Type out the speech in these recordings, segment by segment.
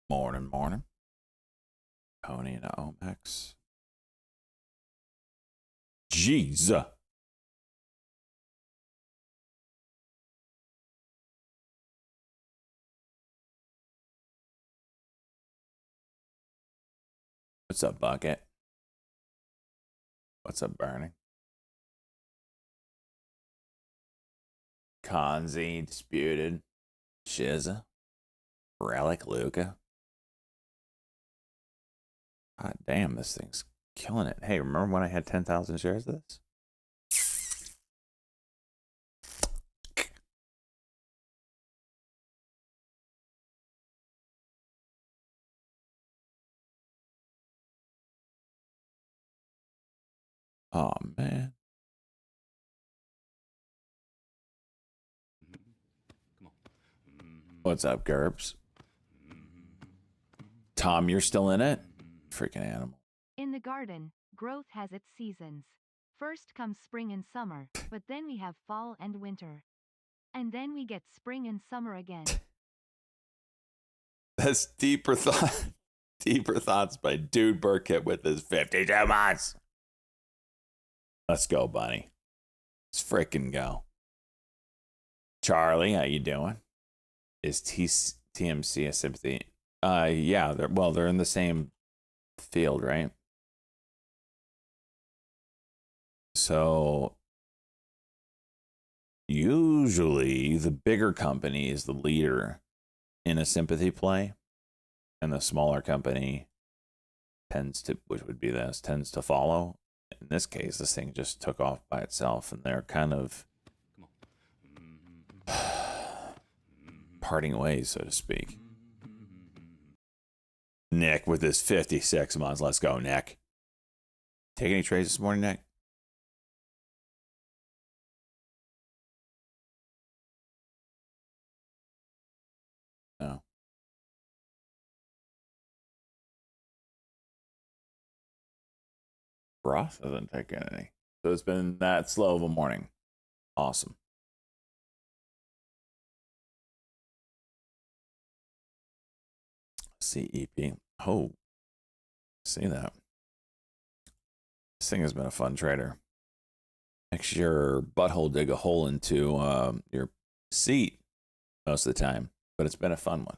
Morning, morning. Pony and Omex. Jeez. What's up, Bucket? What's up, Burning? Konzi, Disputed, Shiza, Relic, Luca. God damn, this thing's killing it. Hey, remember when I had 10,000 shares of this? Oh, man. What's up, Gerbs? Tom, you're still in it? Freaking animal. In the garden, growth has its seasons. First comes spring and summer, but then we have fall and winter. And then we get spring and summer again. That's deeper thoughts by Dude Burkett with his 52 months. Let's go, Bunny. Let's freaking go. Charlie, how you doing? Is TMC a sympathy? Yeah, they're in the same field, right? So usually the bigger company is the leader in a sympathy play, and the smaller company tends to follow. In this case, this thing just took off by itself, and they're kind of parting ways, so to speak. Nick with his 56 months. Let's go, Nick. Take any trades this morning, Nick? No. Ross hasn't taken any. So it's been that slow of a morning. Awesome. CEP. Oh, see that. This thing has been a fun trader. Makes your butthole dig a hole into your seat most of the time, but it's been a fun one.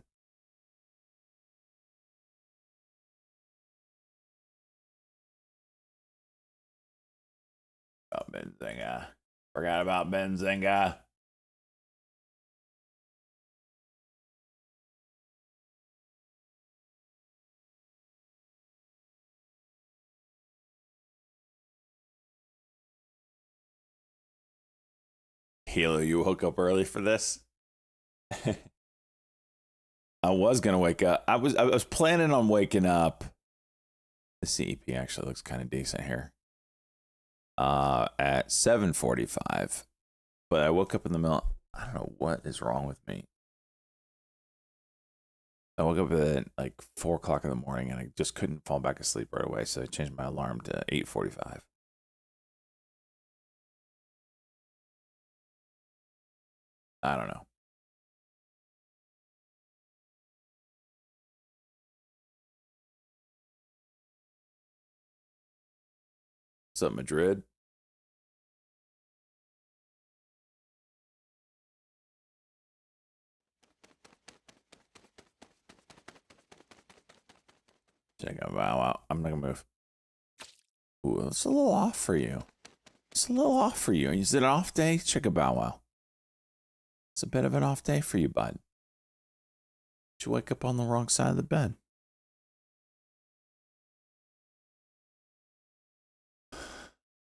Oh, Benzinga. Forgot about Benzinga. Hilo, you woke up early for this? I was gonna wake up. I was planning on waking up. The CEP actually looks kind of decent here. At 7:45, but I woke up in the middle. I don't know what is wrong with me. I woke up at like 4 o'clock in the morning, and I just couldn't fall back asleep right away. So I changed my alarm to 8:45. I don't know. What's up, Madrid? Check out Bow Wow. I'm not gonna move. Ooh, it's a little off for you. It's a little off for you. Is it an off day? Check a Bow Wow. It's a bit of an off day for you, bud. Did you wake up on the wrong side of the bed?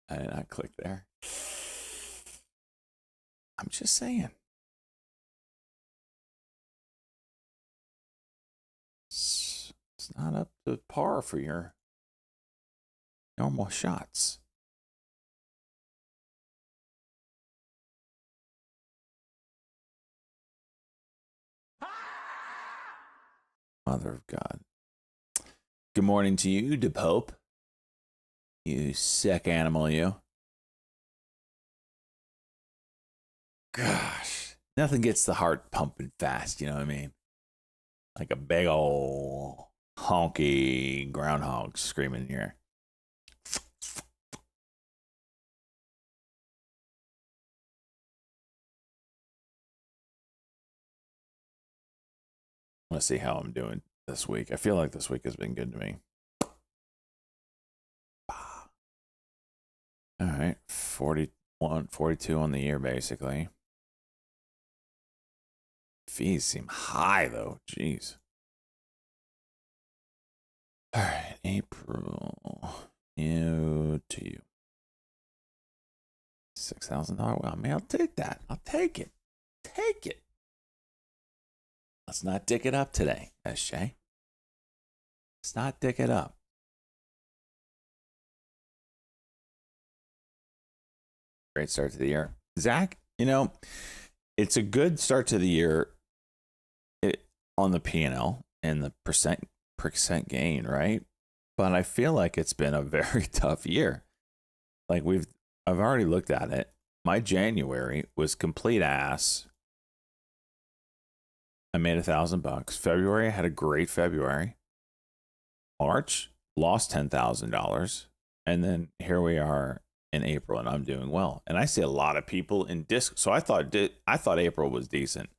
I did not click there. I'm just saying. It's not up to par for your normal shots. Mother of God. Good morning to you, De Pope. You sick animal, you. Gosh, nothing gets the heart pumping fast. You know what I mean? Like a big old honky groundhog screaming here. Let's see how I'm doing this week. I feel like this week has been good to me. All right, 41, 42 on the year, basically. Fees seem high, though. Jeez. All right, April. New to you. $6,000. Well, I mean, I'll take that. I'll take it. Take it. Let's not dick it up today, SJ. Let's not dick it up. Great start to the year. Zach, you know, it's a good start to the year on the P&L and the percent gain, right? But I feel like it's been a very tough year. Like I've already looked at it. My January was complete ass. I made $1,000. February, I had a great February. March, lost $10,000. And then here we are in April, and I'm doing well. And I see a lot of people in Discord. So I thought April was decent.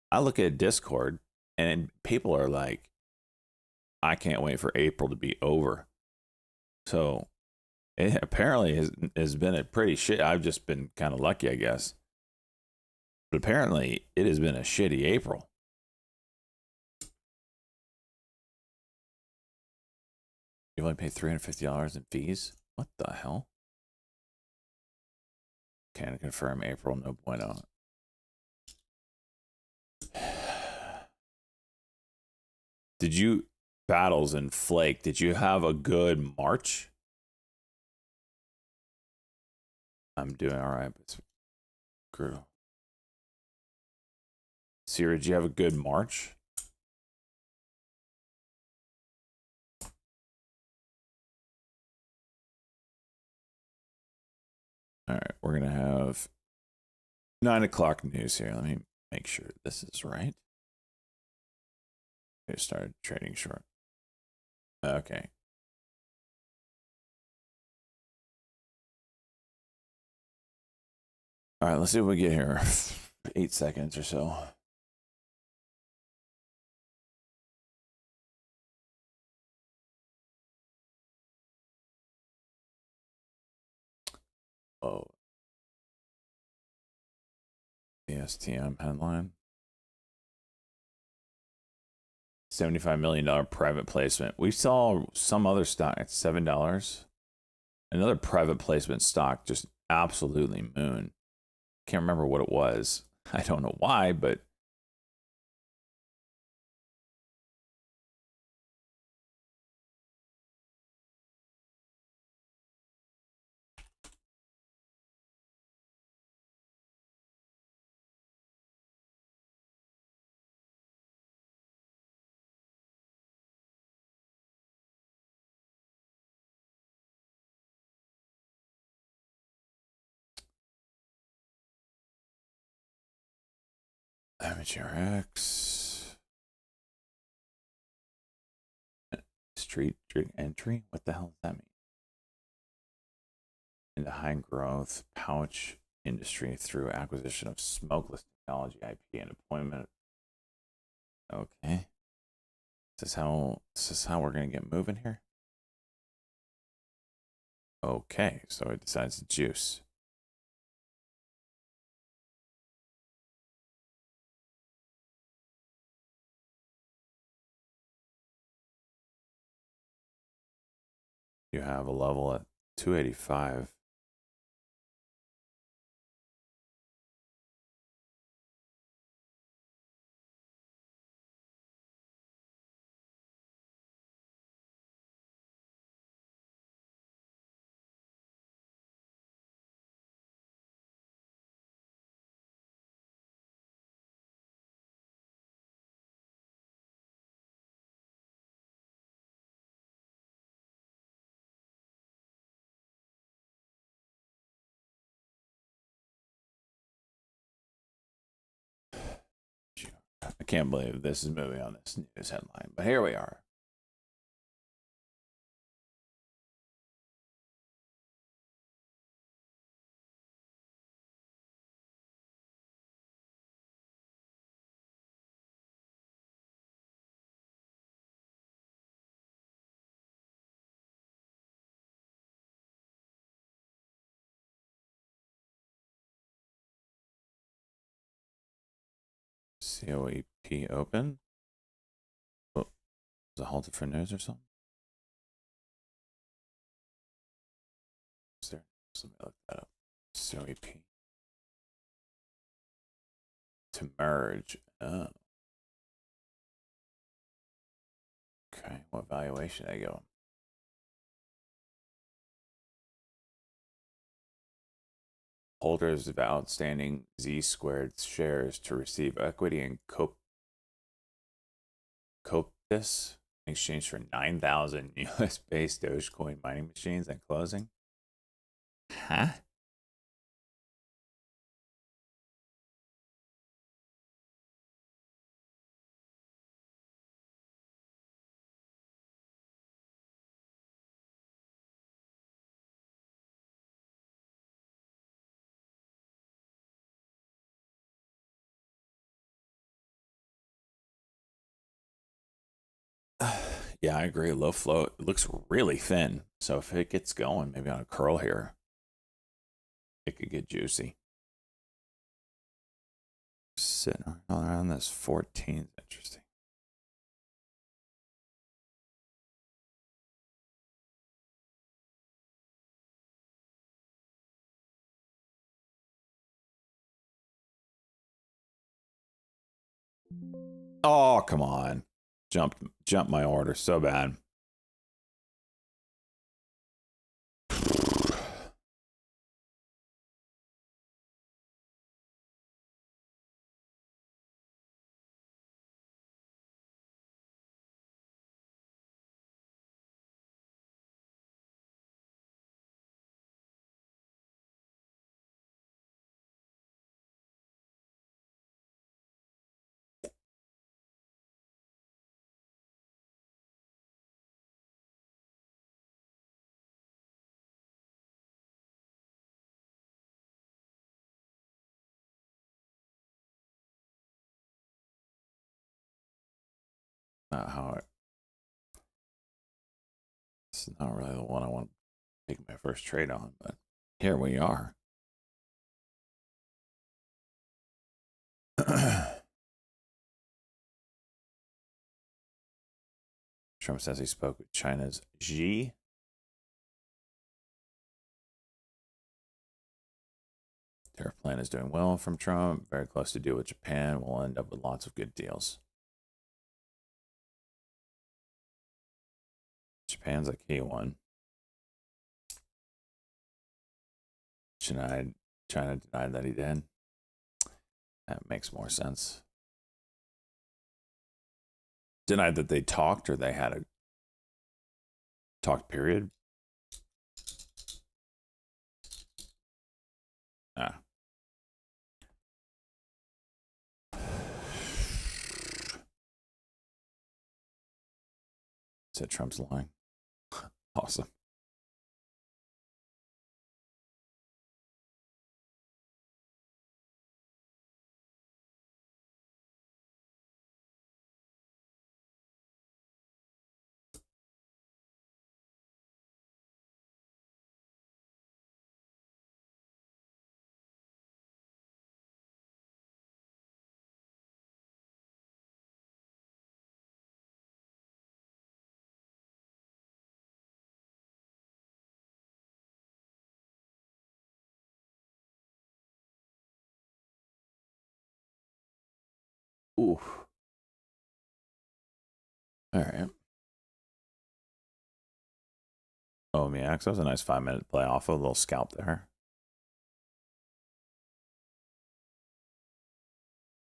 I look at Discord, and people are like, I can't wait for April to be over. So it apparently has been a pretty shit. I've just been kind of lucky, I guess. But apparently it has been a shitty April. You only paid $350 in fees? What the hell? Can confirm April, no bueno. Did you battles and Flake? Did you have a good March? I'm doing all right, but screw. Sierra, did you have a good March? All right, we're gonna have 9 o'clock news here. Let me make sure this is right. I started trading short. Okay. All right, let's see what we get here. 8 seconds or so. Oh. The STM headline. $75 million private placement. We saw some other stock at $7. Another private placement stock just absolutely moon. Can't remember what it was. I don't know why, but MHRX. Street entry? What the hell does that mean? Into high growth pouch industry through acquisition of smokeless technology, IP, and deployment. Okay. This is how we're gonna get moving here. Okay, so it decides to juice. You have a level at 285. I can't believe this is moving on this news headline, but here we are. COEP open. Oh, is it halted for news or something? Is there? Let me look that up. COEP. To merge. Oh. Okay. What valuation I go? Holders of outstanding Z squared shares to receive equity in Coptis in exchange for 9,000 US based Dogecoin mining machines at closing. Huh? Yeah, I agree. Low float. It looks really thin. So if it gets going, maybe on a curl here, it could get juicy. Sitting around this 14 is interesting. Oh, come on. Jumped my order so bad. Not how it. It's not really the one I want to take my first trade on, but here we are. Trump says he spoke with China's Xi. Tariff plan is doing well from Trump. Very close to deal with Japan. We'll end up with lots of good deals. Japan's a key one. China denied that he did. That makes more sense. Denied that they talked or they had a talked period. Ah. Said Trump's lying. Awesome. Ooh. All right. Oh, Miax, that was a nice 5-minute play off, a little scalp there.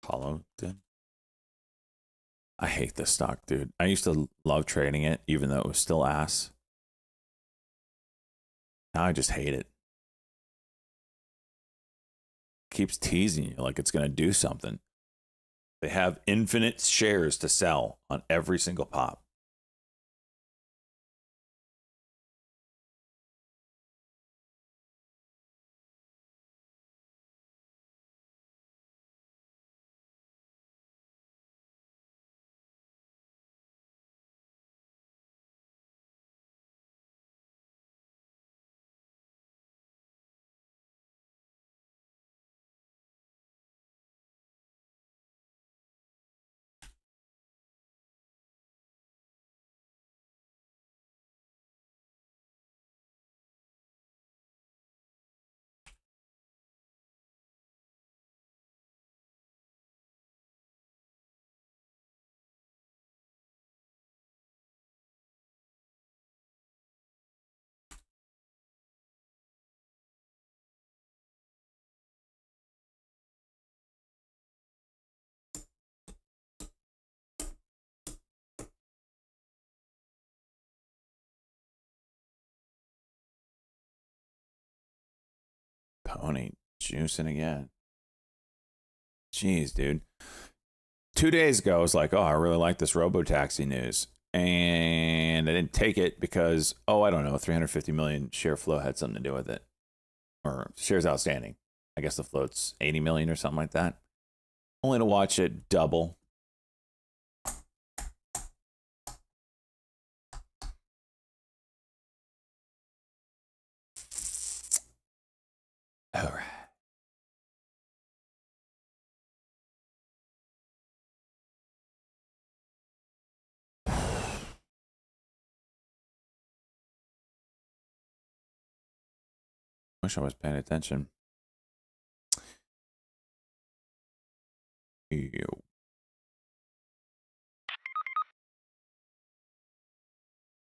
Hollow did. I hate this stock, dude. I used to love trading it, even though it was still ass. Now I just hate it. Keeps teasing you like it's gonna do something. They have infinite shares to sell on every single pop. Pony juicing again. Jeez, dude. 2 days ago, I was like, oh, I really like this robotaxi news. And I didn't take it because, I don't know, 350 million share flow had something to do with it. Or shares outstanding. I guess the float's 80 million or something like that. Only to watch it double. All right. Wish I was paying attention. Ew.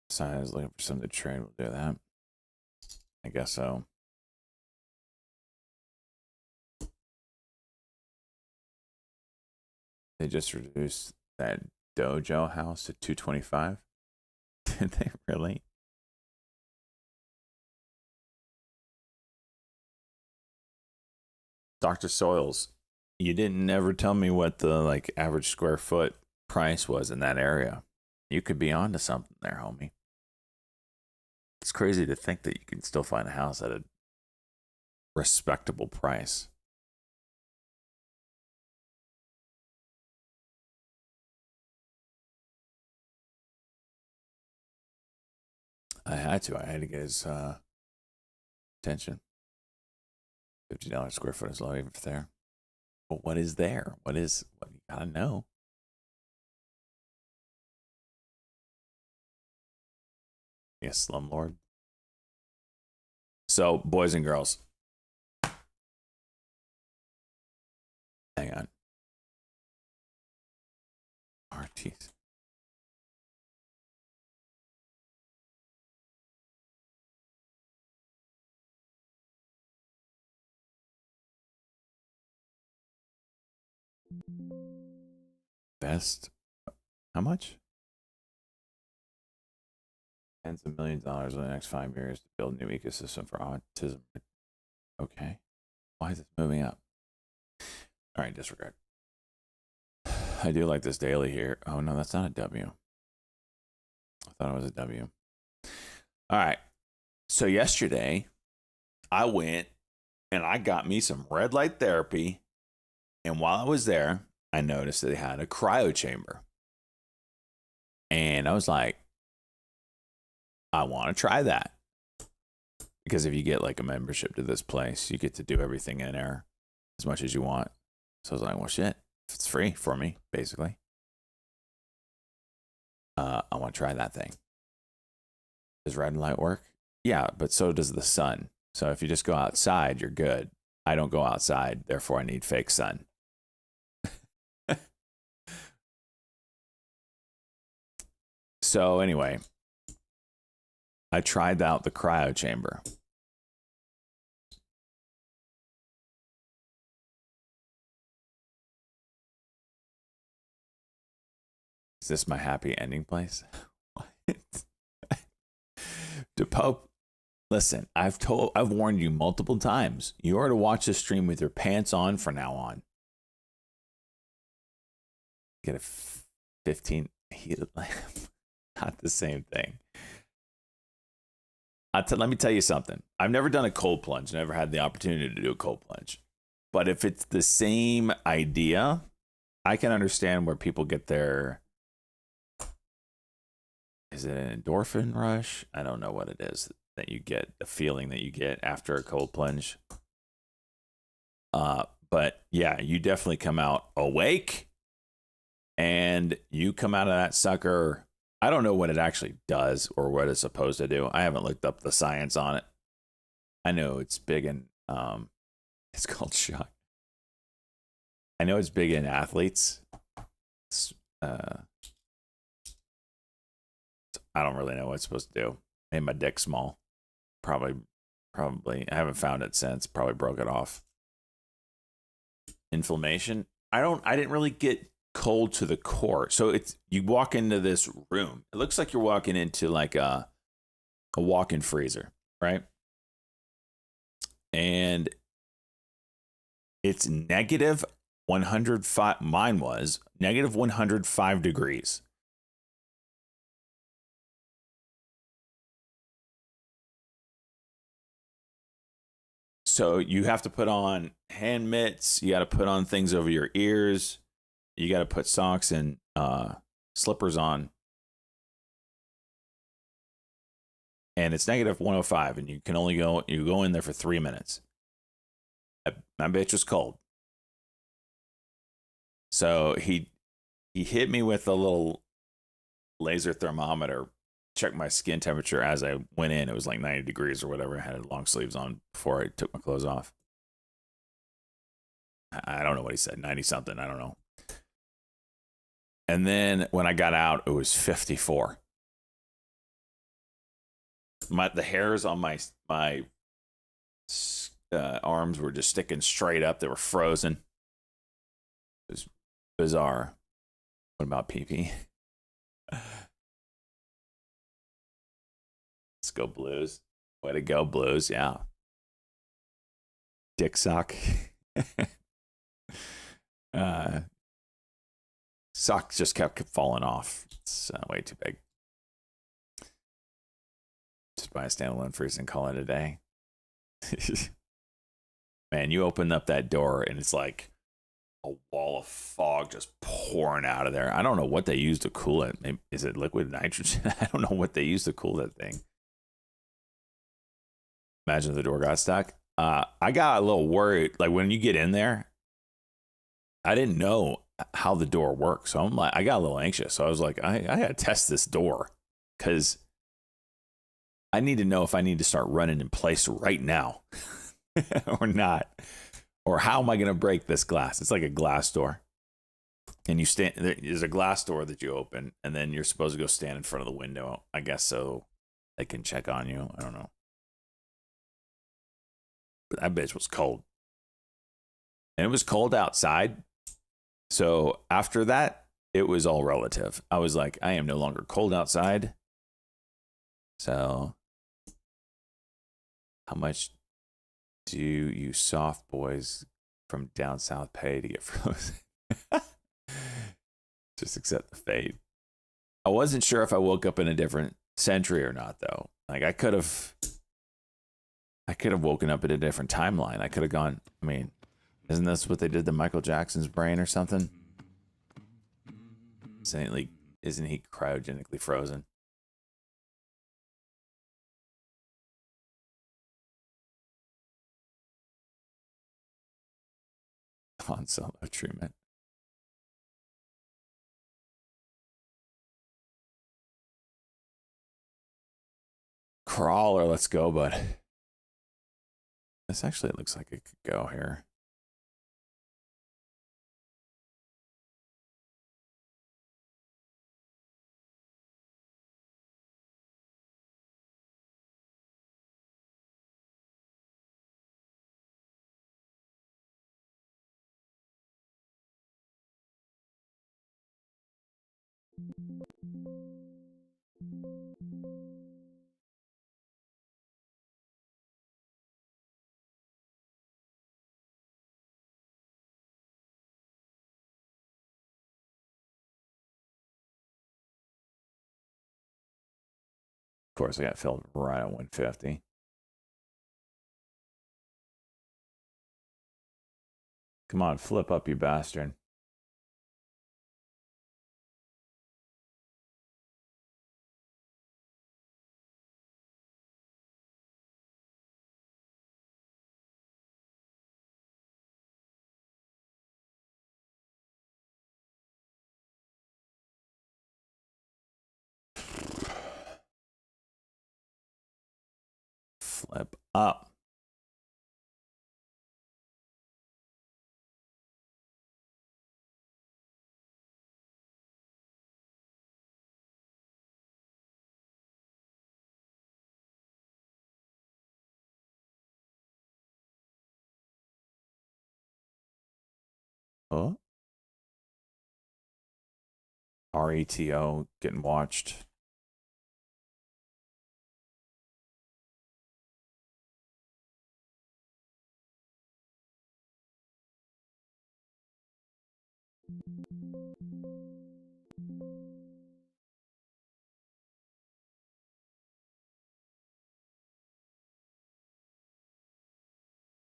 Besides, looking for something to trade. We'll do that. I guess so. They just reduced that Dojo house to 225. Did they really? Dr. Soils, you didn't ever tell me what the average square foot price was in that area. You could be onto something there, homie. It's crazy to think that you can still find a house at a respectable price. I had to get his attention. $50 square foot is low even for there. But what is there? What you gotta know? Yes, slumlord. So, boys and girls, hang on. RTs. Best. How much? Tens of millions of dollars in the next 5 years to build a new ecosystem for autism. Okay. Why is this moving up? All right, disregard. I do like this daily here. Oh, no, that's not a W. I thought it was a W. All right. So yesterday, I went and I got me some red light therapy. And while I was there, I noticed that they had a cryo chamber. And I was like, I want to try that. Because if you get a membership to this place, you get to do everything in there as much as you want. So I was like, well, shit, it's free for me, basically. I want to try that thing. Does red light work? Yeah, but so does the sun. So if you just go outside, you're good. I don't go outside, therefore I need fake sun. So anyway, I tried out the cryo chamber. Is this my happy ending place? What? DePope, listen, I've warned you multiple times. You are to watch this stream with your pants on from now on. get a 15 heated lamp. Not the same thing. Let me tell you something. I've never done a cold plunge, never had the opportunity to do a cold plunge. But if it's the same idea, I can understand where people get their, is it an endorphin rush? I don't know what it is that you get, the feeling that you get after a cold plunge. But yeah, you definitely come out awake, and you come out of that sucker. I don't know what it actually does or what it's supposed to do. I haven't looked up the science on it. I know it's big in it's called shock. I know it's big in athletes. I don't really know what it's supposed to do. Made my dick small. Probably. I haven't found it since. Probably broke it off. Inflammation. I didn't really get cold to the core. So it's, you walk into this room. It looks like you're walking into like a walk-in freezer, right? And it's negative 105. Mine was negative 105 degrees. So you have to put on hand mitts. You got to put on things over your ears. You got to put socks and slippers on. And it's negative 105, and you go in there for 3 minutes. My bitch was cold. So he hit me with a little laser thermometer, checked my skin temperature as I went in. It was like 90 degrees or whatever. I had long sleeves on before I took my clothes off. I don't know what he said, 90 something. I don't know. And then when I got out, it was 54. The hairs on my arms were just sticking straight up. They were frozen. It was bizarre. What about pee-pee? Let's go Blues. Way to go, Blues. Yeah. Dick sock. Sock just kept falling off. It's way too big. Just buy a standalone freezer and call it a day. Man, you open up that door and it's like a wall of fog just pouring out of there. I don't know what they use to cool it. Maybe, is it liquid nitrogen? I don't know what they use to cool that thing. Imagine if the door got stuck. I got a little worried. Like when you get in there, I didn't know how the door works. So I got a little anxious. So I was like, I got to test this door because I need to know if I need to start running in place right now or not. Or how am I going to break this glass? It's like a glass door. And you stand, there's a glass door that you open, and then you're supposed to go stand in front of the window, I guess, so they can check on you. I don't know. But that bitch was cold. And it was cold outside. So after that, it was all relative. I was like, I am no longer cold outside. So how much do you soft boys from down south pay to get frozen? Just accept the fate. I wasn't sure if I woke up in a different century or not, though. Like I could have woken up in a different timeline. I could have gone. I mean, isn't this what they did to Michael Jackson's brain or something? Isn't he cryogenically frozen? On solo treatment. Crawler, let's go, bud. This actually looks like it could go here. course, I got filled right at 150. Come on, flip up, you bastard. Flip up. Oh. RETO getting watched.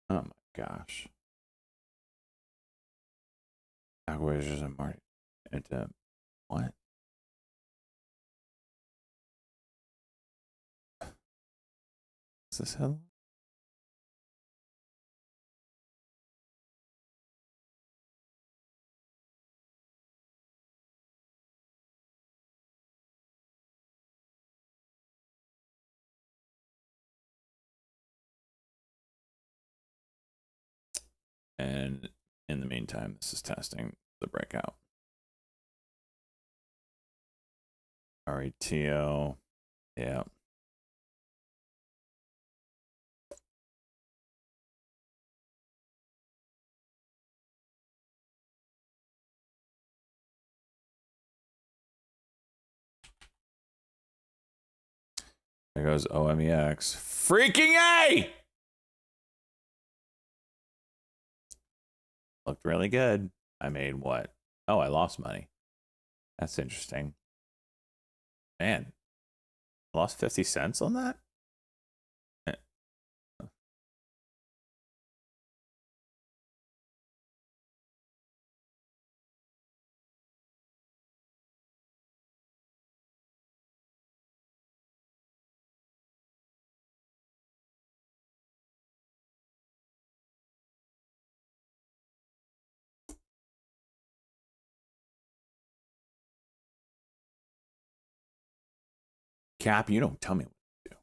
Oh my gosh. Acquisitions and market into what? Is this headline? And in the meantime, this is testing the breakout. RETO. Yeah. There goes OMEX. Freaking A! Looked really good. I made what? Oh, I lost money. That's interesting. Man, I lost 50 cents on that? Eh. Cap, you don't tell me what to do.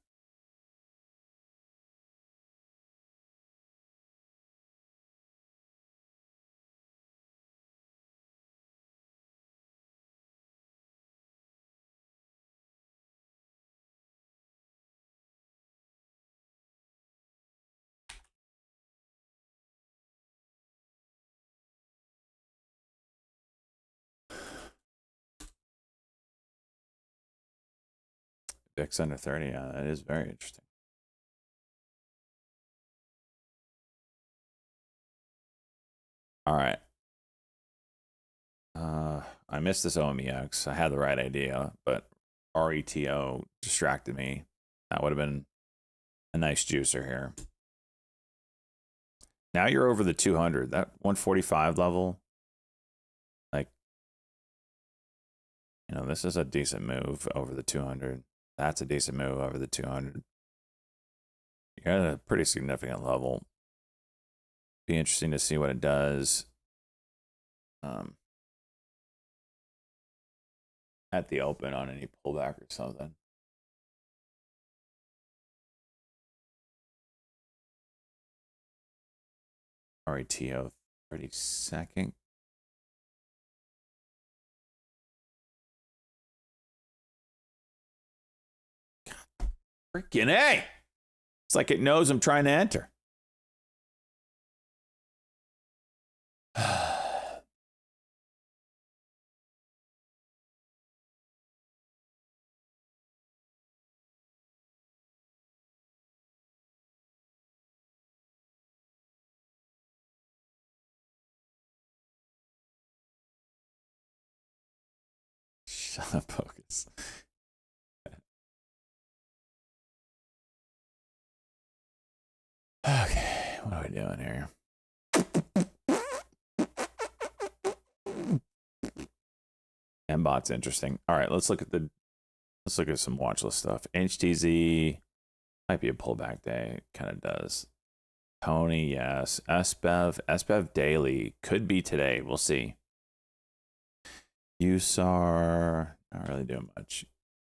VIX under 30. Yeah, that is very interesting. All right. I missed this OMEX. I had the right idea, but RETO distracted me. That would have been a nice juicer here. Now you're over the 200. That 145 level, like, you know, this is a decent move over the 200. That's a decent move over the 200. You're at a pretty significant level. Be interesting to see what it does. At the open on any pullback or something. RETO 30-second. Freaking A! It's like it knows I'm trying to enter. Shut up, focus. Okay, what are we doing here? MBot's interesting. All right, let's look at some watch list stuff. HTZ might be a pullback day. Kind of does. Pony, yes. SBEV daily could be today. We'll see. USAR, not really doing much.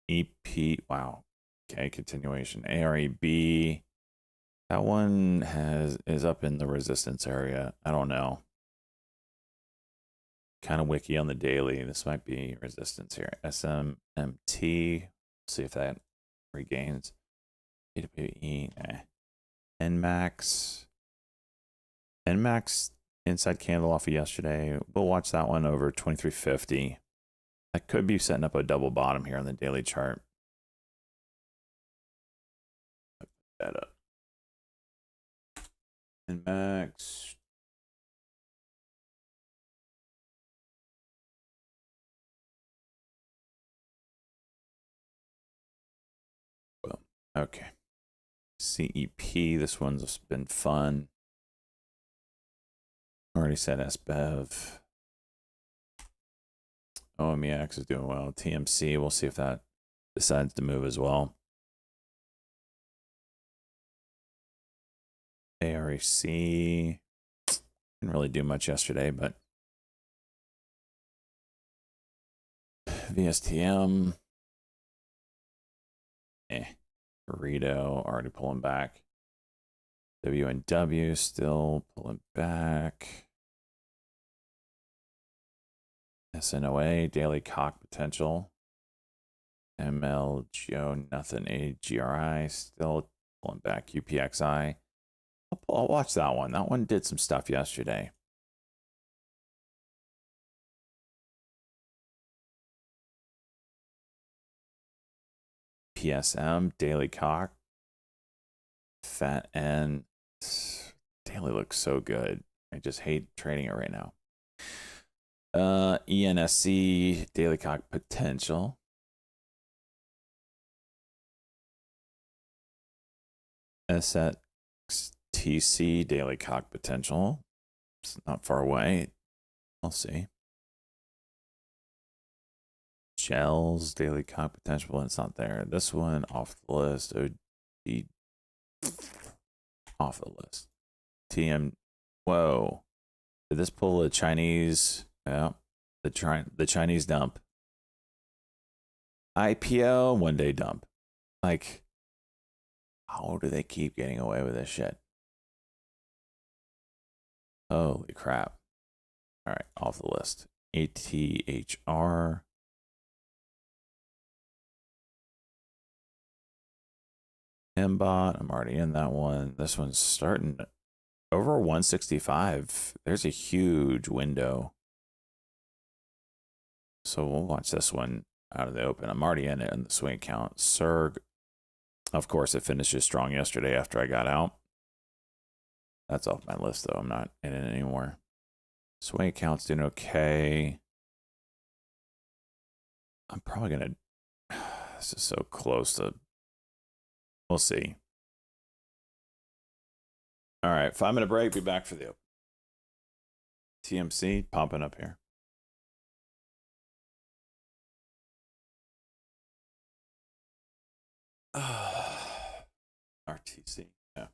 EP, wow. Okay, continuation. AREB, that one is up in the resistance area. I don't know. Kind of wicky on the daily. This might be resistance here. SMMT, see if that regains. AWE, NMAX. NMAX inside candle off of yesterday. We'll watch that one over 2350. That could be setting up a double bottom here on the daily chart. Put that up. NMAX. Well, okay. CEP, this one's been fun. Already said SBEV. OMEX is doing well. TMC, we'll see if that decides to move as well. AREC didn't really do much yesterday, but VSTM, Burrito already pulling back. WNW still pulling back. SNOA, daily cock potential. MLGO, nothing. AGRI still pulling back. UPXI. I'll watch that one. That one did some stuff yesterday. PSM, daily cock. Fat N. Daily looks so good. I just hate trading it right now. ENSC, daily cock potential. SXTC, daily cock potential. It's not far away. We'll see. Gels, daily cock potential, but it's not there. This one off the list. OD off the list. TM. Whoa. Did this pull a Chinese? Yeah. The Chinese dump. IPO, one day dump. Like, how do they keep getting away with this shit? Holy crap. All right, off the list. ATHR. MBot, I'm already in that one. This one's starting over 165. There's a huge window. So we'll watch this one out of the open. I'm already in it in the swing count. SERG, of course, it finishes strong yesterday after I got out. That's off my list, though. I'm not in it anymore. Swing count's doing okay. I'm probably going to... This is so close to... We'll see. All right, 5-minute break. Be back for the open. TMC popping up here. RTC. Yeah.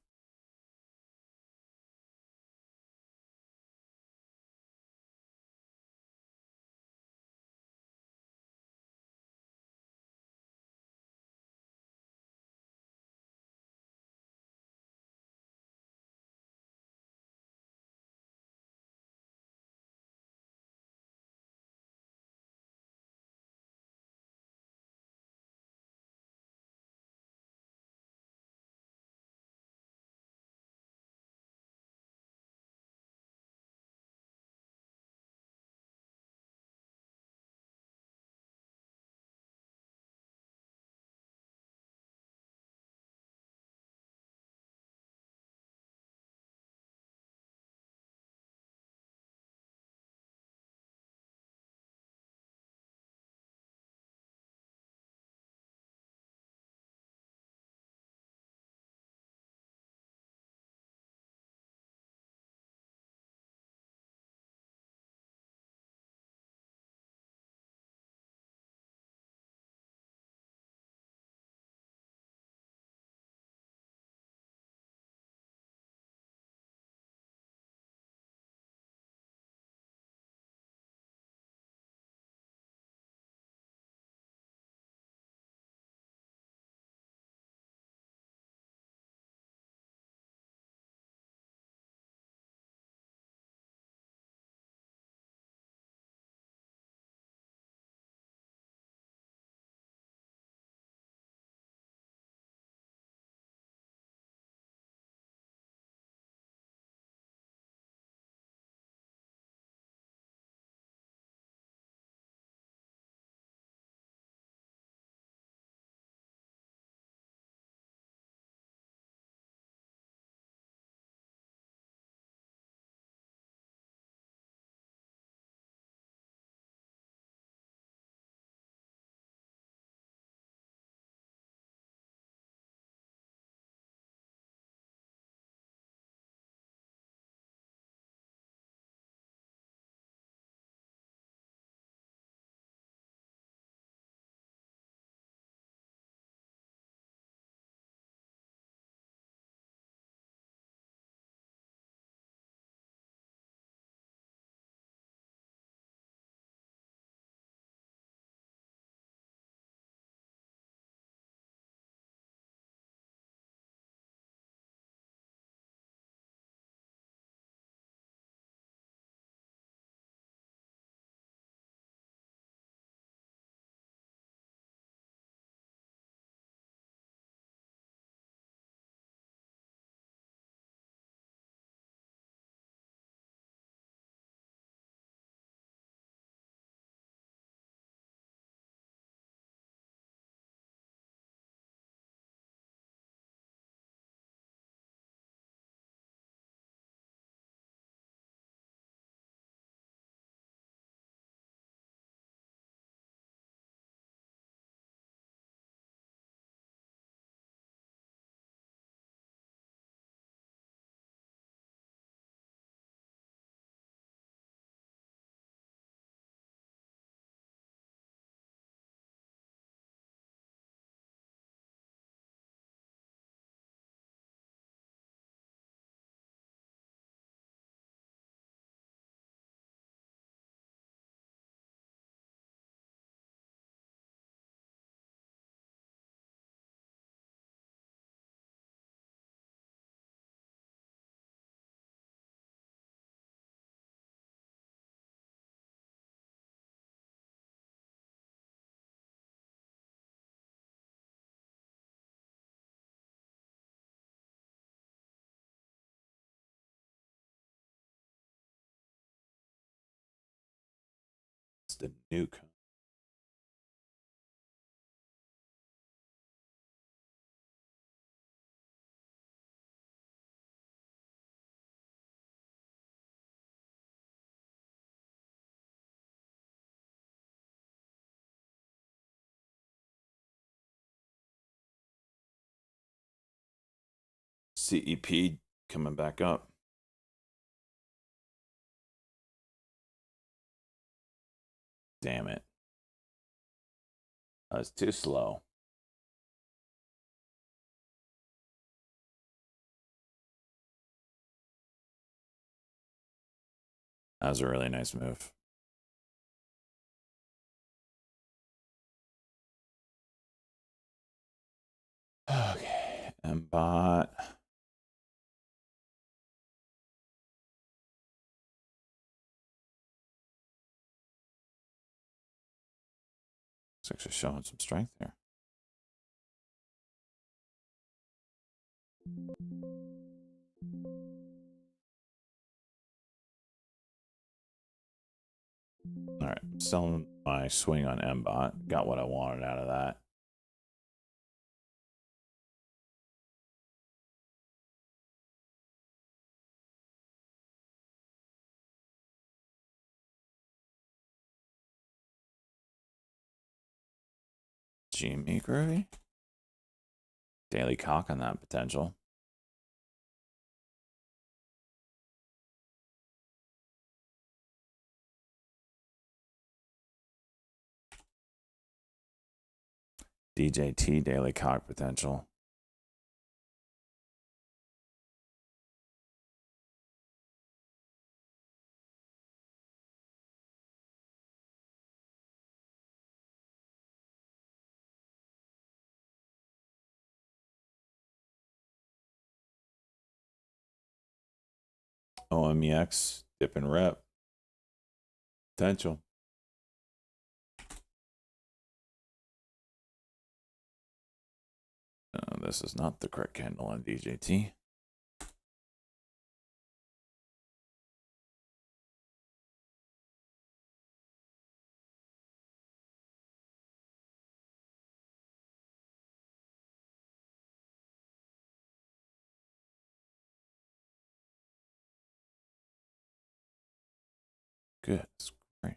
the nuke. CEP coming back up. Damn it. That was too slow. That was a really nice move. Okay, MBot. It's actually showing some strength here. All right, selling my swing on MBot. Got what I wanted out of that. GME Groovy. Daily cock on that potential. DJT daily cock potential. OMEX dip and rep potential. This is not the correct candle on DJT. Good. That's great.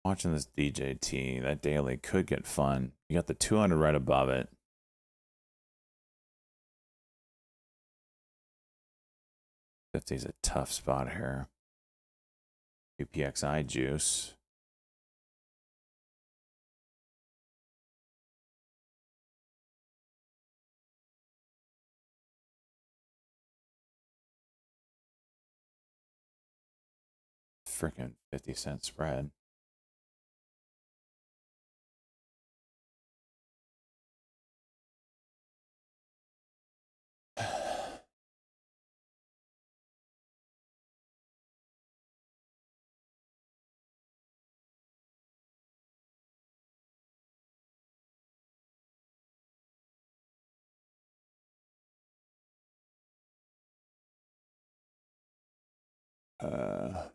Watching this DJT, that daily could get fun. You got the 200 right above it. 50 is a tough spot here. UPXI juice. Freaking 50-cent spread. uh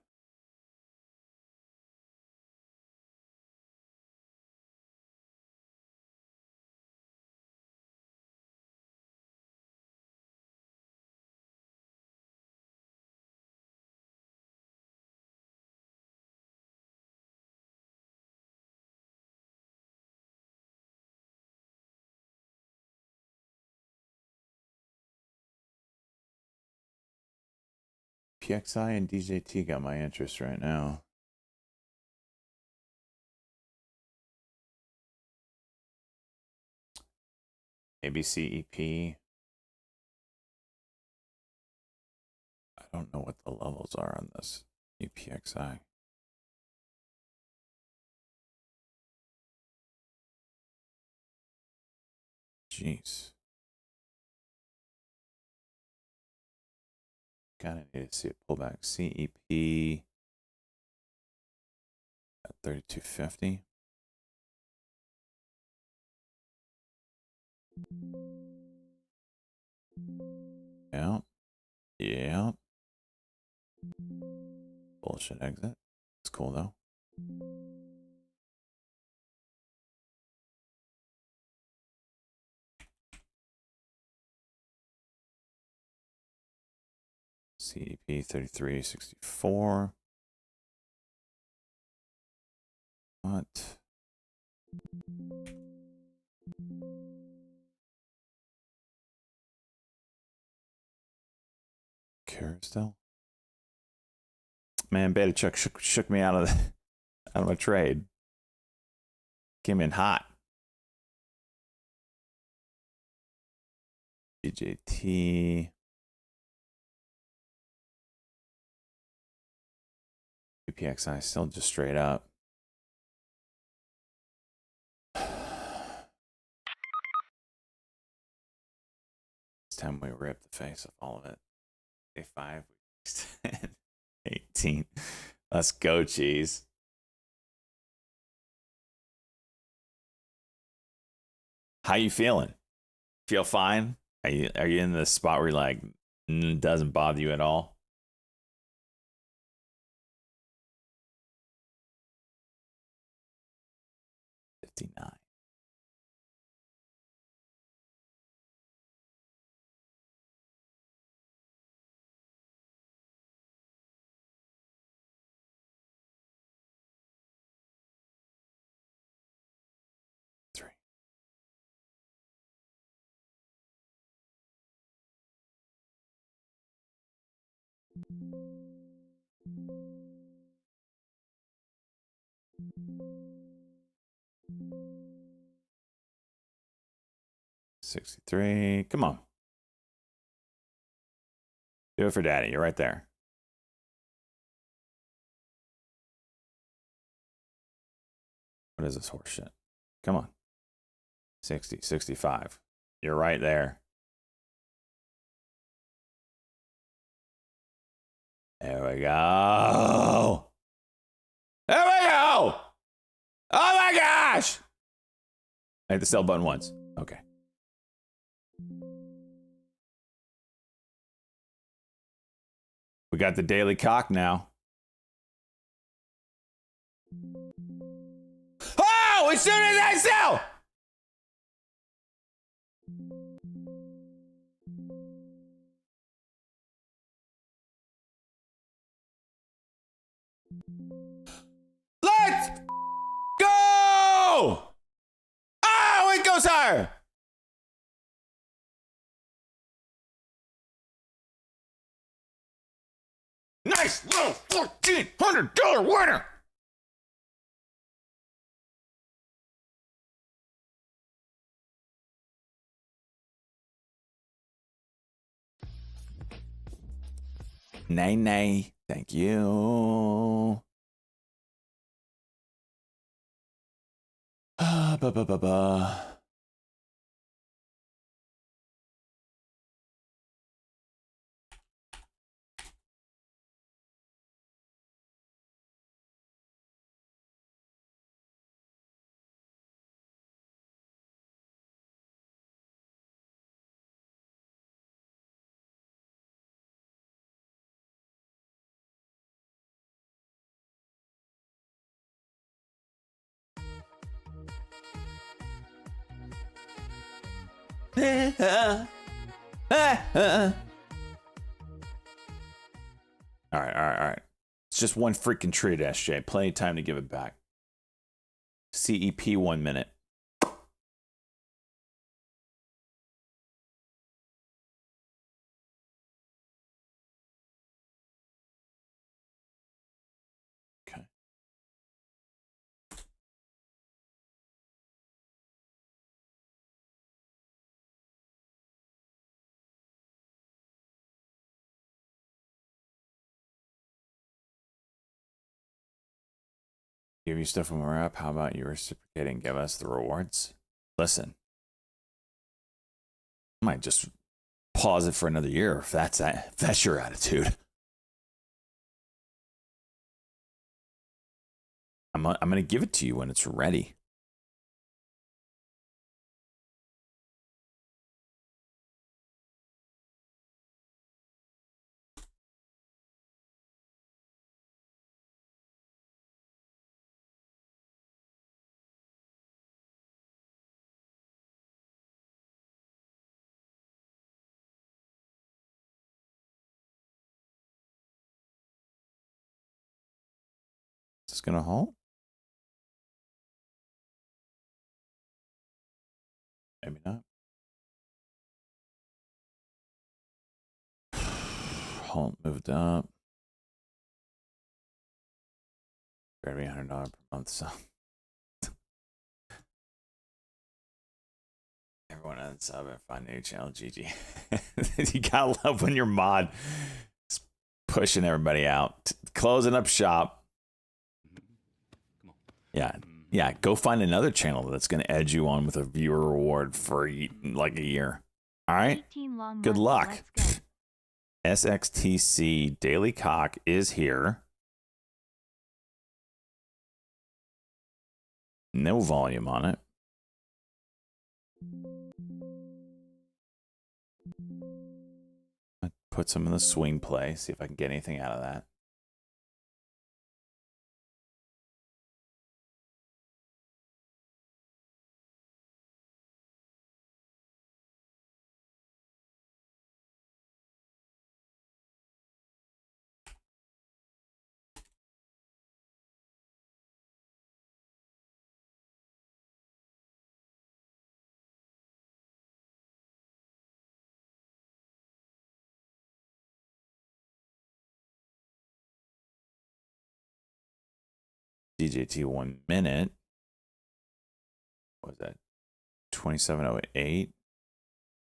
PXI and DJT got my interest right now. Maybe CEP. I don't know what the levels are on this UPXI. jeez. Kind of need to see a pullback. CEP at 3250. Yeah. Yeah. Bullshit exit. It's cool though. CEP 3364. What? Carousel? Man, Beta Chuck shook me out of my trade. Came in hot. BJT. UPXI still just straight up. It's time we rip the face off all of it. Day 5, week 18. Let's go, cheese. How you feeling? Feel fine? Are you in the spot where you're like, it doesn't bother you at all? $59. $63. Come on. Do it for daddy. You're right there. What is this horse shit? Come on. 60, 65. You're right there. There we go. There we go. Oh my gosh. I hit the sell button once. Okay. We got the daily cock now. Oh, as soon as I sell. Let's go! Oh, it goes higher. Nice little $1,400 winner. Nay, nay. Thank you. Ba. All right. It's just one freaking trade, SJ. Plenty of time to give it back. CEP 1 minute. Okay. Give you stuff when we're up. How about you reciprocating? Give us the rewards. Listen, I might just pause it for another year if that's your attitude. I'm gonna give it to you when it's ready. Is this gonna hold? Maybe not. Halt moved up. Better be $100 per month. So everyone on sub and find a new channel. GG. You gotta love when your mod is pushing everybody out, closing up shop. Yeah. Go find another channel that's gonna edge you on with a viewer reward for like a year. All right. Good luck. SXTC Daily Cock is here. No volume on it. I put some in the swing play, see if I can get anything out of that. DJT 1 minute. What was that? 2708.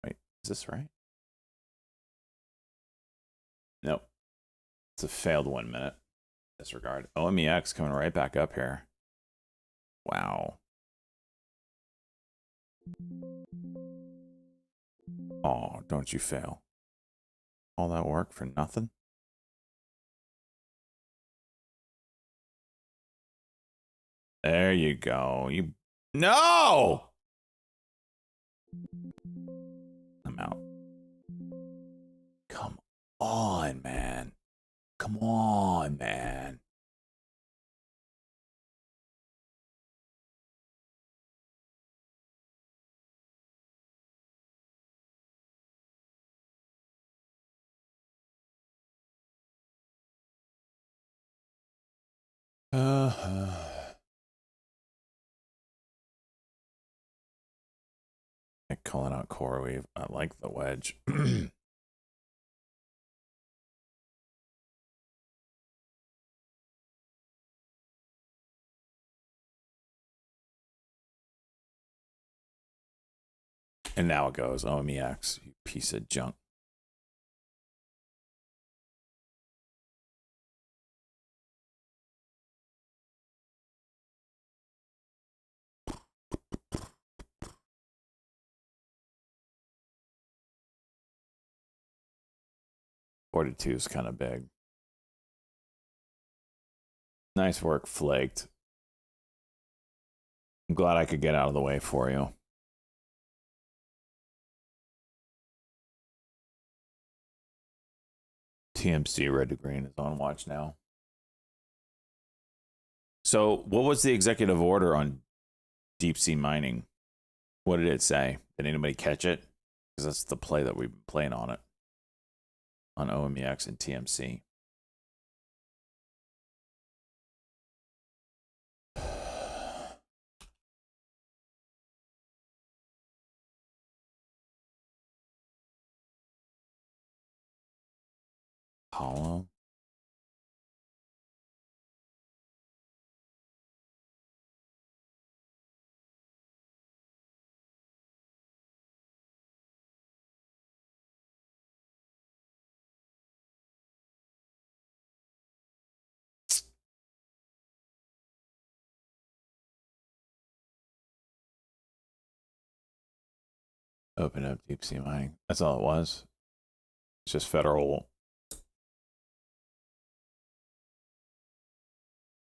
Wait, is this right? Nope. It's a failed 1 minute. Disregard. OMEX coming right back up here. Wow. Oh, don't you fail. All that work for nothing? There you go. No! I'm out. Come on, man. Come on, man. Calling out CoreWeave. I like the wedge. And now it goes OMEX, you piece of junk. $42 is kind of big. Nice work, Flaked. I'm glad I could get out of the way for you. TMC Red to Green is on watch now. So what was the executive order on deep sea mining? What did it say? Did anybody catch it? Because that's the play that we've been playing on it. On OMEX and TMC. Hollow. Open up deep sea mining. That's all it was. It's just federal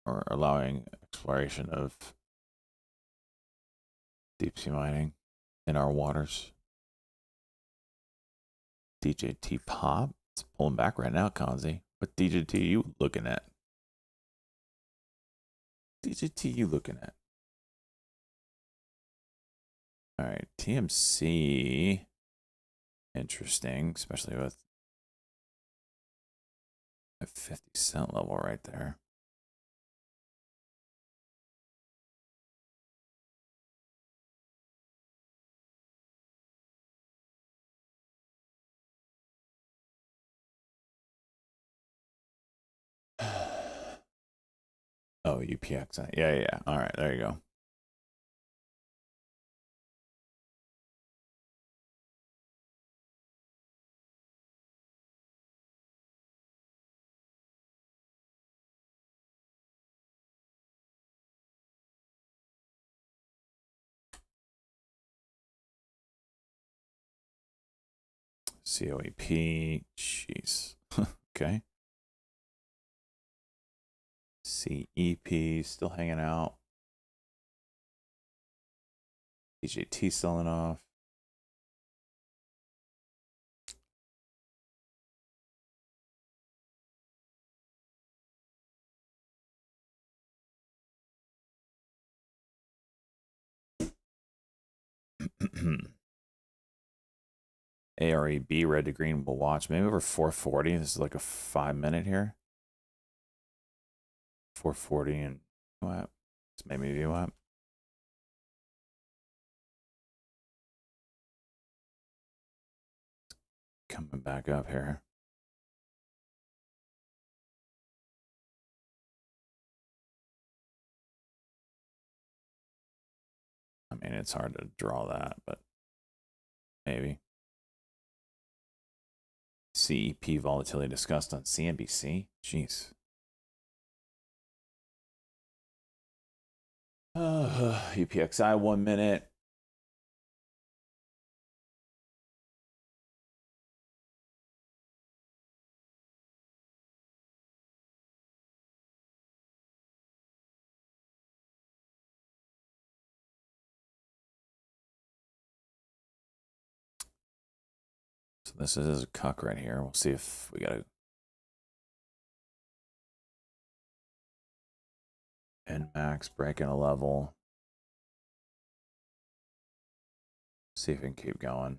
or allowing exploration of deep sea mining in our waters. DJT Pop. It's pulling back right now, Kanzi. What DJT are you looking at? DJT you looking at? All right, TMC. Interesting, especially with a 50-cent level right there. Oh, UPX. Yeah. All right, there you go. COEP. Jeez. Okay. CEP still hanging out. DJT selling off. AREB red to green will watch maybe over 440. This is like a 5-minute here. 440 and what? It's maybe VWAP. Coming back up here. I mean, it's hard to draw that, but maybe. CEP volatility discussed on CNBC. Jeez. UPXI 1 minute. So this is a cuck right here. We'll see if we got a NMAX breaking a level. See if we can keep going.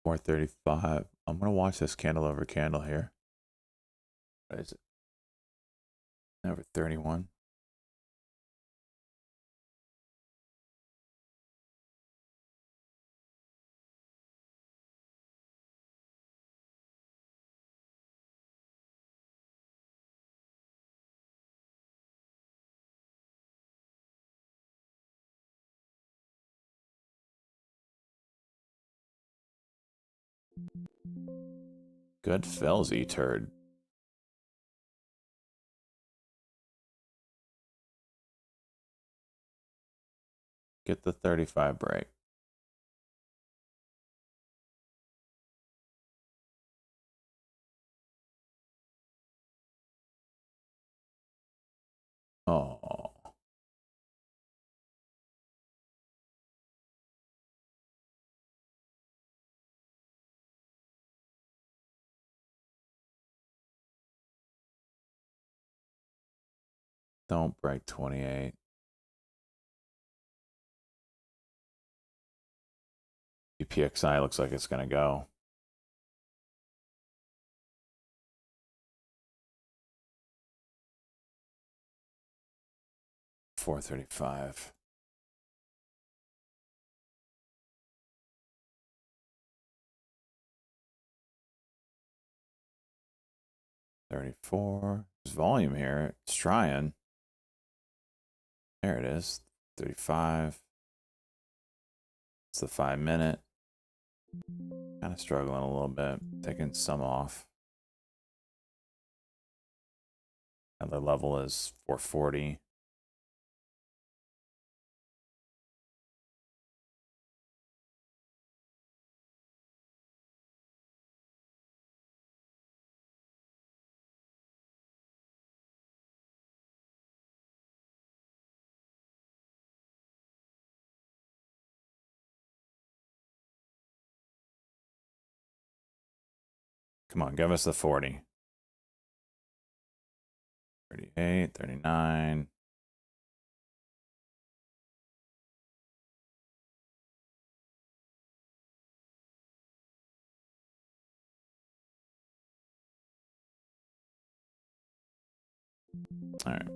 $435. I'm gonna watch this candle over candle here. What is it? Over 31. Good fills, E-turd. Get the 35 break. Oh. Don't break 28. UPXI looks like it's gonna go. $435. $34. There's volume here. It's trying. There it is. $35. It's the 5-minute. Kind of struggling a little bit, taking some off. Another level is 440. Come on, give us the 40. 38, 39. All right.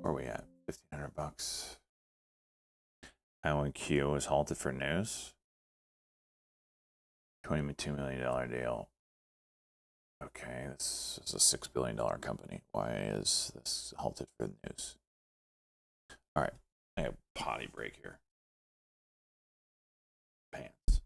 Where are we at? $1,500. IonQ is halted for news. $22 million deal. Okay, this is a $6 billion company. Why is this halted for the news? All right, I have a potty break here. Pants.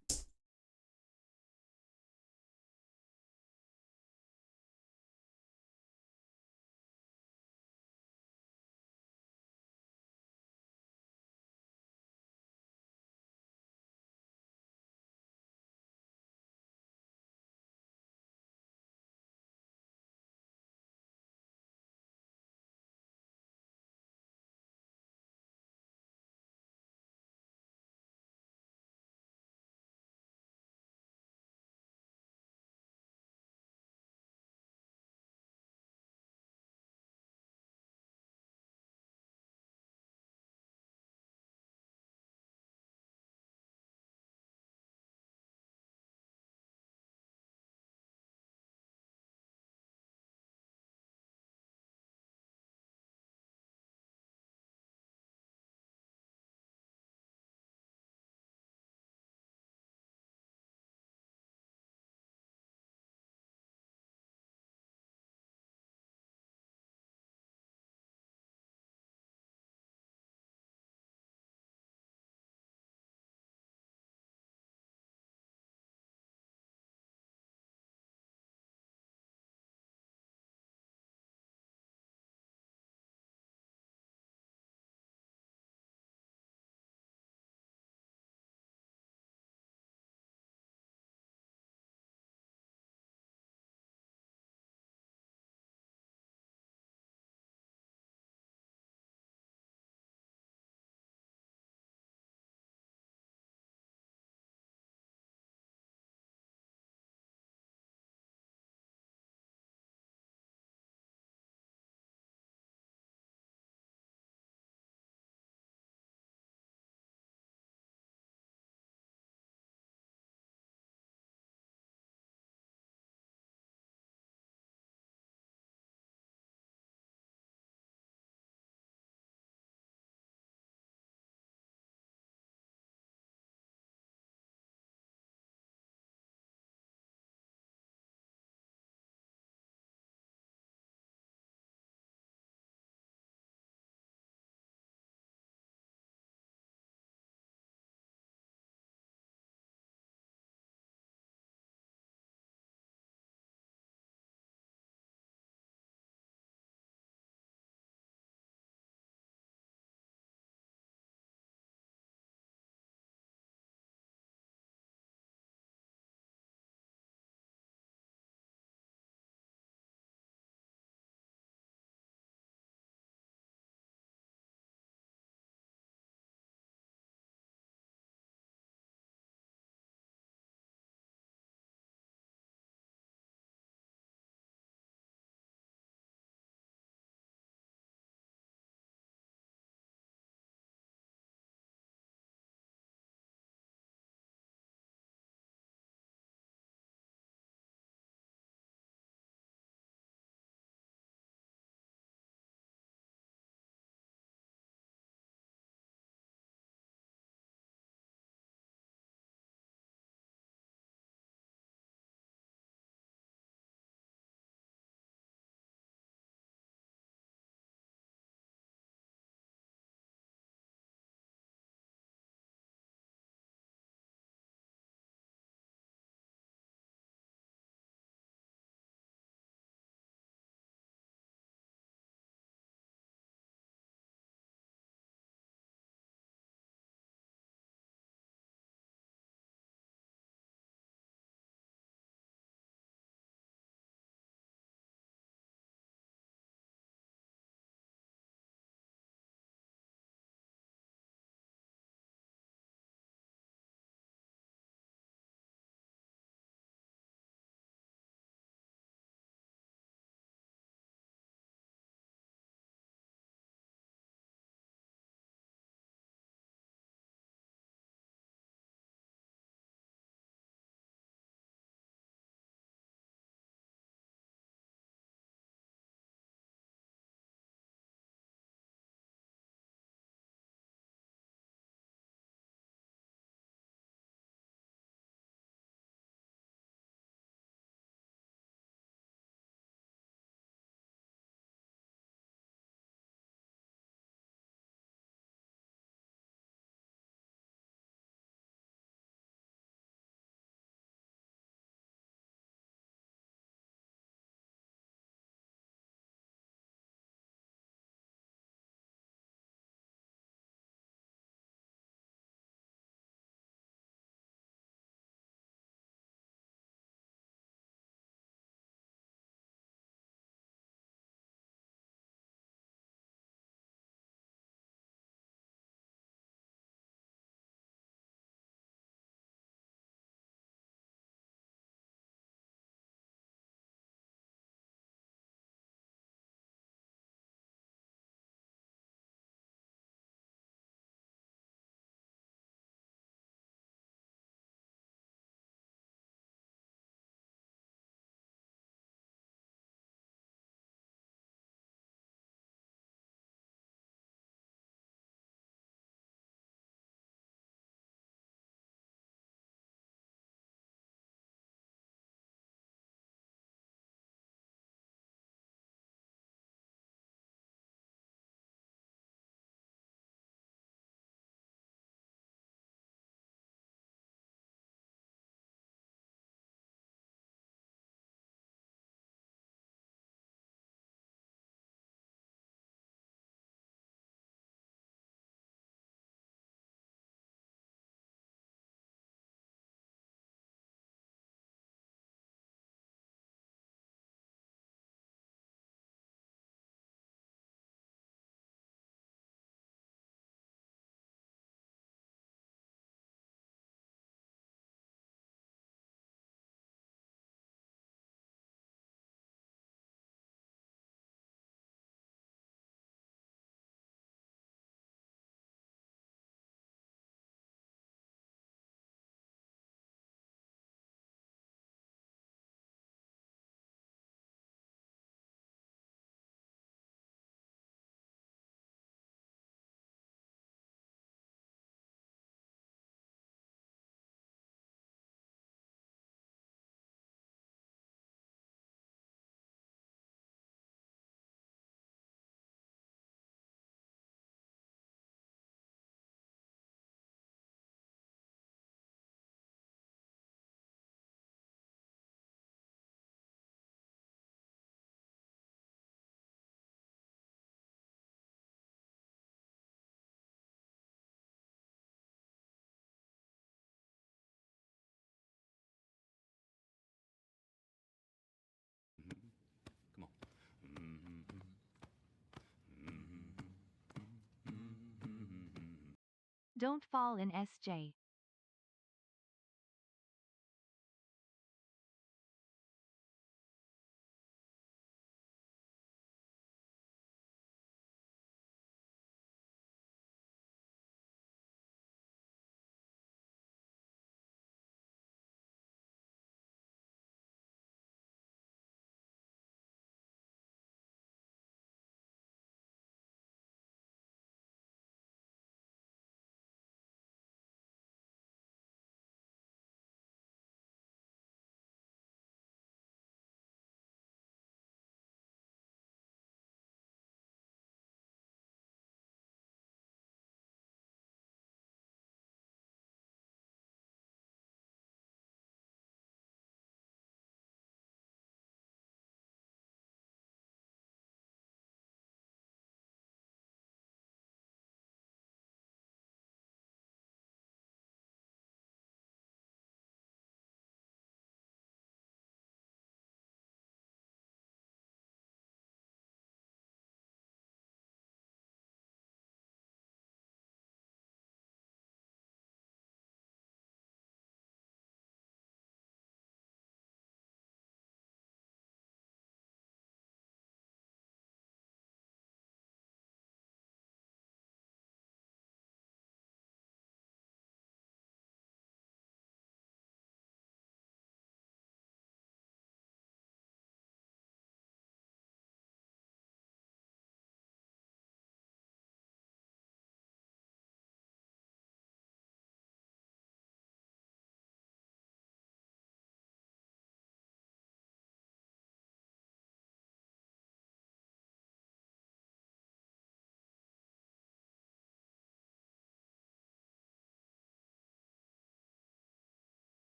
Don't fall in SJ.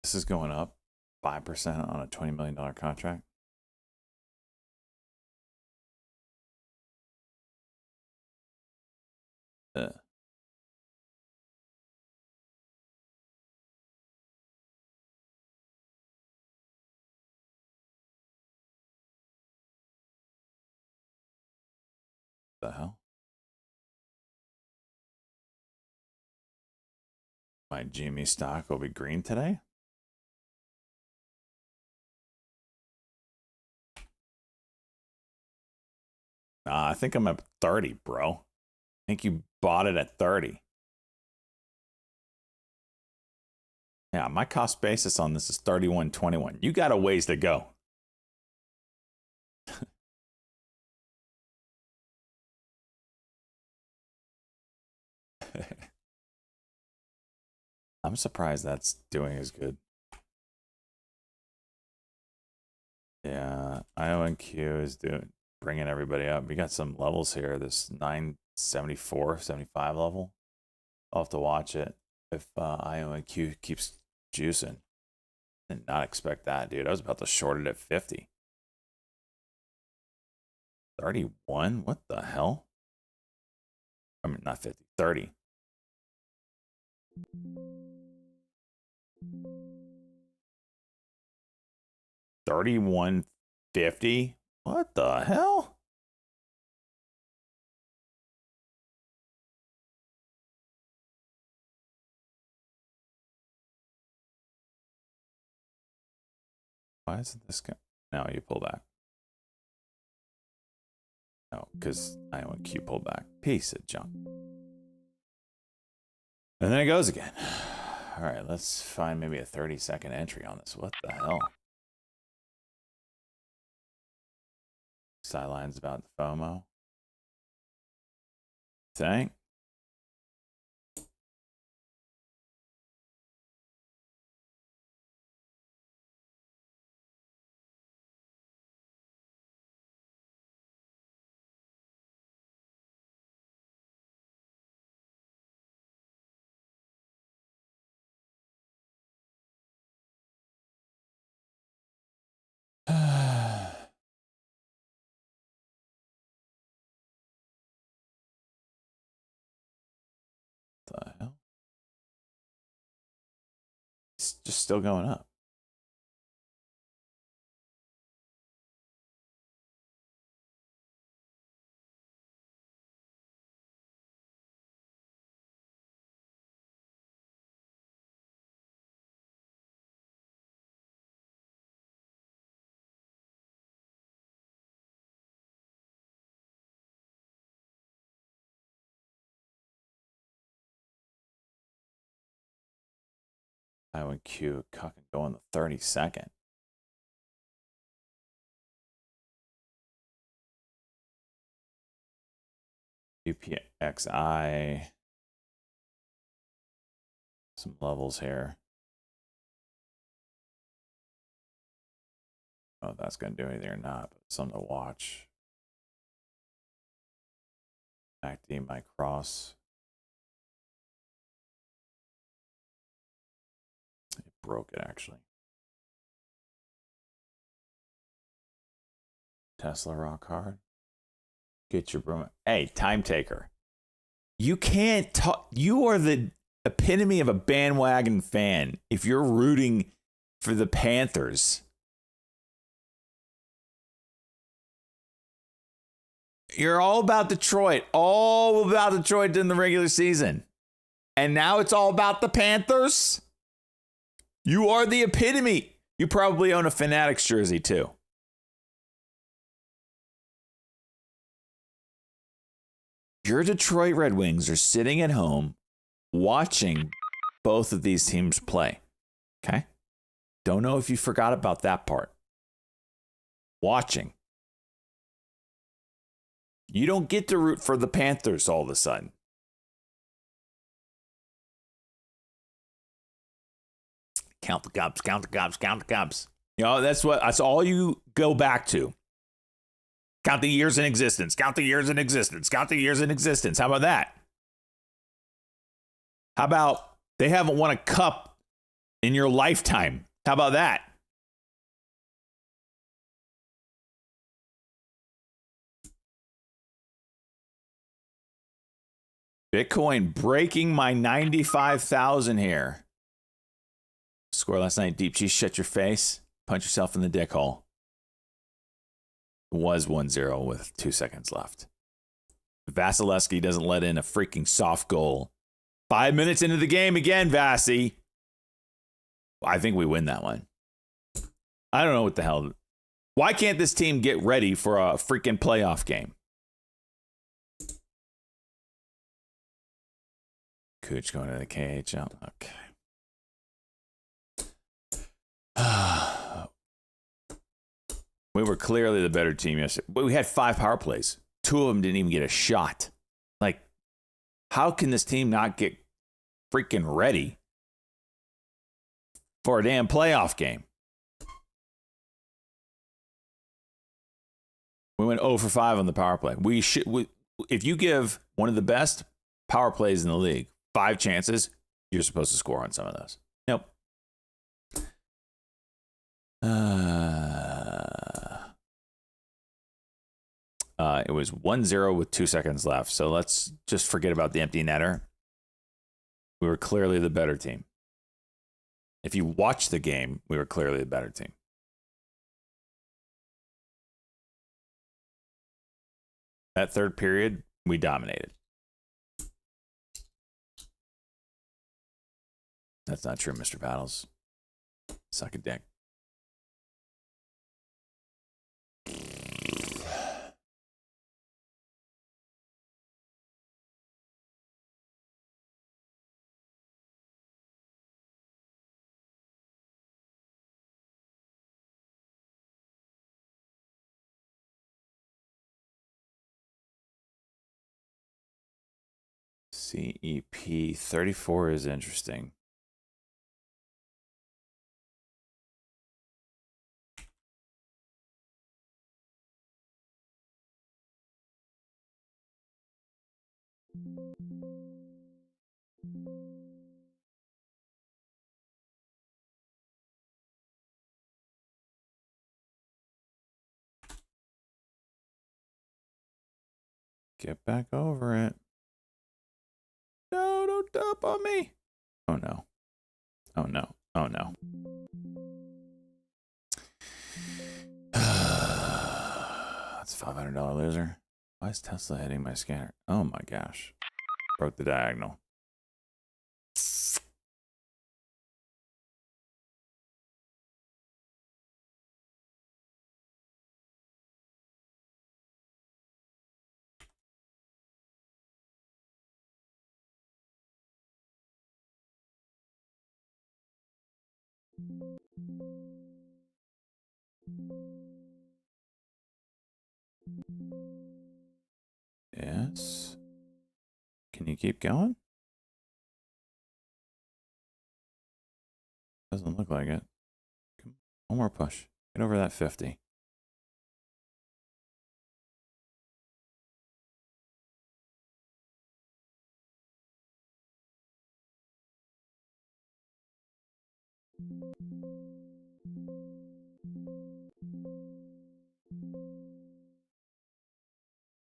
This is going up 5% on a $20 million contract. The hell? My GME stock will be green today? I think I'm at 30, bro. I think you bought it at 30. Yeah, my cost basis on this is 31.21. You got a ways to go. I'm surprised that's doing as good. Yeah, IONQ is bringing everybody up. We got some levels here. This 974, 75 level. I'll have to watch it if IONQ keeps juicing. Did not expect that, dude. I was about to short it at 50. 31? What the hell? I mean, not 50, 30. $31.50? What the hell? Why isn't this guy? Now you pull back. No, because IONQ pulled back. Piece of junk. And then it goes again. All right, let's find maybe a 30-second entry on this. What the hell? Sidelines about the FOMO. Think? The hell? It's just still going up. IONQ can go on the 30-second. UPXI. Some levels here. Oh, that's going to do anything or not, but something to watch. MACD might cross. It broke it, actually. Tesla rock hard. Get your broom. Hey, time taker. You can't talk. You are the epitome of a bandwagon fan if you're rooting for the Panthers. You're all about Detroit. All about Detroit in the regular season. And now it's all about the Panthers? You are the epitome. You probably own a Fanatics jersey, too. Your Detroit Red Wings are sitting at home watching both of these teams play. Okay? Don't know if you forgot about that part. Watching. You don't get to root for the Panthers all of a sudden. Count the Cubs, count the Cubs, count the Cubs. You know, that's all you go back to. Count the years in existence, count the years in existence, count the years in existence. How about that? How about they haven't won a cup in your lifetime. How about that? Bitcoin breaking my 95,000 here. Score last night. Deep cheese, shut your face. Punch yourself in the dick hole. It was 1-0 with 2 seconds left. Vasilevsky doesn't let in a freaking soft goal. 5 minutes into the game again, Vasi. I think we win that one. I don't know what the hell. Why can't this team get ready for a freaking playoff game? Cooch going to the KHL. Okay. We were clearly the better team yesterday. But we had 5 power plays. 2 of them didn't even get a shot. Like, how can this team not get freaking ready for a damn playoff game? We went 0 for 5 on the power play. If you give one of the best power plays in the league 5 chances, you're supposed to score on some of those. Nope. It was 1-0 with 2 seconds left. So let's just forget about the empty netter. We were clearly the better team. If you watch the game, we were clearly the better team. That third period, we dominated. That's not true, Mr. Battles. Suck a dick. CEP 34 is interesting. Get back over it. No, don't dump on me. Oh no. Oh no. Oh no. That's a $500 loser. Why is Tesla hitting my scanner? Oh my gosh. Broke the diagonal. Yes. Can you keep going? Doesn't look like it. Come on. One more push. Get over that 50.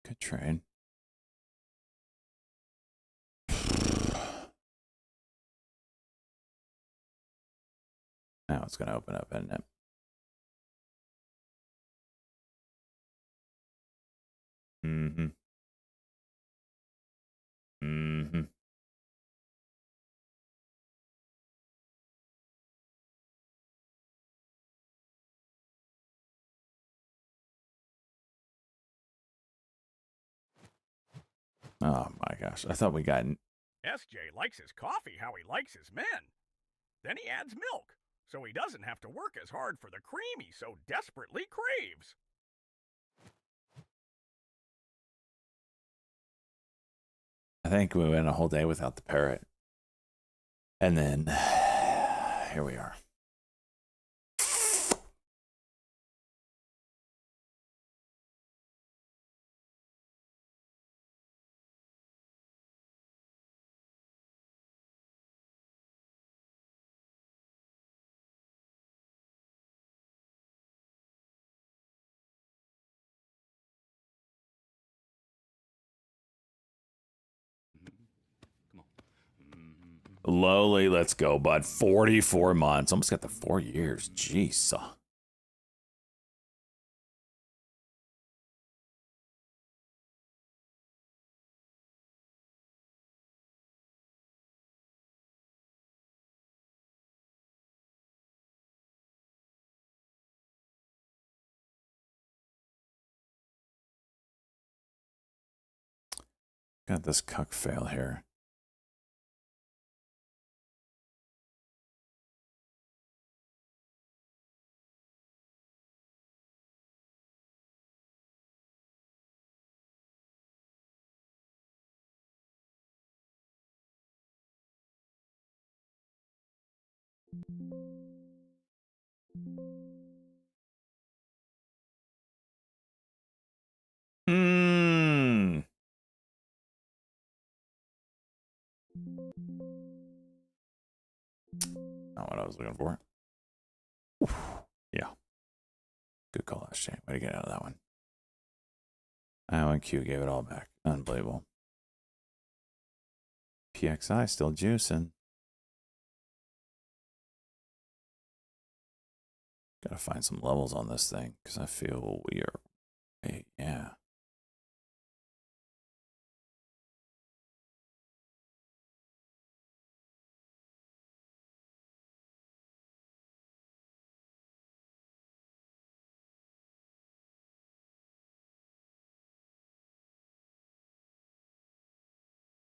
Good trade. Now it's going to open up, isn't it? Mm-hmm. Mm-hmm. Oh my gosh. I thought we got... SJ likes his coffee how he likes his men. Then he adds milk, so he doesn't have to work as hard for the cream he so desperately craves. I think we went a whole day without the parrot. And then here we are. Lowly, let's go, bud. 44 months. Almost got the 4 years. Jeez. Got this cuck fail here. Hmm. Not what I was looking for. Oof. Yeah. Good call, SJ. Way to get out of that one. IONQ gave it all back. Unbelievable. PXI still juicing. Gotta find some levels on this thing because I feel we are. Hey, yeah.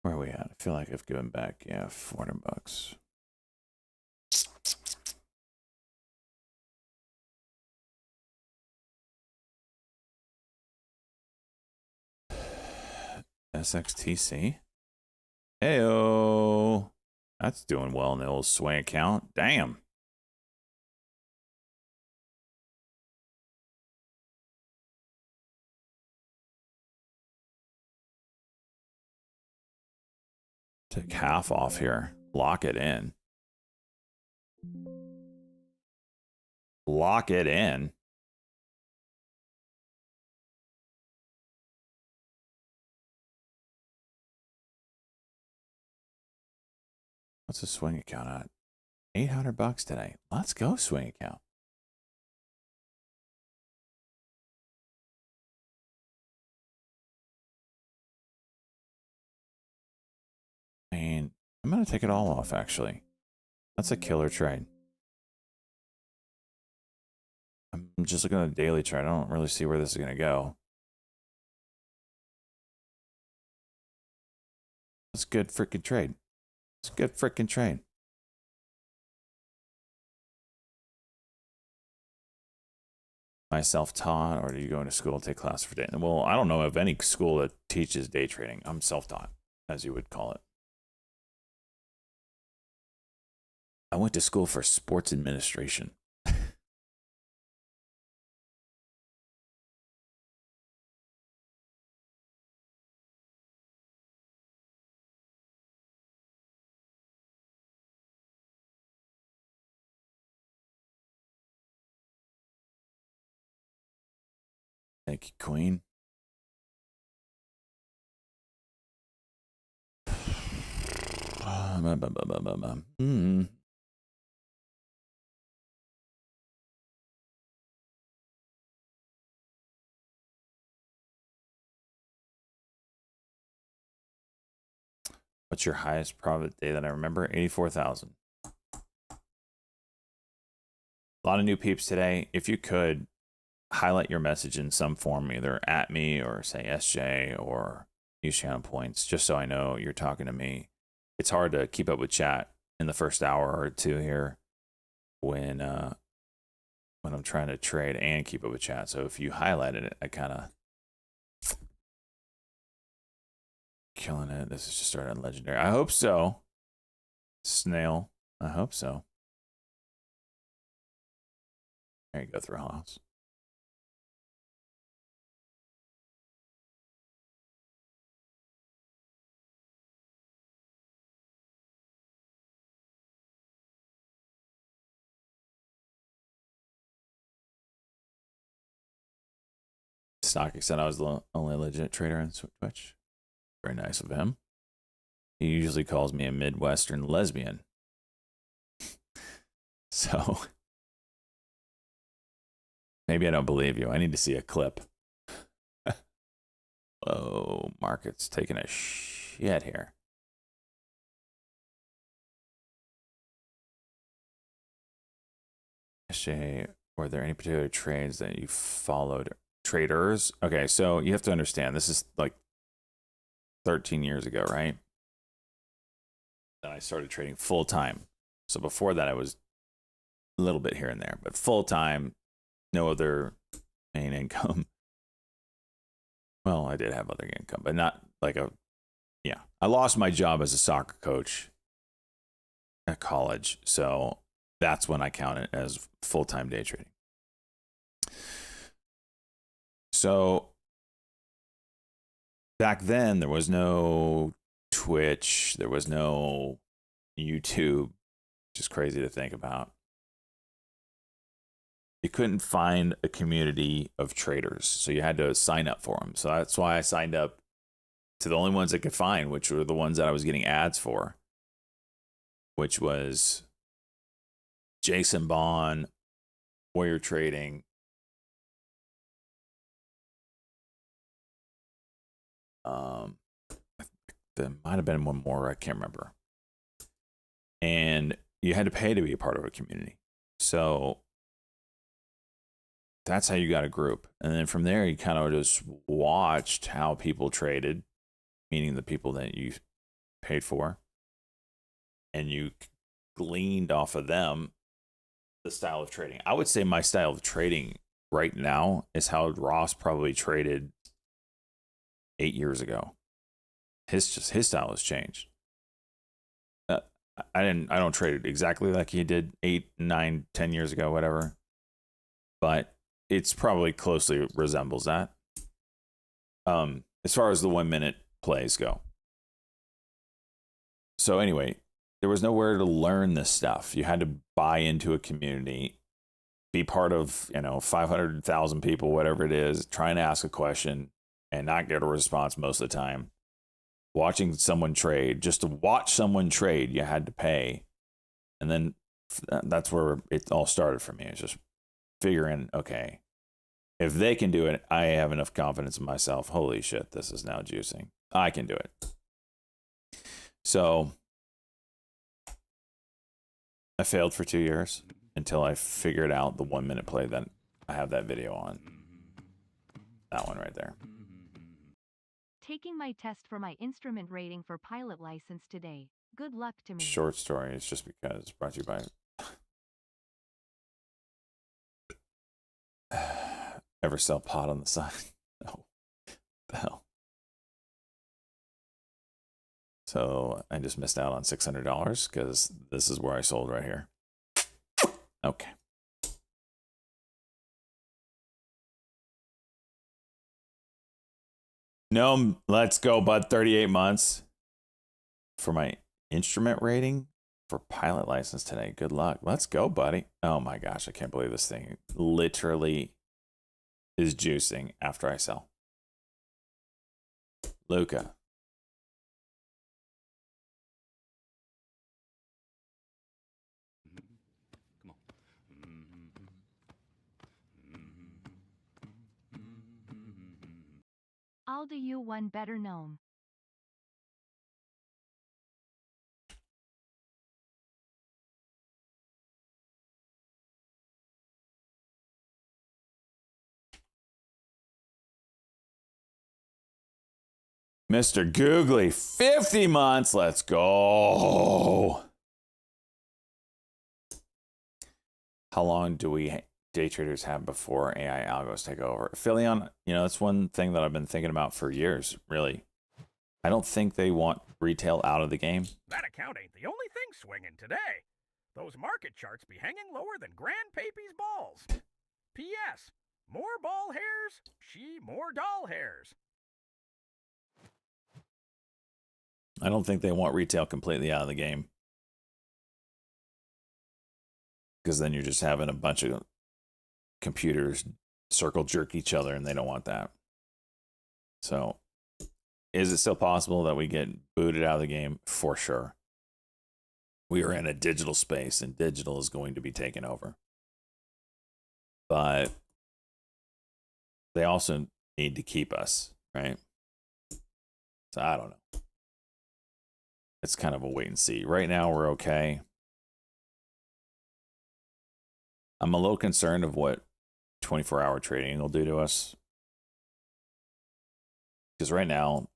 Where are we at? I feel like I've given back, yeah, $400. SXTC. Heyo. That's doing well in the old swing account. Damn. Take half off here. Lock it in. Lock it in. What's the swing account at? $800 today. Let's go, swing account. I mean, I'm going to take it all off, actually. That's a killer trade. I'm just looking at the daily chart. I don't really see where this is going to go. It's a good freaking trade. It's a good freaking trade. Am I self-taught, or do you go into school and take classes for day? Well, I don't know of any school that teaches day trading. I'm self-taught, as you would call it. I went to school for sports administration. Thank you, Queen. What's your highest profit day that I remember? 84,000. A lot of new peeps today. If you could highlight your message in some form, either at me or say SJ or use channel points, just so I know you're talking to me. It's hard to keep up with chat in the first hour or two here when I'm trying to trade and keep up with chat. So if you highlighted it, I kind of killing it. This is just starting legendary. I hope so. Snail. I hope so. There you go, Thrillhouse. StockX said I was the only legit trader on Twitch. Very nice of him. He usually calls me a Midwestern lesbian. So maybe I don't believe you. I need to see a clip. Oh, market's taking a shit here. Were there any particular trades that you followed? Traders? Okay, so you have to understand, this is like 13 years ago, right? And I started trading full time. So before that, I was a little bit here and there, but full time, no other main income. Well, I did have other income, but not like I lost my job as a soccer coach at college. So that's when I count it as full-time day trading. So back then, there was no Twitch, there was no YouTube, which is crazy to think about. You couldn't find a community of traders, so you had to sign up for them. So that's why I signed up to the only ones I could find, which were the ones that I was getting ads for, which was Jason Bond, Warrior Trading, there might have been one more, I can't remember. And you had to pay to be a part of a community. So that's how you got a group. And then from there, you kind of just watched how people traded, meaning the people that you paid for. And you gleaned off of them the style of trading. I would say my style of trading right now is how Ross probably traded 8 years ago. His style has changed. I don't trade exactly like he did 8, 9, 10 years ago, whatever. But it's probably closely resembles that. As far as the 1 minute plays go. So anyway, there was nowhere to learn this stuff. You had to buy into a community, be part of, 500,000 people, whatever it is, try and ask a question and not get a response most of the time. Watching someone trade, just to watch someone trade, you had to pay. And then that's where it all started for me. It's just figuring, okay, if they can do it, I have enough confidence in myself. Holy shit, this is now juicing. I can do it. So I failed for 2 years until I figured out the 1 minute play that I have that video on. That one right there. Taking my test for my instrument rating for pilot license today. Good luck to me. Short story. It's just because brought to you by ever sell pot on the side. No. The hell. So I just missed out on $600 because this is where I sold right here. Okay. No, let's go, bud. 38 months for my instrument rating for pilot license today. Good luck. Let's go, buddy. Oh my gosh, I can't believe this thing literally is juicing after I sell. Luca. I'll do you one better, gnome. Mr. Googly, 50 months. Let's go. How long do we day traders have before AI algos take over? Philion, that's one thing that I've been thinking about for years, really. I don't think they want retail out of the game. That account ain't the only thing swinging today. Those market charts be hanging lower than Grandpappy's balls. P.S. More ball hairs, she more doll hairs. I don't think they want retail completely out of the game. Because then you're just having a bunch of computers circle jerk each other, and they don't want that. So Is it still possible that we get booted out of the game? For sure. We are in a digital space, and digital is going to be taken over. But they also need to keep us, right? So I don't know. It's kind of a wait and see. Right now, we're okay. I'm a little concerned of what 24-hour trading will do to us. Because right now,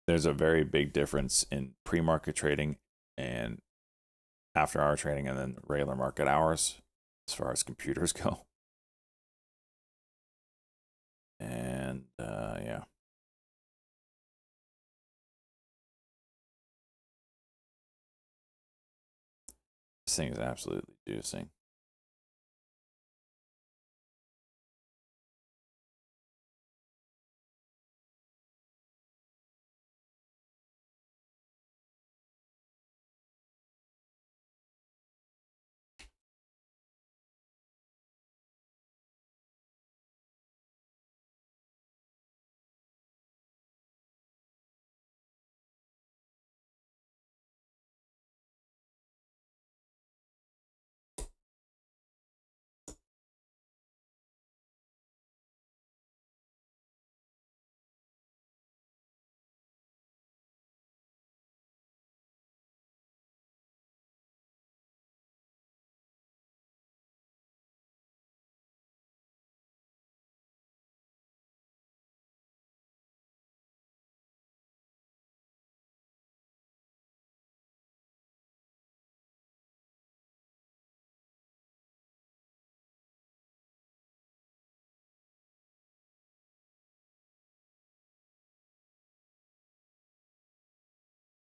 there's a very big difference in pre-market trading and after-hour trading, and then regular market hours as far as computers go. And yeah. This thing is absolutely juicing.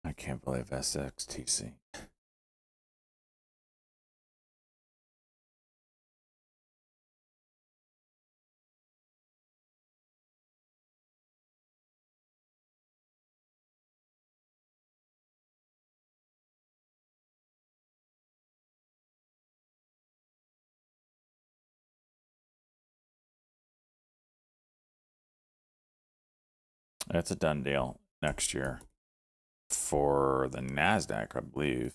I can't believe SXTC. That's a done deal next year for the NASDAQ, I believe.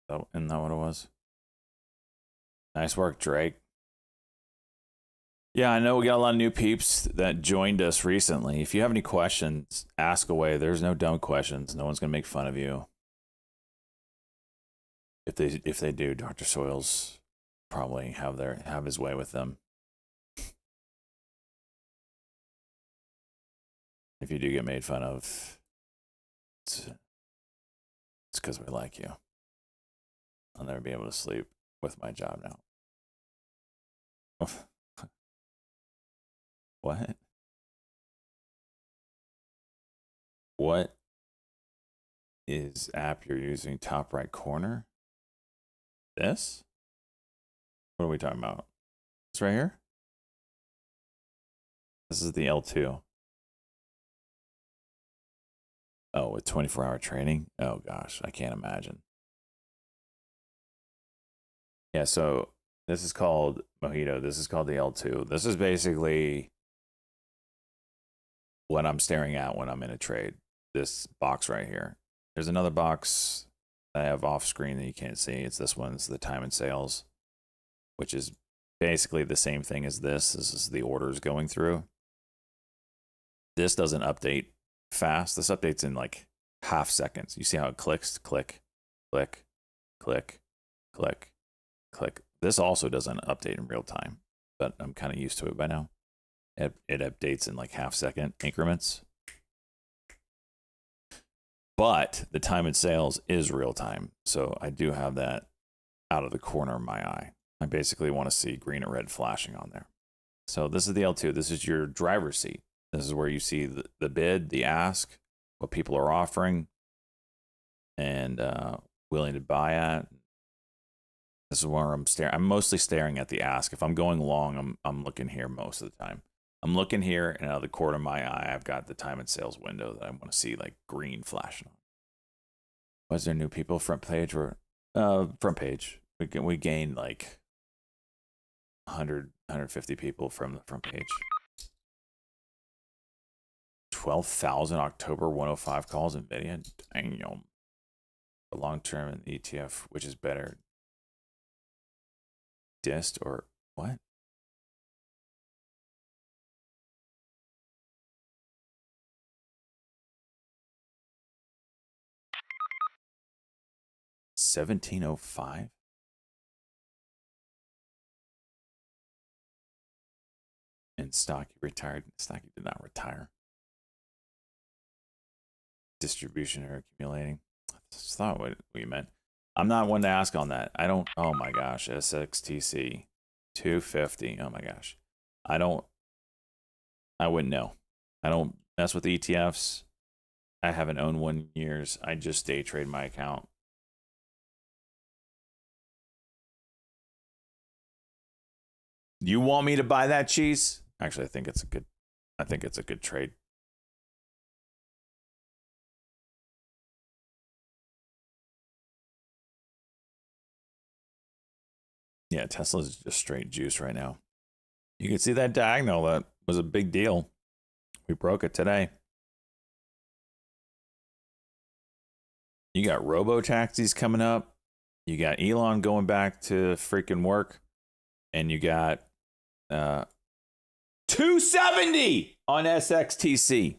Oh, isn't that what it was? Nice work, Drake. Yeah, I know we got a lot of new peeps that joined us recently. If you have any questions, ask away. There's no dumb questions. No one's gonna make fun of you. If they do, Dr. Soils probably have his way with them. If you do get made fun of, it's because we like you. I'll never be able to sleep with my job now. What? What is app you're using top right corner? This? What are we talking about? This right here? This is the L2. Oh, with 24-hour training? Oh gosh, I can't imagine. Yeah, so this is called Mojito. This is called the L2. This is basically what I'm staring at when I'm in a trade. This box right here. There's another box I have off screen that you can't see. It's this one. It's the time and sales, which is basically the same thing as this. This is the orders going through. This doesn't update fast. This updates in like half seconds. You see how it clicks? Click, click, click, click, click. This also doesn't update in real time, but I'm kind of used to it by now. It updates in like half-second increments. But the time and sales is real time. So I do have that out of the corner of my eye. I basically want to see green or red flashing on there. So this is the L2. This is your driver's seat. This is where you see the bid, the ask, what people are offering, and willing to buy at. This is where I'm staring. I'm mostly staring at the ask. If I'm going long, I'm looking here most of the time. I'm looking here, and out of the corner of my eye, I've got the time and sales window that I want to see like green flashing on. Was there new people front page or front page? We gained like 100, 150 people from the front page. 12,000 October 105 calls NVIDIA. Damn. The long term in the ETF, which is better? DIST or what? $17.05. And Stocky retired. Stocky did not retire. Distribution or accumulating. That's not what we meant. I'm not one to ask on that. I don't. Oh my gosh. SXTC 250. Oh my gosh. I wouldn't know. I don't mess with ETFs. I haven't owned one in years. I just day trade my account. You want me to buy that cheese? Actually, I think it's a good trade. Yeah, Tesla's just straight juice right now. You can see that diagonal. That was a big deal. We broke it today. You got robo-taxis coming up. You got Elon going back to freaking work. And you got 270 on SXTC.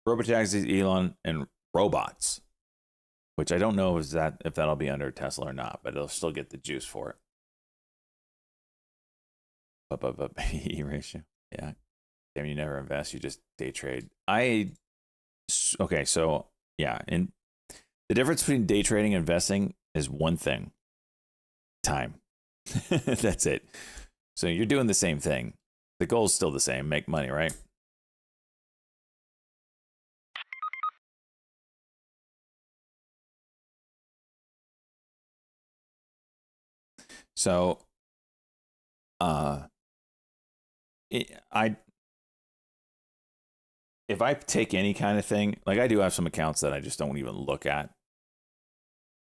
Robotaxis, Elon, and robots. Which I don't know if that'll be under Tesla or not, but it'll still get the juice for it. PE ratio. Yeah. Damn, you never invest, you just day trade. Okay, so yeah, and the difference between day trading and investing is one thing. Time. That's it. So you're doing the same thing. The goal is still the same, make money, right? So, if I take any kind of thing, like I do have some accounts that I just don't even look at.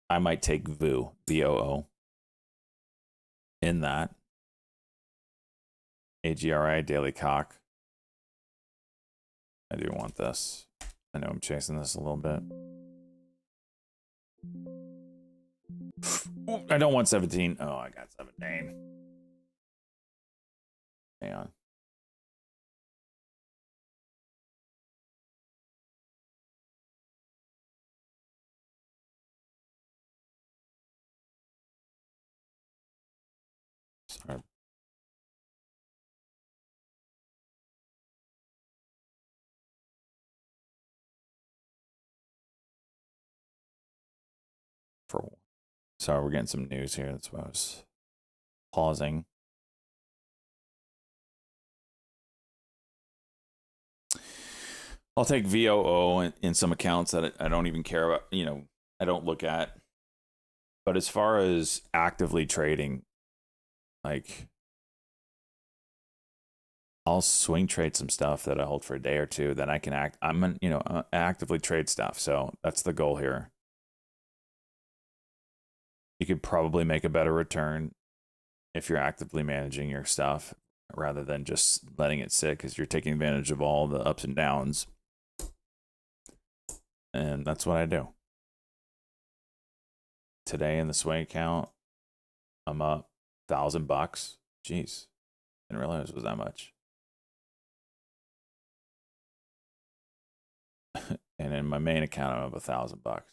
I might take VOO, VOO, in that. AGRI, Daily Cock. I do want this. I know I'm chasing this a little bit. Ooh, I don't want 17. Oh, I got 17. Hang on. Sorry. Sorry, we're getting some news here. That's why I was pausing. I'll take VOO in some accounts that I don't even care about, I don't look at. But as far as actively trading, like, I'll swing trade some stuff that I hold for a day or two. Then I can actively trade stuff. So that's the goal here. You could probably make a better return if you're actively managing your stuff rather than just letting it sit, because you're taking advantage of all the ups and downs. And that's what I do. Today in the swing account, I'm up $1,000. Jeez, didn't realize it was that much. And in my main account, I'm up $1,000.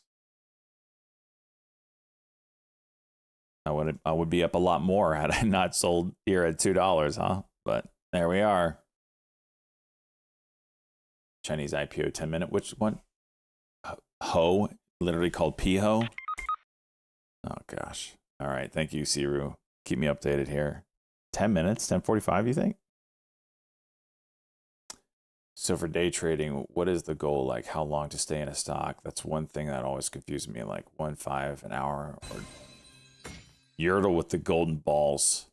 I would be up a lot more had I not sold here at $2, huh? But there we are. Chinese IPO 10-minute. Which one? Ho, literally called Piho. Oh gosh. All right. Thank you, Siru. Keep me updated here. 10 minutes, 10:45. You think? So for day trading, what is the goal? Like how long to stay in a stock? That's one thing that always confuses me. Like 1.5 an hour or Yertle with the golden balls,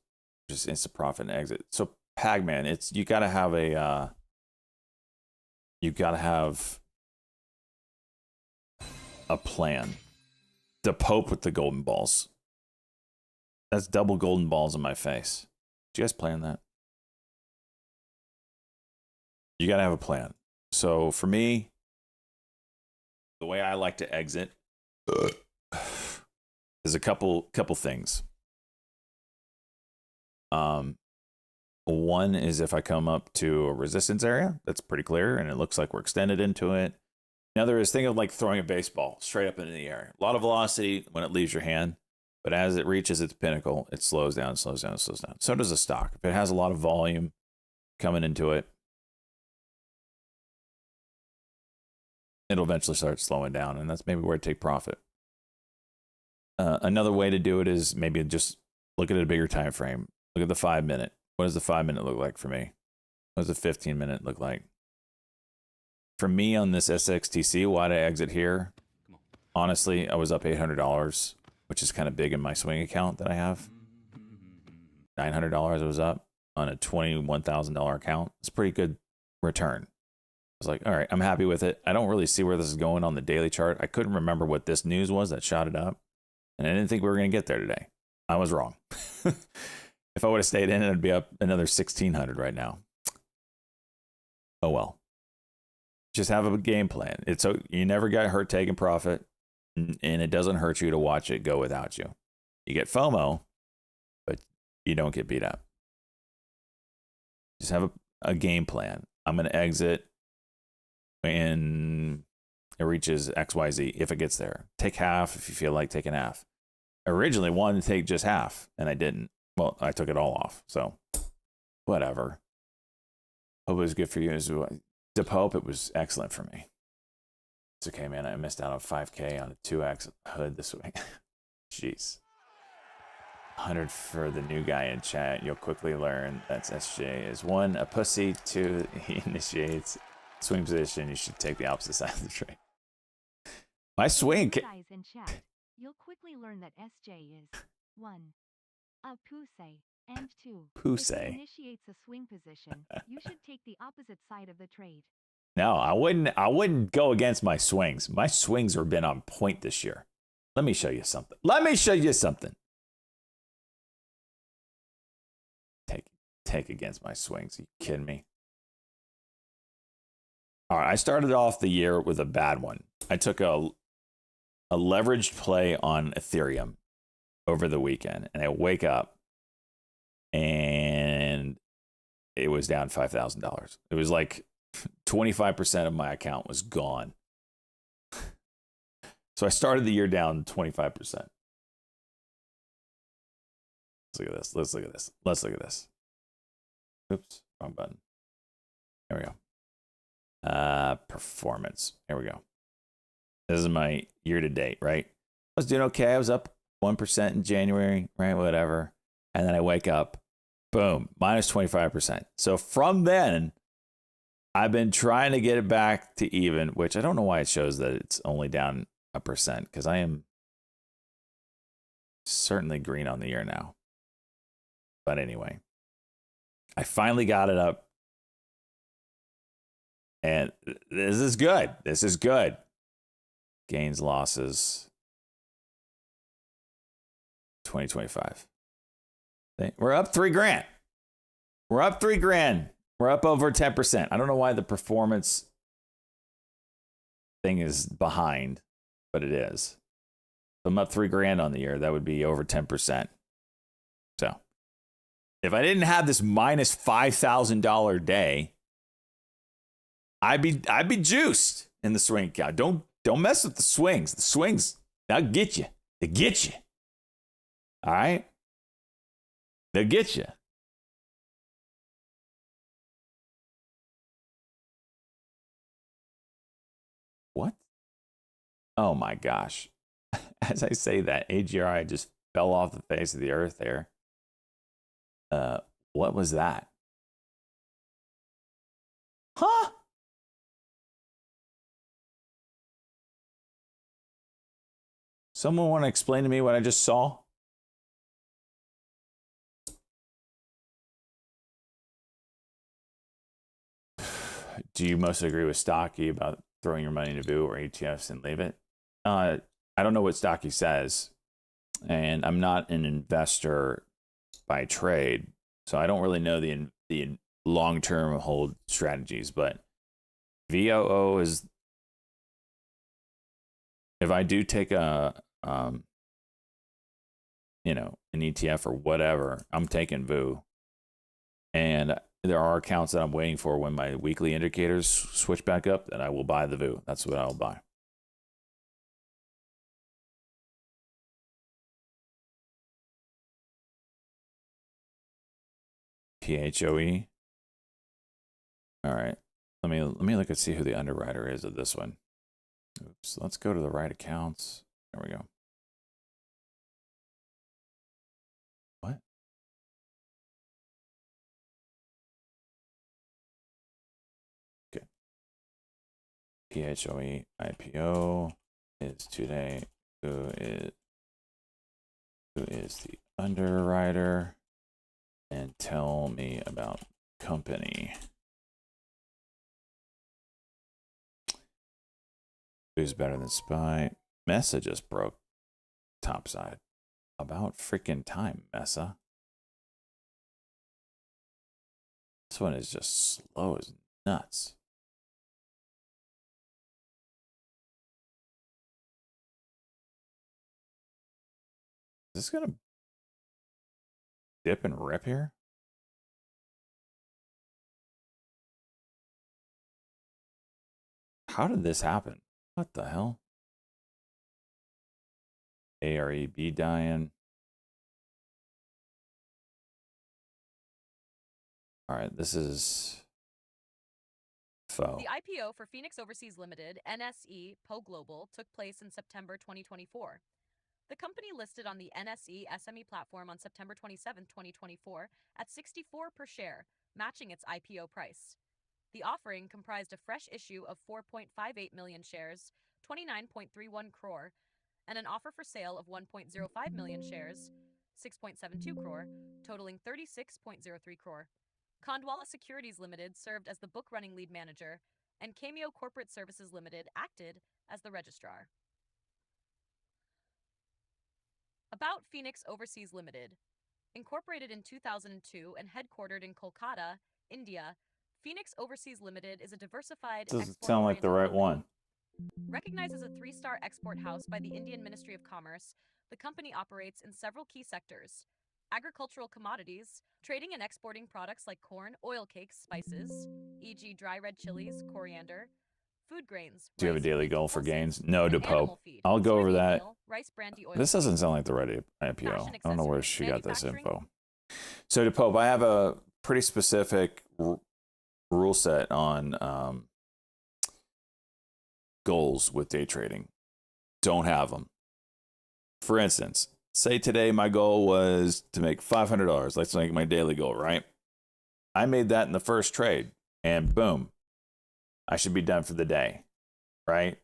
just instant profit and exit. So Pagman, you gotta have a plan. The Pope with the golden balls. That's double golden balls in my face. Did you guys plan that? You got to have a plan. So for me, the way I like to exit is a couple things. One is if I come up to a resistance area, that's pretty clear, and it looks like we're extended into it. Another is, think of like throwing a baseball straight up into the air. A lot of velocity when it leaves your hand, but as it reaches its pinnacle, it slows down, slows down, slows down. So does a stock. If it has a lot of volume coming into it, it'll eventually start slowing down, and that's maybe where to take profit. Another way to do it is maybe just look at a bigger time frame. Look at the 5 minute. What does the 5 minute look like for me? What does the 15 minute look like? For me on this SXTC, why'd I exit here? Honestly, I was up $800, which is kind of big in my swing account that I have. $900 I was up on a $21,000 account. It's a pretty good return. I was like, all right, I'm happy with it. I don't really see where this is going on the daily chart. I couldn't remember what this news was that shot it up. And I didn't think we were going to get there today. I was wrong. If I would have stayed in, it'd be up another 1,600 right now. Oh, well. Just have a game plan. It's so you never got hurt taking profit, and it doesn't hurt you to watch it go without you. You get FOMO, but you don't get beat up. Just have a game plan. I'm going to exit when it reaches XYZ, if it gets there. Take half if you feel like taking half. I originally wanted to take just half, and I didn't. Well, I took it all off, so whatever. Hope it was good for you. Hope it was excellent for me. It's okay, man. I missed out on 5K on a 2X hood this week. Jeez. 100 for the new guy in chat. You'll quickly learn that's SJ is 1, a pussy. 2, he initiates swing position. You should take the opposite side of the trade. My swing. Guys in chat, you'll quickly learn that SJ is 1. A pussy, and 2. Pussy. If he initiates a swing position, you should take the opposite side of the trade. No, I wouldn't go against my swings. My swings have been on point this year. Let me show you something. Take against my swings. Are you kidding me? All right, I started off the year with a bad one. I took a leveraged play on Ethereum over the weekend, and I wake up and it was down $5,000. It was like 25% of my account was gone. So I started the year down 25%. Let's look at this. Oops, wrong button. There we go. Performance. Here we go. This is my year to date, right? I was doing okay. I was up 1% in January, right? Whatever. And then I wake up, boom, minus 25%. So from then, I've been trying to get it back to even, which I don't know why it shows that it's only down 1%, because I am certainly green on the year now. But anyway, I finally got it up. And this is good. Gains, losses. 2025. We're up $3,000. We're up $3,000. We're up over 10%. I don't know why the performance thing is behind, but it is. If I'm up $3,000 on the year, that would be over 10%. So if I didn't have this minus $5,000 day, I'd be juiced in the swing account. Don't mess with the swings. The swings, they'll get you. They get you. All right? They'll get you. What? Oh my gosh. As I say that, AGRI just fell off the face of the earth there. What was that? Huh? Someone want to explain to me what I just saw? Do you mostly agree with Stocky about throwing your money in VOO or ETFs and leave it? I don't know what Stocky says, and I'm not an investor by trade, so I don't really know the long-term hold strategies, but VOO is, if I do take a an ETF or whatever, I'm taking VOO. And there are accounts that I'm waiting for when my weekly indicators switch back up, that I will buy the VOO. That's what I'll buy. PHOE. All right. Let me look and see who the underwriter is of this one. Oops. Let's go to the right accounts. There we go. What? Okay. PHOE IPO is today. Who is the underwriter? And tell me about company. Who's better than SPY? Mesa just broke topside. About freaking time, Mesa. This one is just slow as nuts. Is this gonna dip and rip here? How did this happen? What the hell? AREB dying. All right, this is faux. The IPO for Phoenix Overseas Limited, NSE PO Global, took place in September 2024. The company listed on the NSE SME platform on September 27, 2024, at 64 per share, matching its IPO price. The offering comprised a fresh issue of 4.58 million shares, 29.31 crore, and an offer for sale of 1.05 million shares, 6.72 crore, totaling 36.03 crore. Khandwala Securities Limited served as the book-running lead manager, and Cameo Corporate Services Limited acted as the registrar. About Phoenix Overseas Limited. Incorporated in 2002 and headquartered in Kolkata, India, Phoenix Overseas Limited is a diversified Doesn't sound like the right one. Recognized as a 3-star export house by the Indian Ministry of Commerce, the company operates in several key sectors: agricultural commodities, trading and exporting products like corn, oil cakes, spices, e.g. dry red chilies, coriander, food grains. Do you have a daily goal for gains? No, and Depo. animal feed, I'll go over soybean that. meal, rice brandy oil This doesn't seeds, sound like the right IPO. fashion I don't know where accessories, she got this manufacturing. info. So, DePope, I have a pretty specific rule set on goals with day trading. Don't have them. For instance, say today my goal was to make $500. Let's make my daily goal, right? I made that in the first trade, and boom, I should be done for the day, right?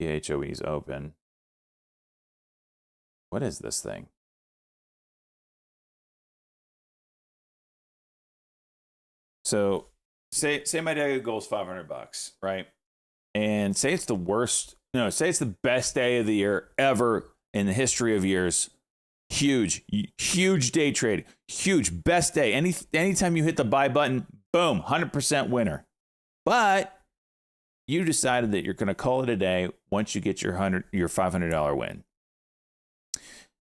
PHOE's open. What is this thing? So say my daily goal is $500, right? And say it's the worst, no, say it's the best day of the year ever in the history of years. Huge day trade, huge best day. Anytime you hit the buy button, boom, 100% winner. But you decided that you're going to call it a day once you get your $500 win.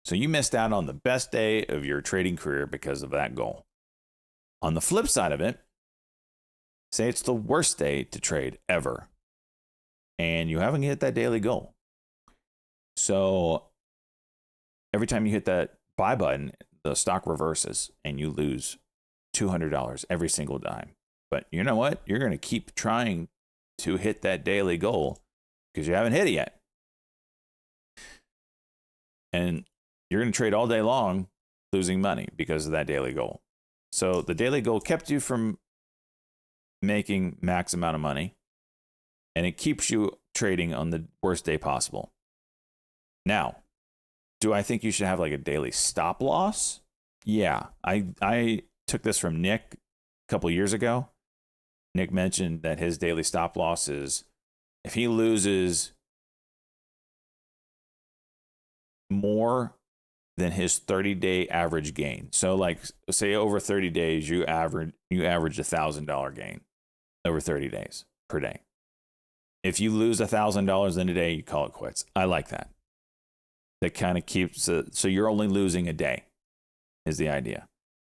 So you missed out on the best day of your trading career because of that goal. On the flip side of it, say it's the worst day to trade ever, and you haven't hit that daily goal. So every time you hit that buy button, the stock reverses and you lose $200 every single time. But you know what? You're going to keep trying to hit that daily goal because you haven't hit it yet. And you're going to trade all day long losing money because of that daily goal. So the daily goal kept you from making max amount of money, and it keeps you trading on the worst day possible. Now, do I think you should have like a daily stop loss? Yeah, I took this from Nick a couple years ago. Nick mentioned that his daily stop loss is if he loses more than his 30-day average gain. So like say over 30 days you average $1,000 gain over 30 days per day. If you lose $1,000 in a day, you call it quits. I like that. That kind of keeps so you're only losing a day is the idea.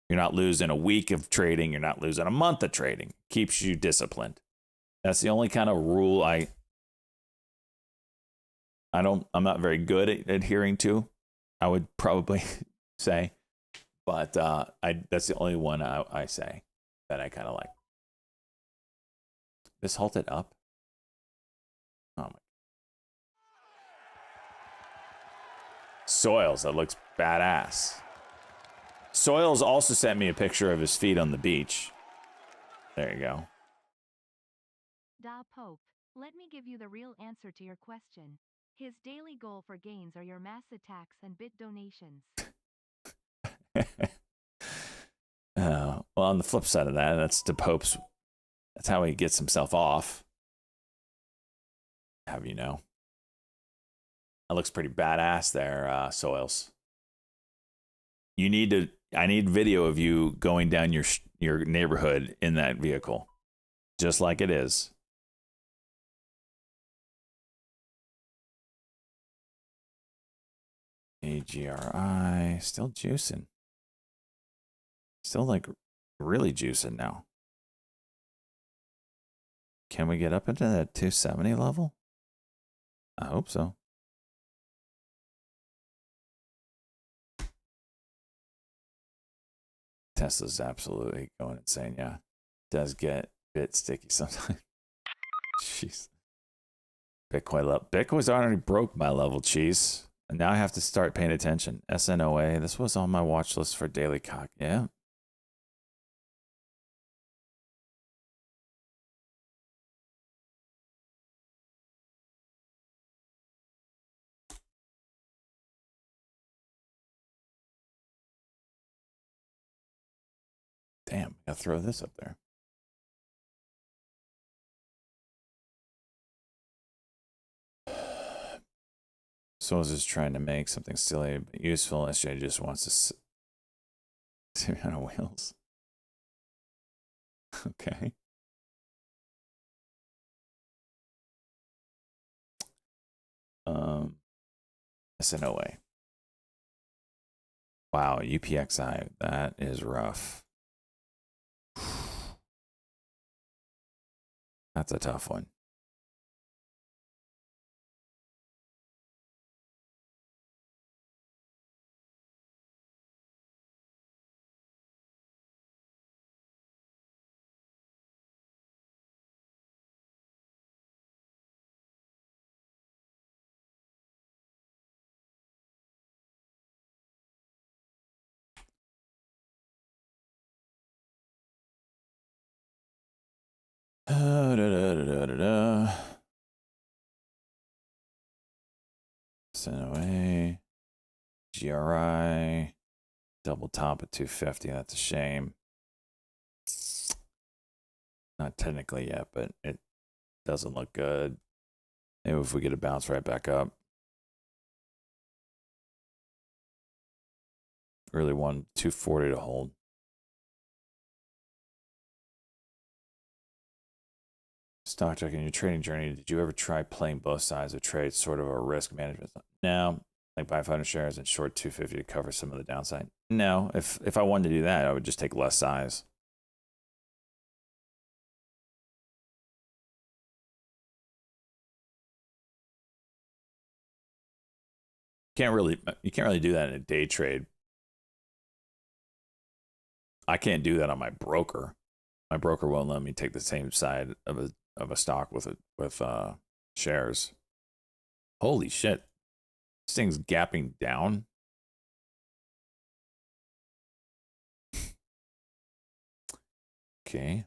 You're not losing a week of trading, you're not losing a month of trading. Keeps you disciplined. That's the only kind of rule I'm not very good at adhering to, I would probably say. But that's the only one I say that I kind of like. This halted up. Oh my. Soils, that looks badass. Soils also sent me a picture of his feet on the beach. There you go. Da Pope, let me give you the real answer to your question. His daily goal for gains are your mass attacks and bit donations. Well, on the flip side of that, that's DePope's. That's how he gets himself off. Have you know? That looks pretty badass there, Soils. I need video of you going down your neighborhood in that vehicle, just like it is. AGRI still juicing. Still like really juicing now. Can we get up into that 270 level? I hope so. Tesla's absolutely going insane, yeah. Does get a bit sticky sometimes. Jeez. Bitcoin's already broke my level, cheese. And now I have to start paying attention. SNOA, this was on my watch list for daily cock. Yeah. Damn, I gotta throw this up there. So I was just trying to make something silly but useful. SJ just wants to see me on wheels. Okay. SNOA. Wow, UPXI. That is rough. That's a tough one. SNOA. GRI. Double top at 250. That's a shame. Not technically yet, but it doesn't look good. Maybe if we get a bounce right back up. Really want 240 to hold. Stock check in your trading journey. Did you ever try playing both sides of trade, sort of a risk management? No, like buy 500 shares and short 250 to cover some of the downside. No, if I wanted to do that, I would just take less size. You can't really do that in a day trade. I can't do that on my broker. My broker won't let me take the same side of a stock with shares. Holy shit. This thing's gapping down. Okay.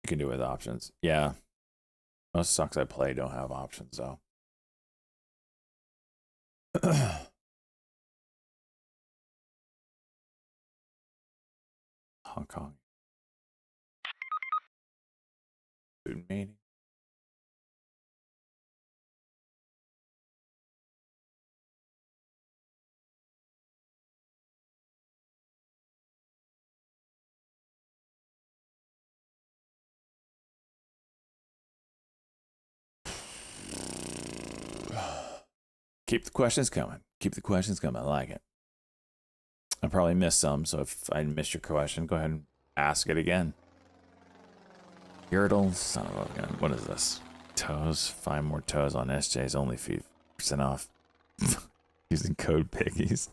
You can do it with options. Yeah. Most stocks I play don't have options though. Hong Kong. Food meeting. Keep the questions coming. Keep the questions coming. I like it. I probably missed some, so if I missed your question, go ahead and ask it again. Girdle, son of a gun. What is this? Toes. 5 more toes on SJ's only 50% off. Using code piggies.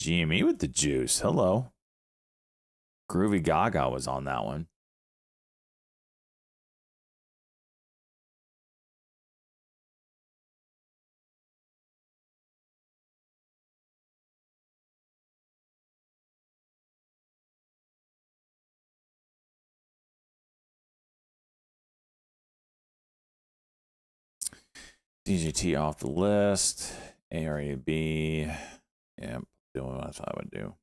GME with the juice. Hello. Groovy Gaga was on that one. DGT off the list. ARAB. Yep. Doing what I thought I would do.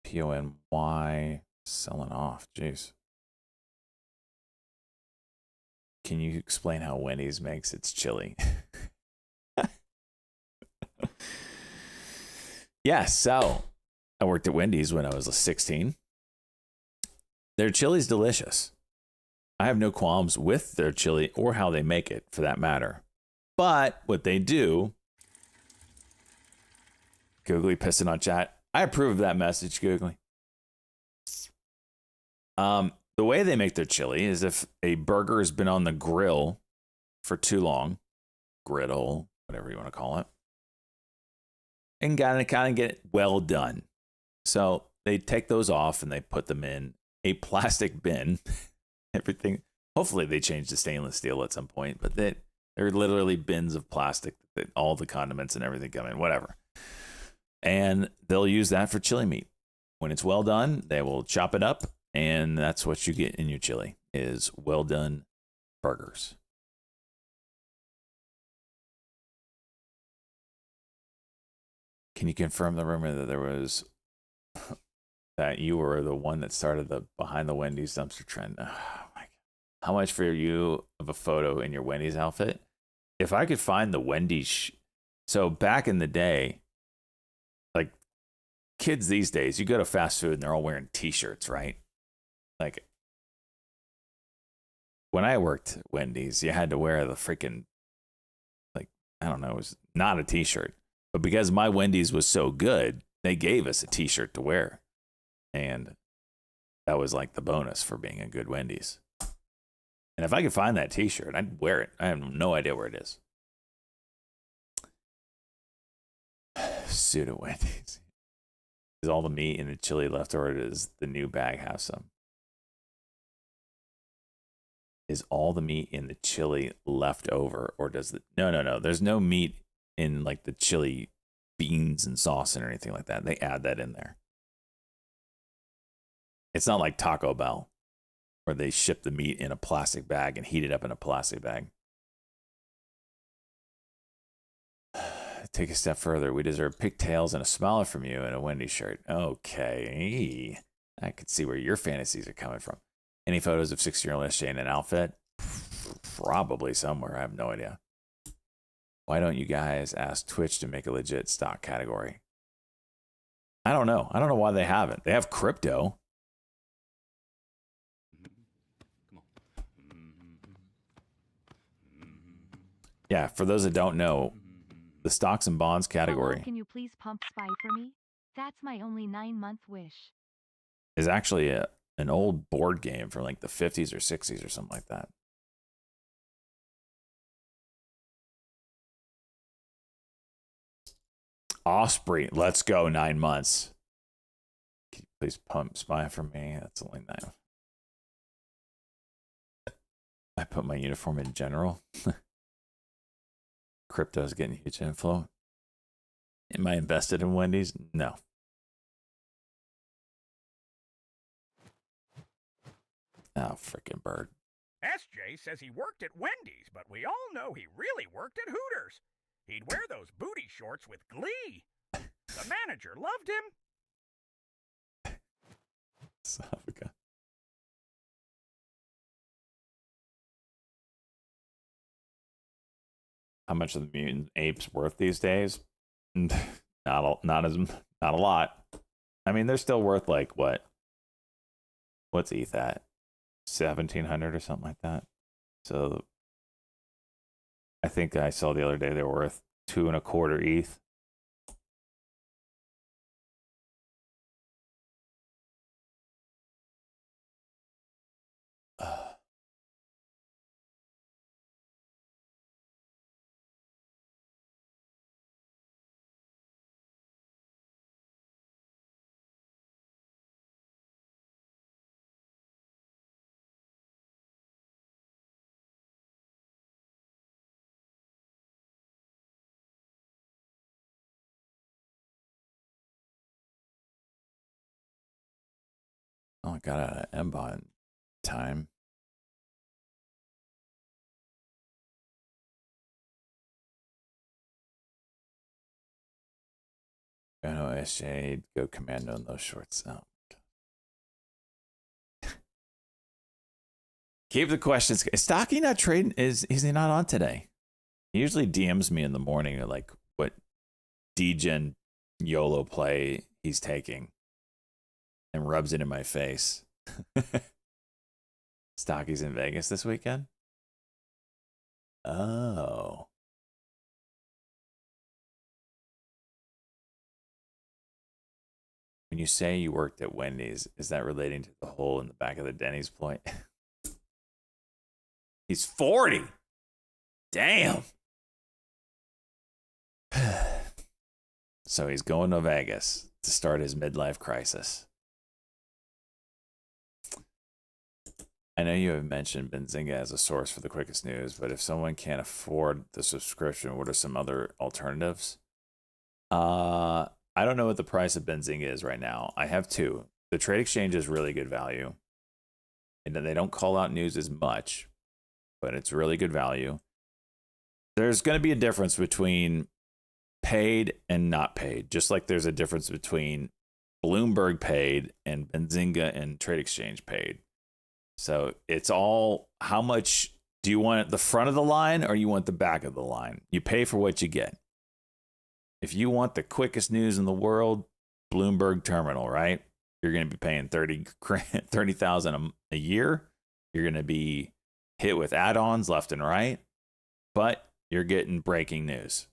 PONY. Selling off. Jeez. Can you explain how Wendy's makes its chili? Yeah, so I worked at Wendy's when I was 16. Their chili's delicious. I have no qualms with their chili or how they make it, for that matter. But what they do, Googly pissing on chat. I approve of that message, Googly. The way they make their chili is if a burger has been on the grill for too long, griddle, whatever you want to call it, and gotta kind of get it well done. So they take those off and they put them in a plastic bin. Everything. Hopefully they change to stainless steel at some point, but they're literally bins of plastic that all the condiments and everything come in, whatever. And they'll use that for chili meat. When it's well done, they will chop it up, and that's what you get in your chili, is well done burgers. Can you confirm the rumor that there was that you were the one that started the behind the Wendy's dumpster trend? Oh my God. How much for you of a photo in your Wendy's outfit? If I could find the Wendy's, so back in the day, like kids these days, you go to fast food and they're all wearing t-shirts, right? Like when I worked at Wendy's, you had to wear the freaking, like, I don't know, it was not a t-shirt. But because my Wendy's was so good, they gave us a t-shirt to wear. And that was like the bonus for being a good Wendy's. And if I could find that t-shirt, I'd wear it. I have no idea where it is. Pseudo Wendy's. Is all the meat in the chili left, or does the new bag have some? Is all the meat in the chili left over, or does the... No. There's no meat in like the chili beans and sauce and anything like that. They add that in there. It's not like Taco Bell where they ship the meat in a plastic bag and heat it up in a plastic bag. Take a step further. We deserve pigtails and a smile from you and a Wendy's shirt. Okay. I could see where your fantasies are coming from. Any photos of 6-year-old SJ in an outfit? Probably somewhere. I have no idea. Why don't you guys ask Twitch to make a legit stock category? I don't know. I don't know why they haven't. They have crypto. Yeah, for those that don't know, the stocks and bonds category Hello, can you please pump spy for me? That's my only 9-month wish. is actually an old board game from like the 50s or 60s or something like that. Osprey, let's go. 9 months. Can you please pump spy for me? That's only 9. I put my uniform in general. Crypto's getting huge inflow. Am I invested in Wendy's? No. Oh, freaking bird. SJ says he worked at Wendy's, but we all know he really worked at Hooters. He'd wear those booty shorts with glee. The manager loved him. Son of a gun. How much are the mutant apes worth these days? Not a lot. I mean, they're still worth like what? What's ETH at? 1,700 or something like that. So I think I saw the other day they're worth 2.25 ETH. Oh, I got out of MBOT time. I know SJ go commando on those shorts. Oh. Keep the questions. Is Stocky not trading? Is he not on today? He usually DMs me in the morning like what DGen YOLO play he's taking and rubs it in my face. Stocky's in Vegas this weekend? Oh. When you say you worked at Wendy's, is that relating to the hole in the back of the Denny's point? He's 40. Damn. So he's going to Vegas to start his midlife crisis. I know you have mentioned Benzinga as a source for the quickest news, but if someone can't afford the subscription, what are some other alternatives? I don't know what the price of Benzinga is right now. I have two. The Trade Exchange is really good value. And they don't call out news as much, but it's really good value. There's going to be a difference between paid and not paid, just like there's a difference between Bloomberg paid and Benzinga and Trade Exchange paid. So it's all, how much do you want the front of the line or you want the back of the line? You pay for what you get. If you want the quickest news in the world, Bloomberg Terminal, right? You're going to be paying $30,000 a year. You're going to be hit with add-ons left and right, but you're getting breaking news.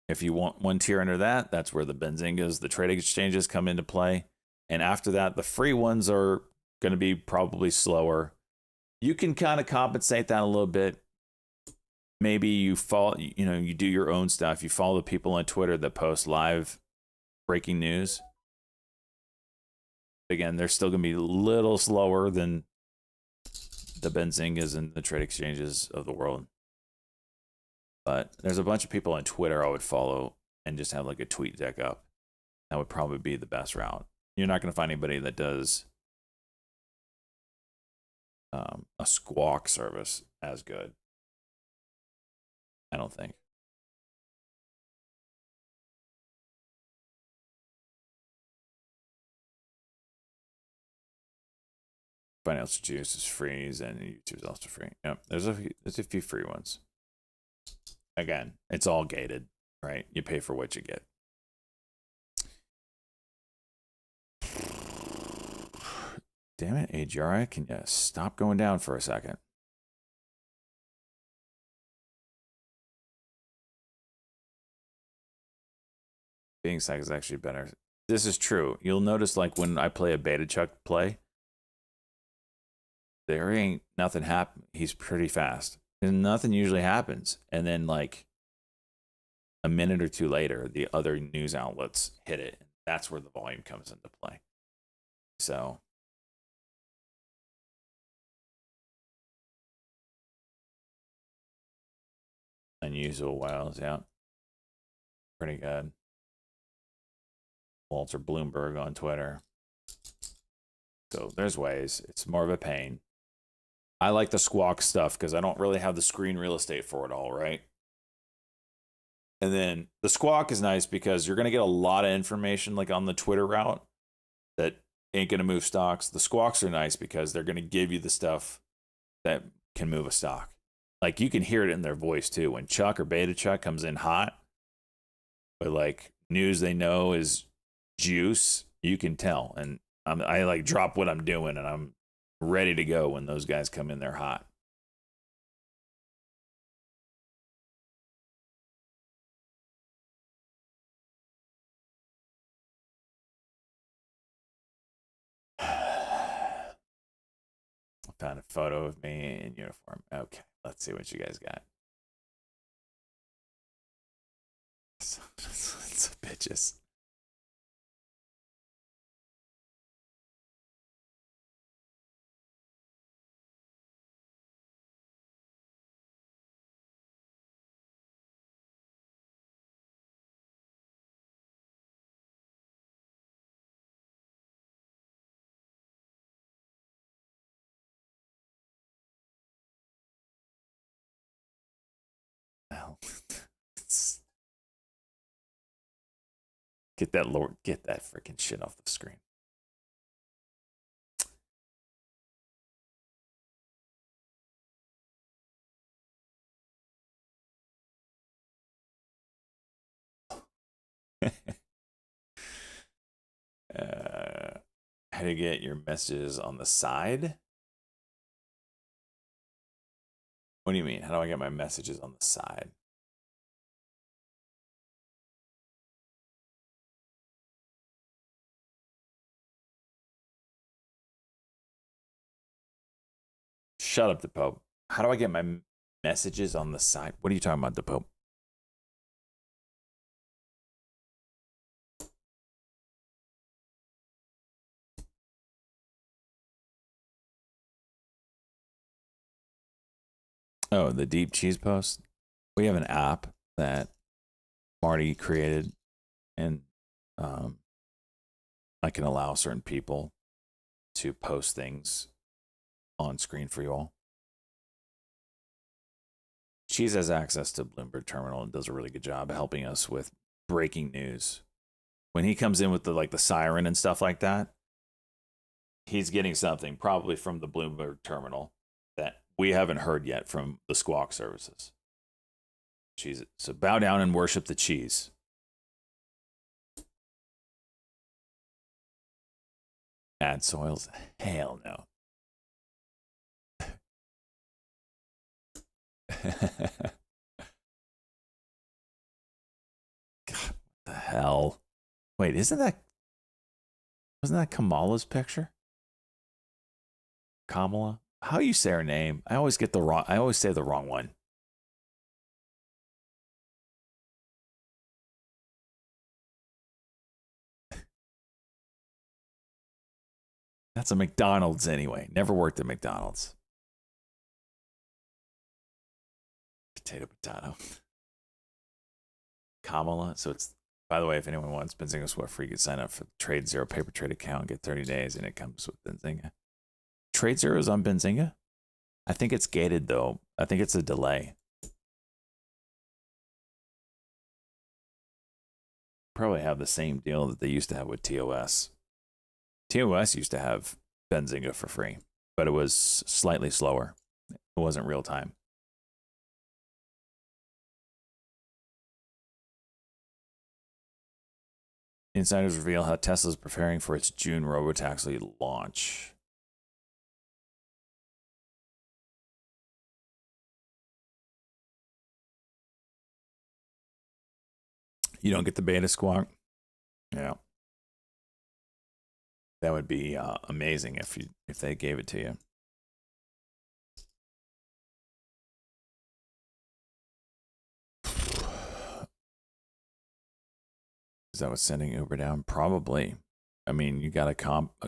If you want one tier under that, that's where the Benzingas, the trade exchanges come into play. And after that, the free ones are going to be probably slower. You can kind of compensate that a little bit. Maybe you you do your own stuff. You follow the people on Twitter that post live breaking news. Again, they're still going to be a little slower than the Benzingas and the trade exchanges of the world. But there's a bunch of people on Twitter I would follow and just have like a tweet deck up. That would probably be the best route. You're not going to find anybody that does a Squawk service as good. I don't think. Financial Juice is free, and YouTube is also free. Yep, there's a few free ones. Again, it's all gated, right? You pay for what you get. Damn it, AGRI, can you stop going down for a second? Being Sack is actually better. This is true. You'll notice, like, when I play a Beta Chuck play, there ain't nothing happen. He's pretty fast. And nothing usually happens. And then, like, a minute or two later, the other news outlets hit it. That's where the volume comes into play. So unusual Wiles, yeah. Pretty good. Walter Bloomberg on Twitter. So there's ways. It's more of a pain. I like the Squawk stuff because I don't really have the screen real estate for it all, right? And then the Squawk is nice because you're going to get a lot of information like on the Twitter route that ain't going to move stocks. The Squawks are nice because they're going to give you the stuff that can move a stock. Like you can hear it in their voice too. When Chuck or Beta Chuck comes in hot, but like news they know is juice, you can tell. And I like drop what I'm doing and I'm ready to go when those guys come in there hot. found a photo of me in uniform. Okay, let's see what you guys got. It's bitches. Get that freaking shit off the screen. How to get your messages on the side? What do you mean? How do I get my messages on the side? Shut up, the Pope. How do I get my messages on the side? What are you talking about, the Pope? Oh, the deep cheese post. We have an app that Marty created, and I can allow certain people to post things on screen for you all. Cheese has access to Bloomberg Terminal and does a really good job helping us with breaking news. When he comes in with the siren and stuff like that, he's getting something probably from the Bloomberg Terminal that we haven't heard yet from the Squawk services. Cheese. So bow down and worship the cheese. Add soils? Hell no. God, what the hell? Wait, wasn't that Kamala's picture? Kamala? How you say her name? I always say the wrong one. That's a McDonald's anyway. Never worked at McDonald's. Potato. Kamala. So it's, by the way, if anyone wants Benzinga Sweat Free, you can sign up for the Trade Zero paper trade account, get 30 days, and it comes with Benzinga. Trade Zero is on Benzinga? I think it's gated, though. I think it's a delay. Probably have the same deal that they used to have with TOS. TOS used to have Benzinga for free, but it was slightly slower. It wasn't real time. Insiders reveal how Tesla is preparing for its June robotaxi launch. You don't get the beta, Squawk? Yeah. That would be amazing if they gave it to you. Is that what's sending Uber down? Probably. I mean, you got a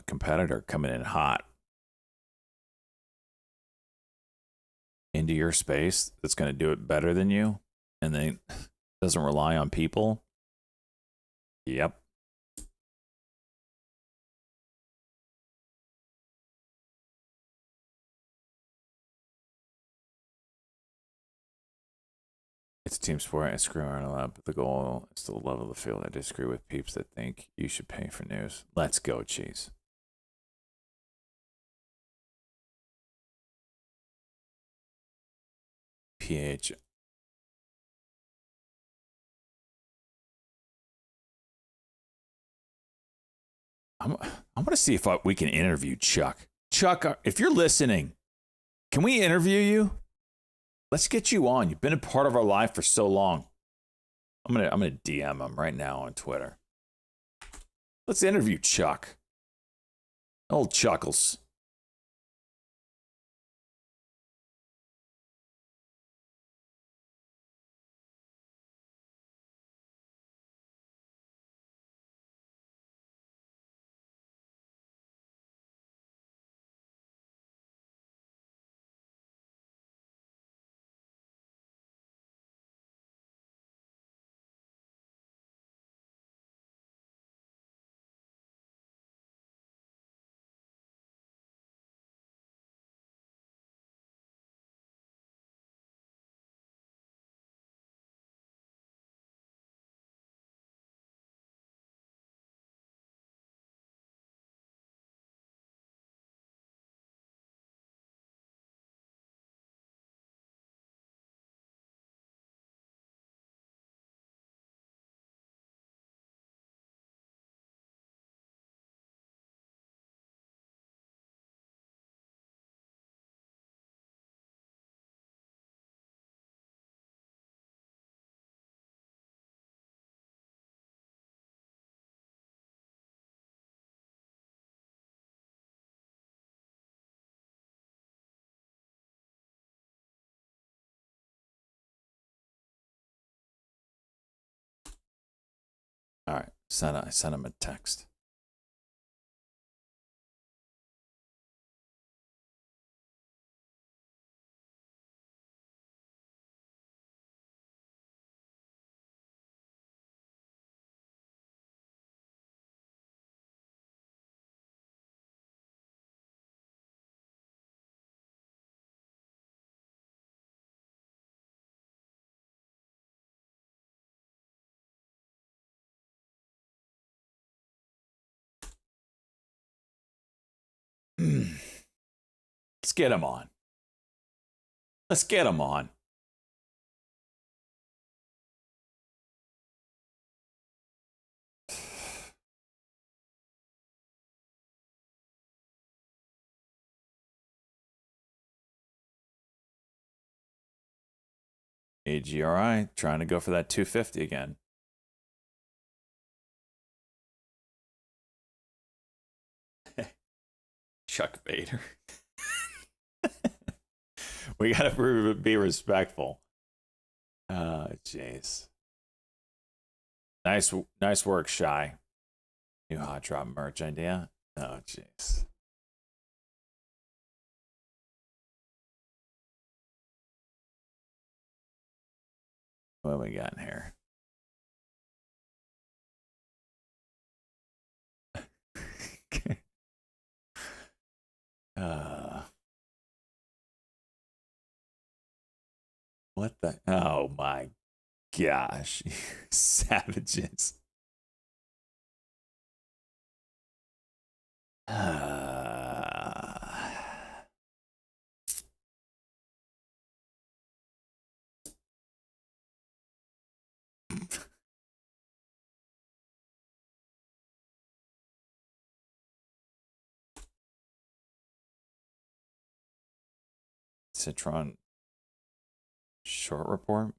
competitor coming in hot into your space that's going to do it better than you, and then doesn't rely on people. Yep. It's a team sport. I screw around a lot, but the goal is to level the field. I disagree with peeps that think you should pay for news. Let's go, cheese. PH. I'm going to see if we can interview Chuck. Chuck, if you're listening, can we interview you? Let's get you on. You've been a part of our life for so long. I'm gonna DM him right now on Twitter. Let's interview Chuck. Old Chuckles. I sent him a text. Let's get him on. Let's get him on. AGRI trying to go for that 250 again. Chuck Vader. We gotta be respectful. Oh, jeez. Nice work, Shy. New hot drop merch idea. Oh, jeez. What we got in here? What the? Oh my gosh. Savages. Citron short report.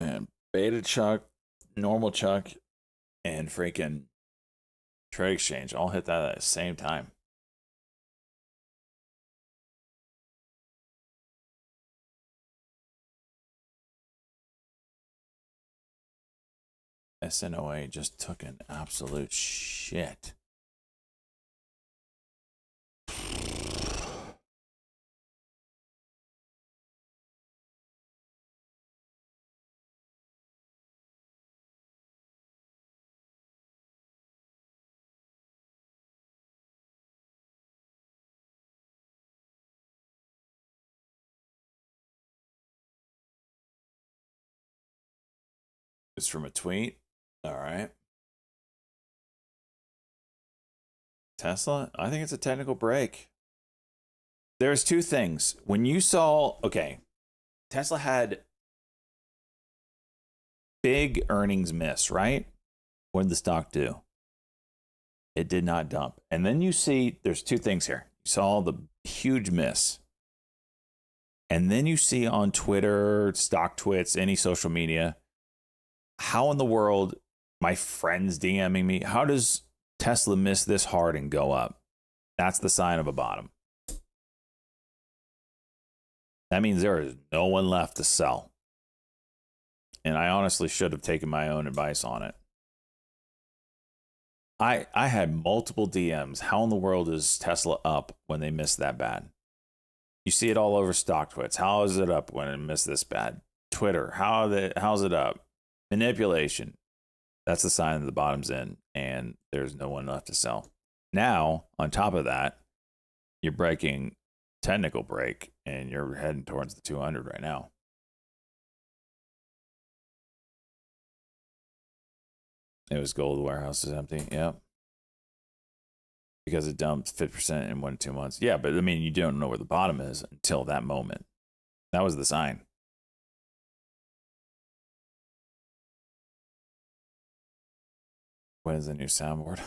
And beta Chuck, normal Chuck, and freaking Trade Exchange all hit that at the same time. SNOA just took an absolute shit. It's from a tweet. All right. Tesla, I think it's a technical break. There's two things. When you saw, okay, Tesla had big earnings miss, right? What did the stock do? It did not dump. And then you see, there's two things here. You saw the huge miss. And then you see on Twitter, stock twits, any social media, how in the world, my friends DMing me, how does Tesla miss this hard and go up? That's the sign of a bottom. That means there is no one left to sell. And I honestly should have taken my own advice on it. I had multiple DMs. How in the world is Tesla up when they miss that bad? You see it all over stock twits. How is it up when it missed this bad? Twitter, how's it up? Manipulation. That's the sign that the bottom's in and there's no one left to sell. Now, on top of that, you're breaking technical break and you're heading towards the 200 right now. It was gold warehouse is empty. Yep. Because it dumped 50% in 1 to 2 months. Yeah, but I mean, you don't know where the bottom is until that moment. That was the sign. When is the new soundboard?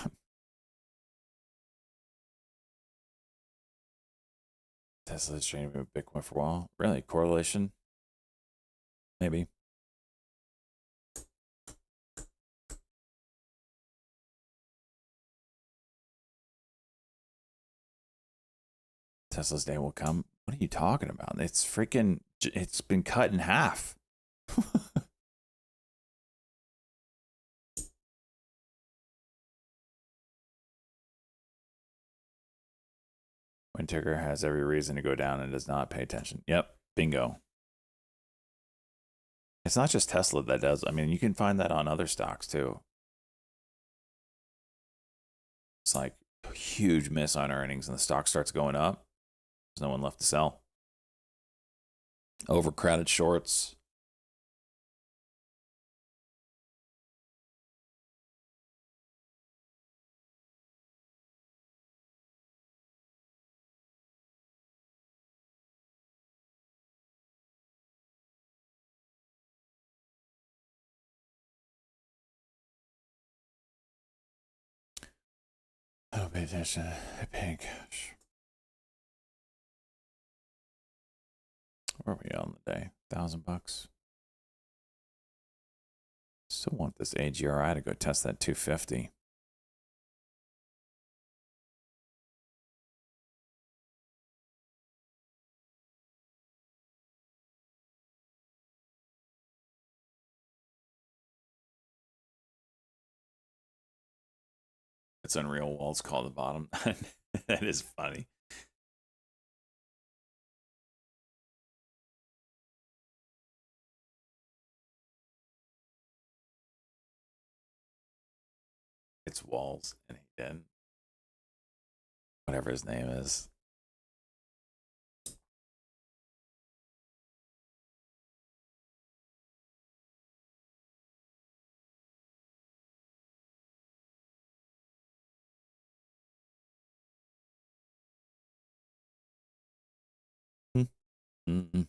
Tesla's trading with Bitcoin for a while. Really? Correlation? Maybe. Tesla's day will come. What are you talking about? It's freaking, it's been cut in half. When Ticker has every reason to go down and does not pay attention. Yep, bingo. It's not just Tesla that does. I mean, you can find that on other stocks too. It's like a huge miss on earnings and the stock starts going up. There's no one left to sell. Overcrowded shorts. Oh, pay attention. Paying cash. Where are we on the day? $1,000. Still want this AGRI to go test that 250. It's Unreal Walls call the bottom. That is funny. It's Walls and he didn't. Whatever his name is. Mm-hmm.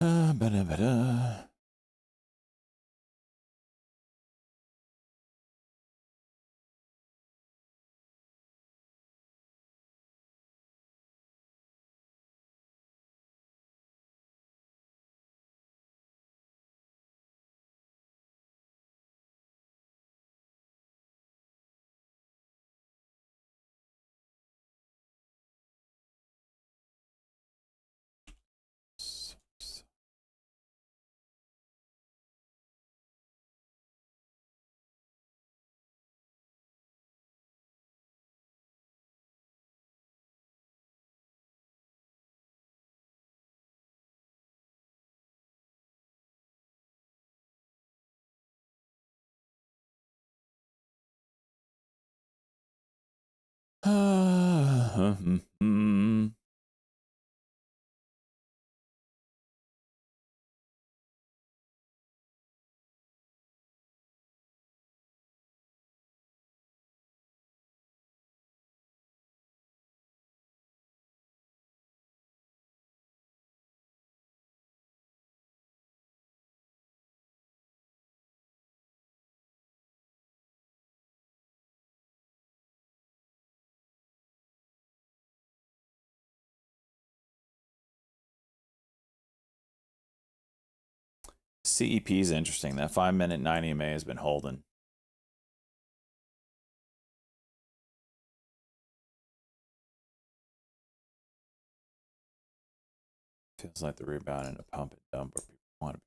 Ba-da-ba-da. CEP is interesting. That 5-minute 90 EMA has been holding. Feels like the rebound in a pump and dump where people want to.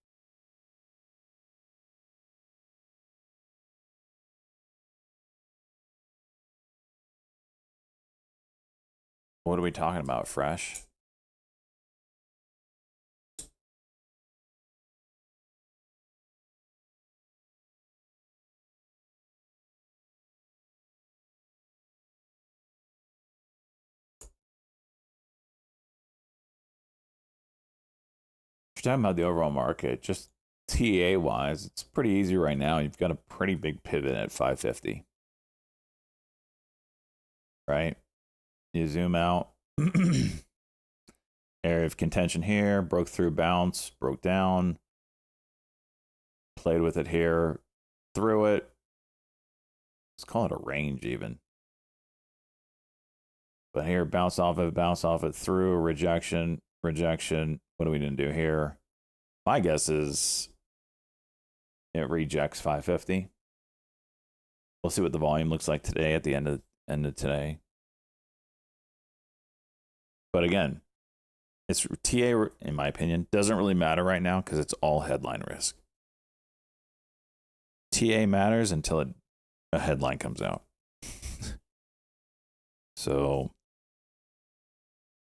What are we talking about? Fresh? you're talking about the overall market, just TA wise, it's pretty easy right now. You've got a pretty big pivot at 550. Right? You zoom out. Area of contention here, broke through, bounce, broke down, played with it here, through it. Let's call it a range even. But here, bounce off it, through, rejection, rejection. What are we going to do here? My guess is it rejects 550. We'll see what the volume looks like today at the end of today. But again, it's TA, in my opinion, doesn't really matter right now because it's all headline risk. TA matters until a headline comes out. So,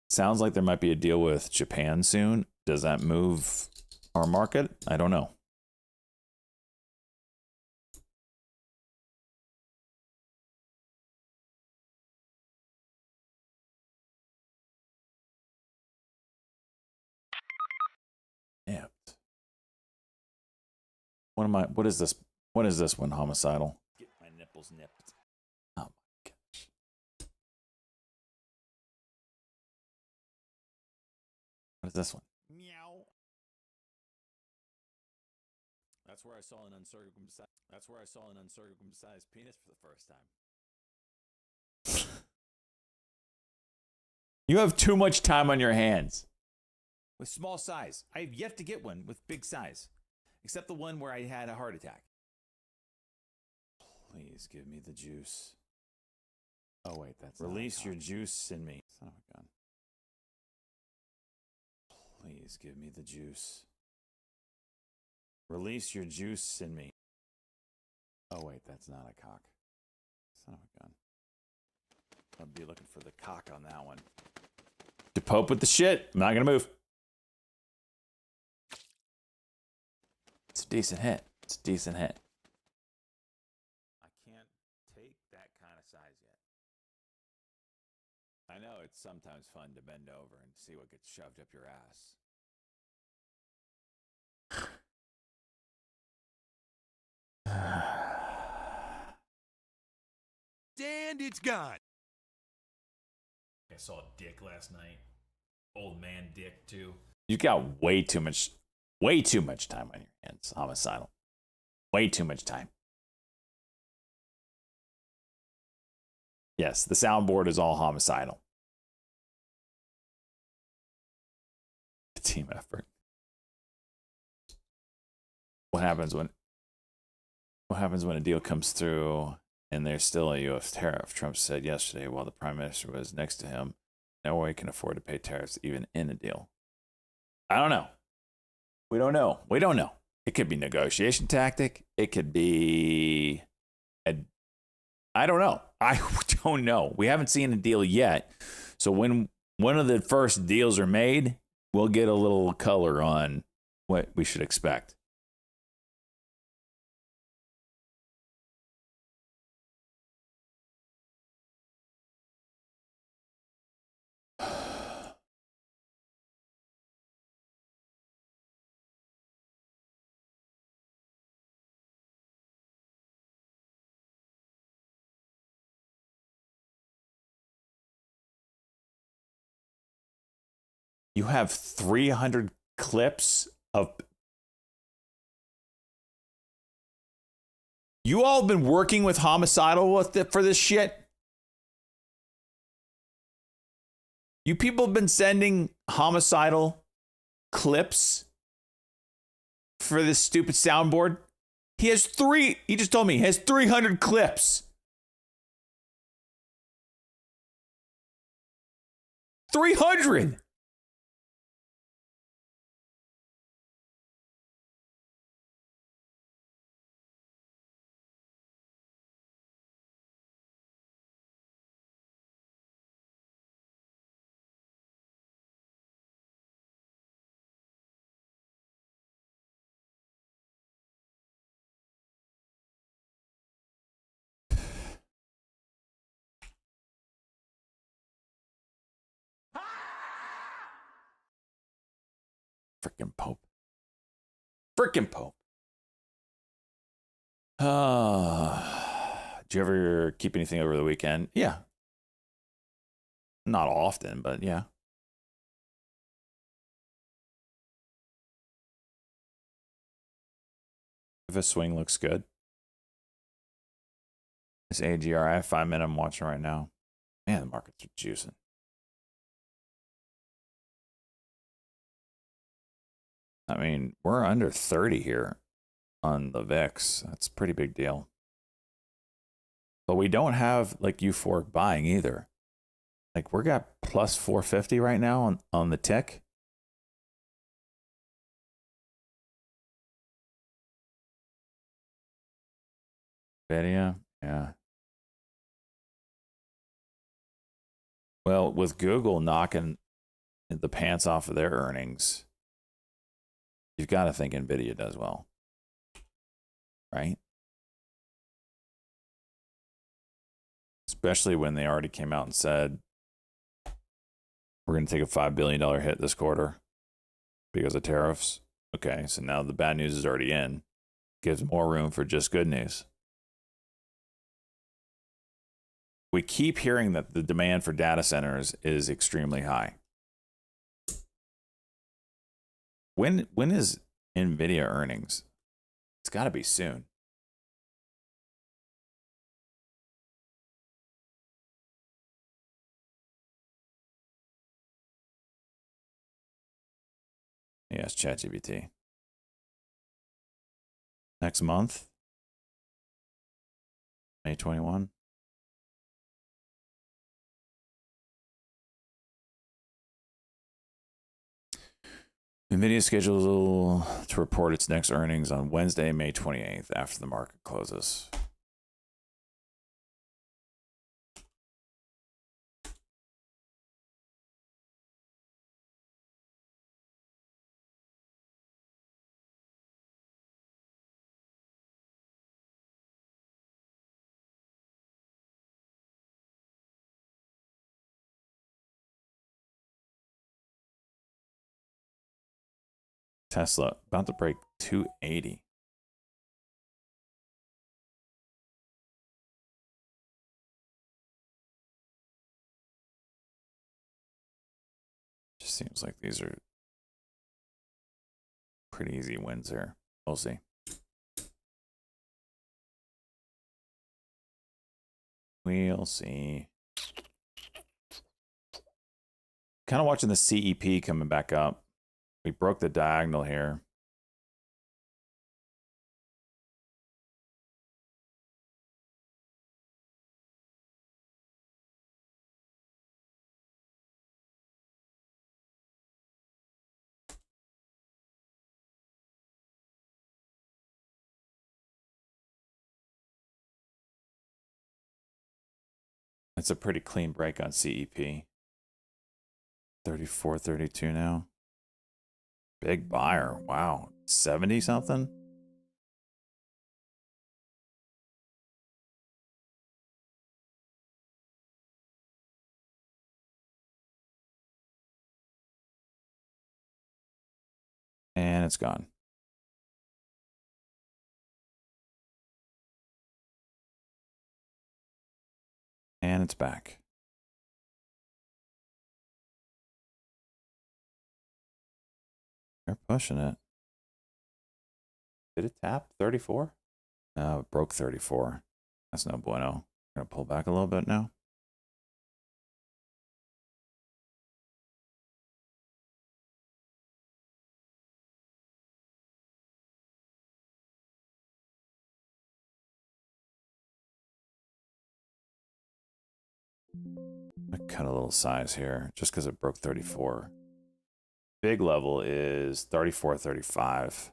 sounds like there might be a deal with Japan soon. Does that move our market? I don't know. Nipped. What is this? What is this one, homicidal? Get my nipples nipped. Oh my gosh. What is this one? Meow. That's where I saw an uncircumcised penis for the first time. You have too much time on your hands. With small size. I have yet to get one with big size. Except the one where I had a heart attack. Please give me the juice. Oh wait, that's release your juice in me. Son of a gun. Please give me the juice. Release your juice in me. Oh wait, that's not a cock. Son of a gun. I'll be looking for the cock on that one. To Pope with the shit. I'm not gonna move. It's a decent hit. It's a decent hit. I can't take that kind of size yet. I know it's sometimes fun to bend over and see what gets shoved up your ass. And it's gone. I saw a dick last night. Old man dick, too. You got way too much time on your hands, homicidal. Way too much time. Yes, the soundboard is all homicidal. Team effort. What happens when a deal comes through and there's still a US tariff? Trump said yesterday while the prime minister was next to him, no way can afford to pay tariffs even in a deal. I don't know. We don't know. We don't know. It could be negotiation tactic. It could be I don't know. I don't know. We haven't seen a deal yet. So when one of the first deals are made, we'll get a little color on what we should expect. You have 300 clips of... You all have been working with homicidal for this shit? You people have been sending homicidal clips for this stupid soundboard? He just told me he has 300 clips. 300! Frickin' Pope. Frickin' Pope. Did you ever keep anything over the weekend? Yeah. Not often, but yeah. If a swing looks good. This AGR, I have 5 minutes I'm watching right now. Man, the markets are juicing. I mean, we're under 30 here on the VIX. That's a pretty big deal. But we don't have like euphoric buying either. Like we're got plus 450 right now on the tick. Nvidia, yeah. Well, with Google knocking the pants off of their earnings, you've got to think Nvidia does well, right? Especially when they already came out and said, we're going to take a $5 billion hit this quarter because of tariffs. Okay, so now the bad news is already in. Gives more room for just good news. We keep hearing that the demand for data centers is extremely high. When is Nvidia earnings? It's got to be soon. Yes, ChatGPT. Next month, May 21. NVIDIA is scheduled to report its next earnings on Wednesday, May 28th, after the market closes. Tesla about to break 280. Just seems like these are pretty easy wins here. We'll see. We'll see. Kind of watching the CEP coming back up. We broke the diagonal here. It's a pretty clean break on CEP. 34, 32 now. Big buyer. Wow. 70 something? And it's gone. And it's back. They're pushing it. Did it tap 34? No, it broke 34. That's no bueno. Gonna pull back a little bit now. I cut a little size here just because it broke 34. Big level is 34, 35.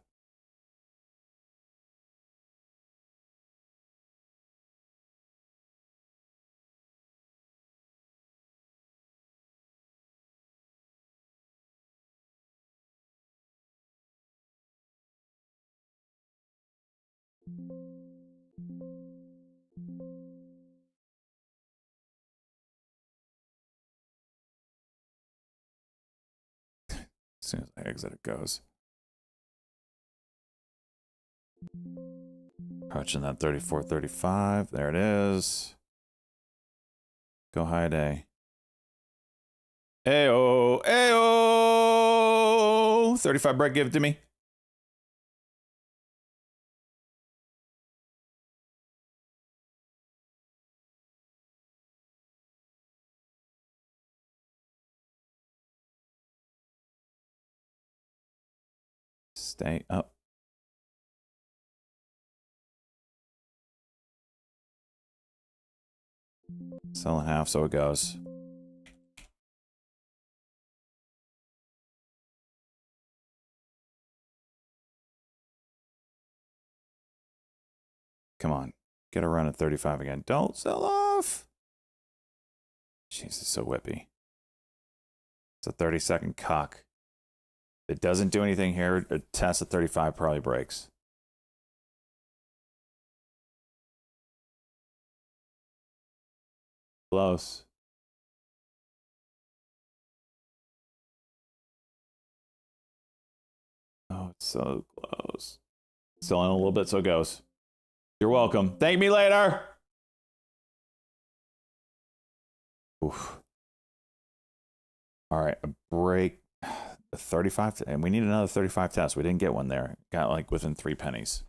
soon as I exit, it goes. Approaching that 34.35. There it is. Go high day. Ayo, ayo. 35 break, give it to me. Stay up. Selling half, so it goes. Come on. Get a run at 35 again. Don't sell off. Jeez, it's so whippy. It's a 30-second cock. If it doesn't do anything here, a test at 35 probably breaks. Close. Oh, it's so close. Selling a little bit, so it goes. You're welcome. Thank me later. Oof. All right, a break. 35, and we need another 35 test. We didn't get one there. Got like within 3 pennies.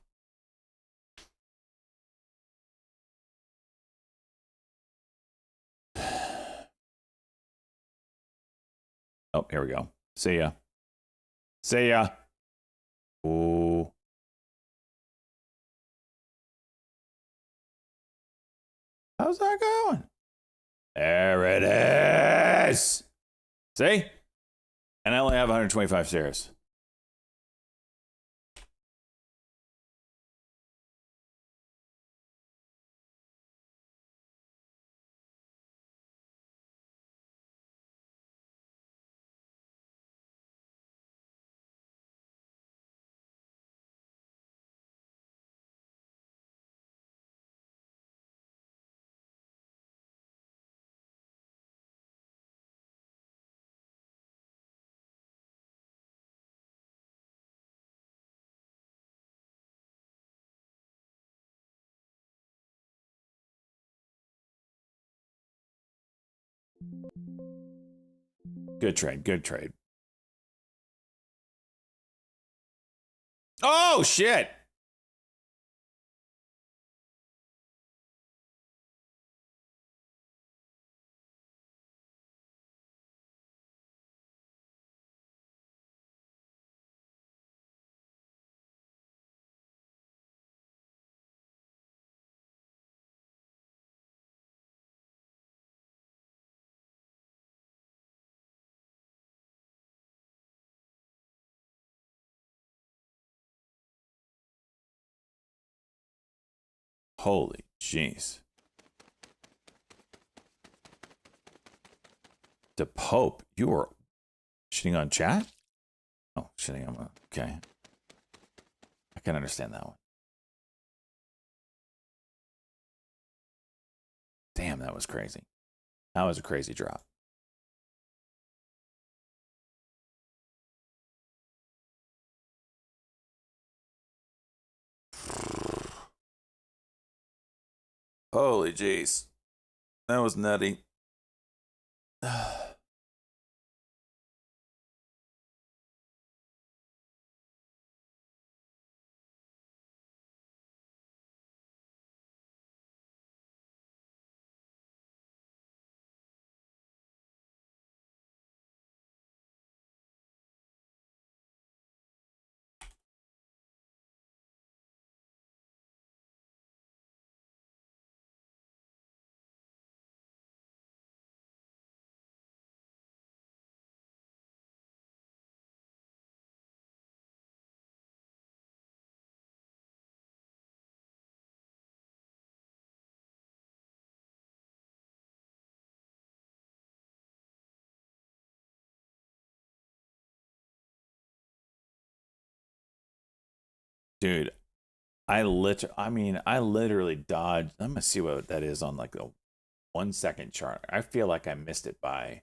Oh, here we go. See ya. See ya. Ooh. How's that going? There it is. See? And I only have 125 shares. Good trade. Good trade. Oh, shit. Holy jeez. The Pope, you are shitting on chat? Oh, shitting on. Okay. I can understand that one. Damn, that was crazy. That was a crazy drop. Holy jeez. That was nutty. Dude, I literally dodged. I'm gonna see what that is on like a 1 second chart. I feel like I missed it by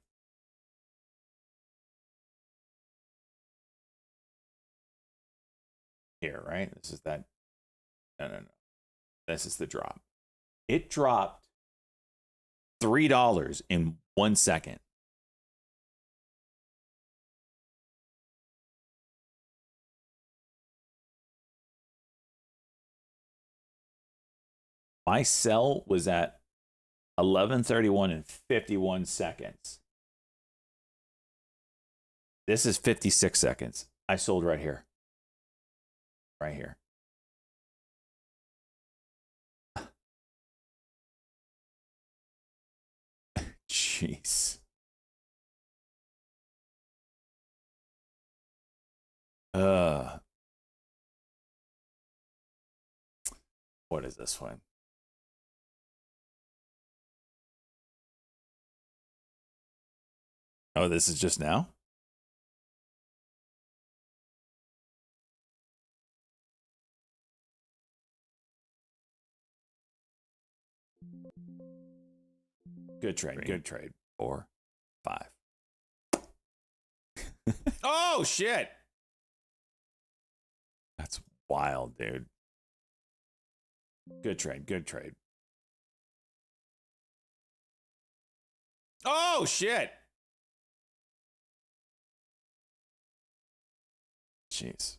here, right? This is that. No. This is the drop. It dropped $3 in 1 second. My sell was at 11:31 and 51 seconds. This is 56 seconds. I sold right here. Right here. Jeez. What is this one? Oh, this is just now? Good trade. Good trade. 4, 5. Oh, shit. That's wild, dude. Good trade. Good trade. Oh, shit. Jeez.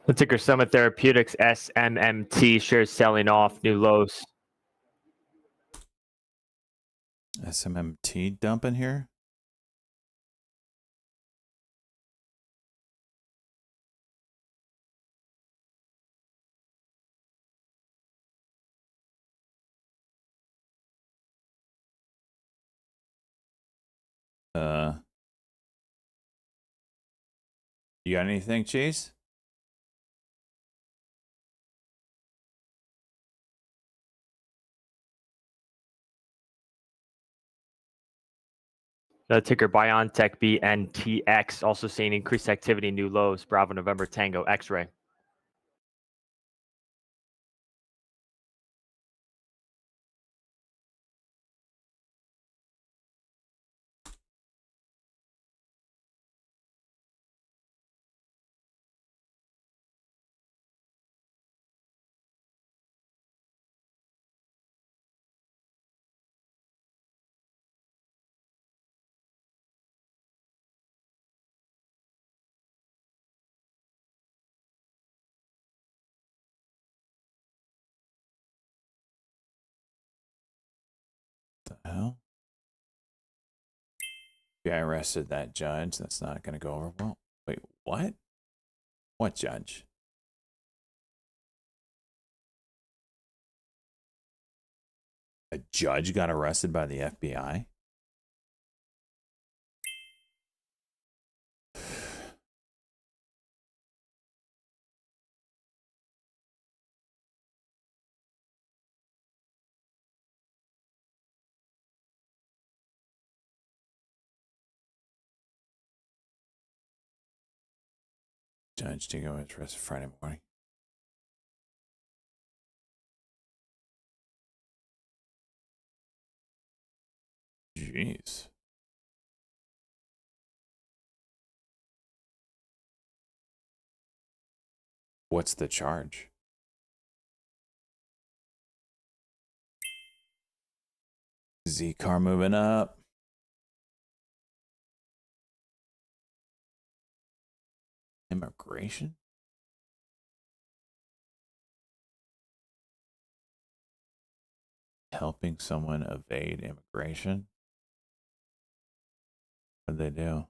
The ticker Summit Therapeutics SMMT shares selling off, new lows. SMMT dumping here? You got anything, Chase? The ticker BioNTech BNTX also seeing increased activity, new lows. Bravo November Tango X-ray. Well, I arrested that judge. That's not going to go over well. Wait, what? What judge? A judge got arrested by the FBI? Judge Diego was arrested Friday morning. Jeez. What's the charge? Z car moving up. Immigration? Helping someone evade immigration? What'd they do?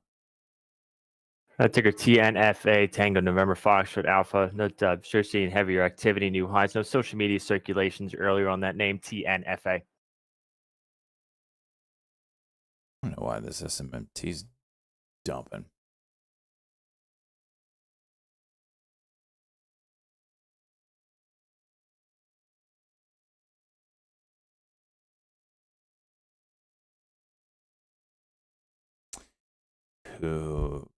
Ticker TNFA, Tango, November, Foxtrot, Alpha. Note, sure seeing heavier activity, new highs. No social media circulations earlier on that name, TNFA. I don't know why this SMMT's dumping. Who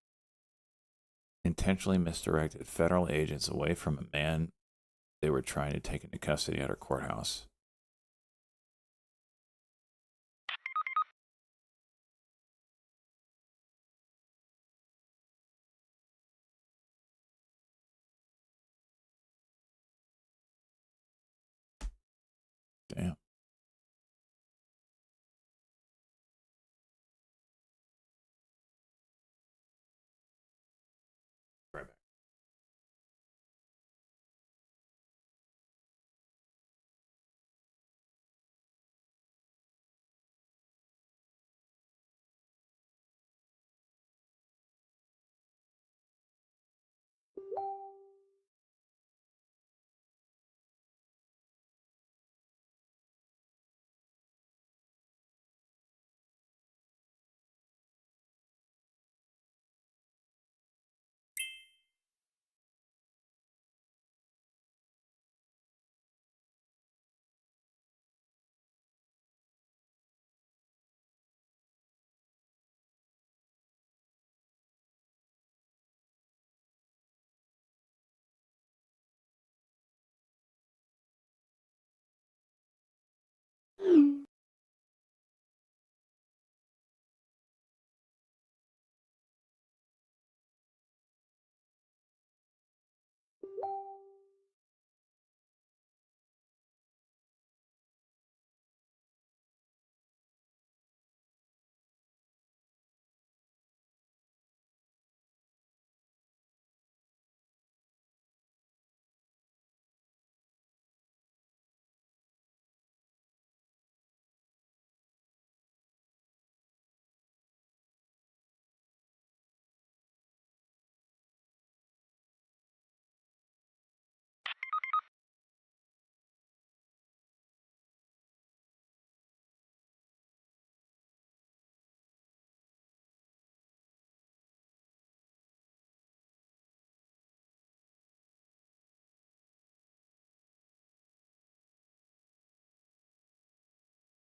intentionally misdirected federal agents away from a man they were trying to take into custody at our courthouse. Damn. Right back.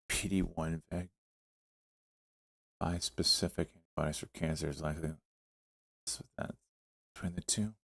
PD-1 VEG. Bispecific antibodies for cancer is likely. What's that between the two?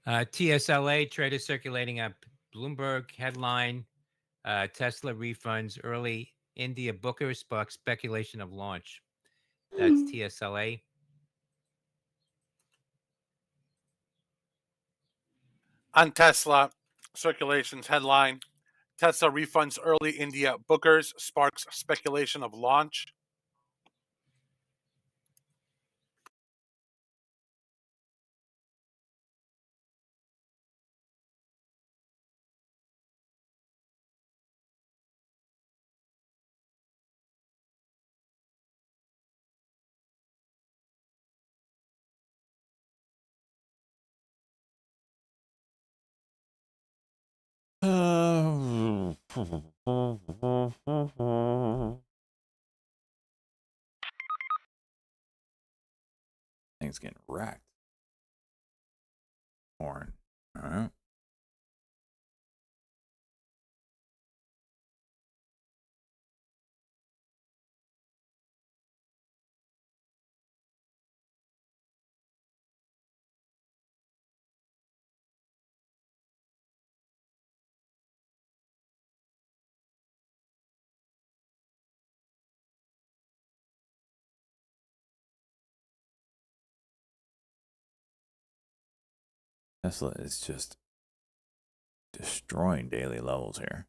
TSLA trader circulating a Bloomberg headline: Tesla refunds early India bookers spark speculation of launch. That's TSLA. On Tesla, circulations headline: Tesla refunds early India bookers sparks speculation of launch. Thing's getting wrecked. Horn. All right. Tesla is just destroying daily levels here.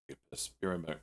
Be right back.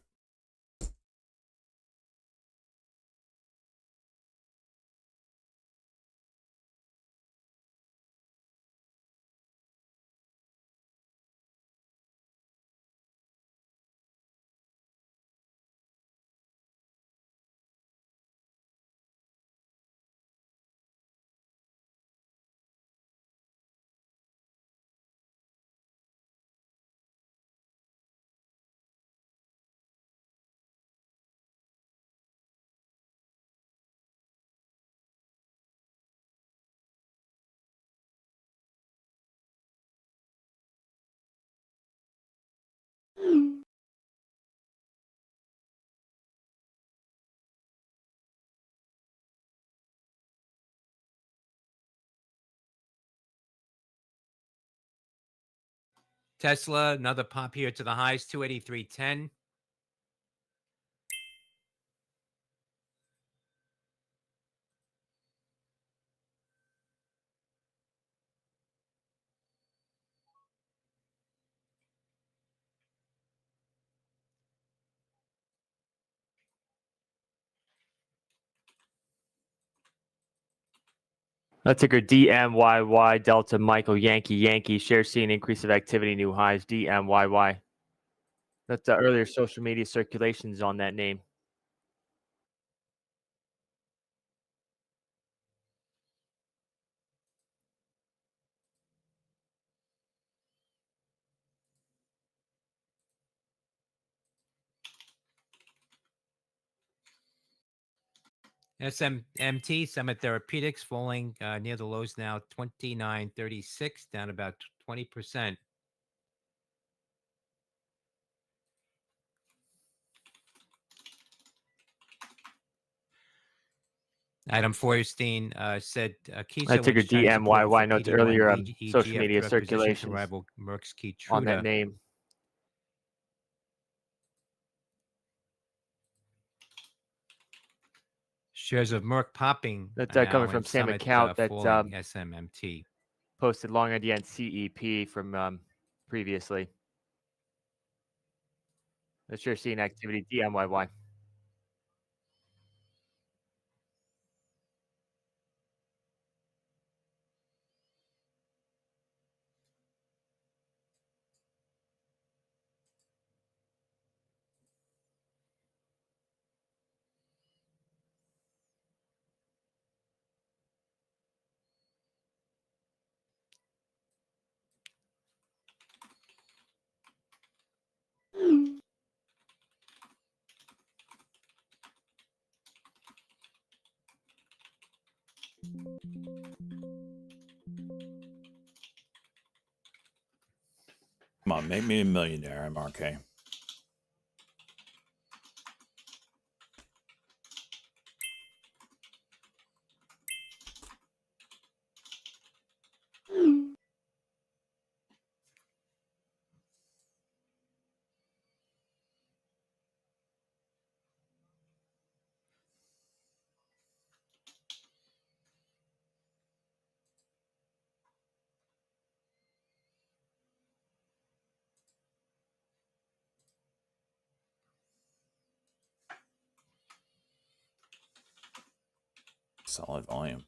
Tesla, another pop here to the highs, 283.10. Ticker DMYY Delta Michael Yankee Yankee. Share seeing increase of activity, new highs. DMYY. That's earlier social media circulations on that name. SMT, Summit Therapeutics, falling near the lows now, 29.36, down about 20%. Adam Feuerstein said Keysight Ticker DMYY. Notes earlier social media circulations rival Merck's Keytruda on that name. Shares of Merck popping. That's coming from Sam Account that SMMT posted long idea on CEP from previously. Let's share seeing activity DMYY. Come on, make me a millionaire, MRK. Solid volume.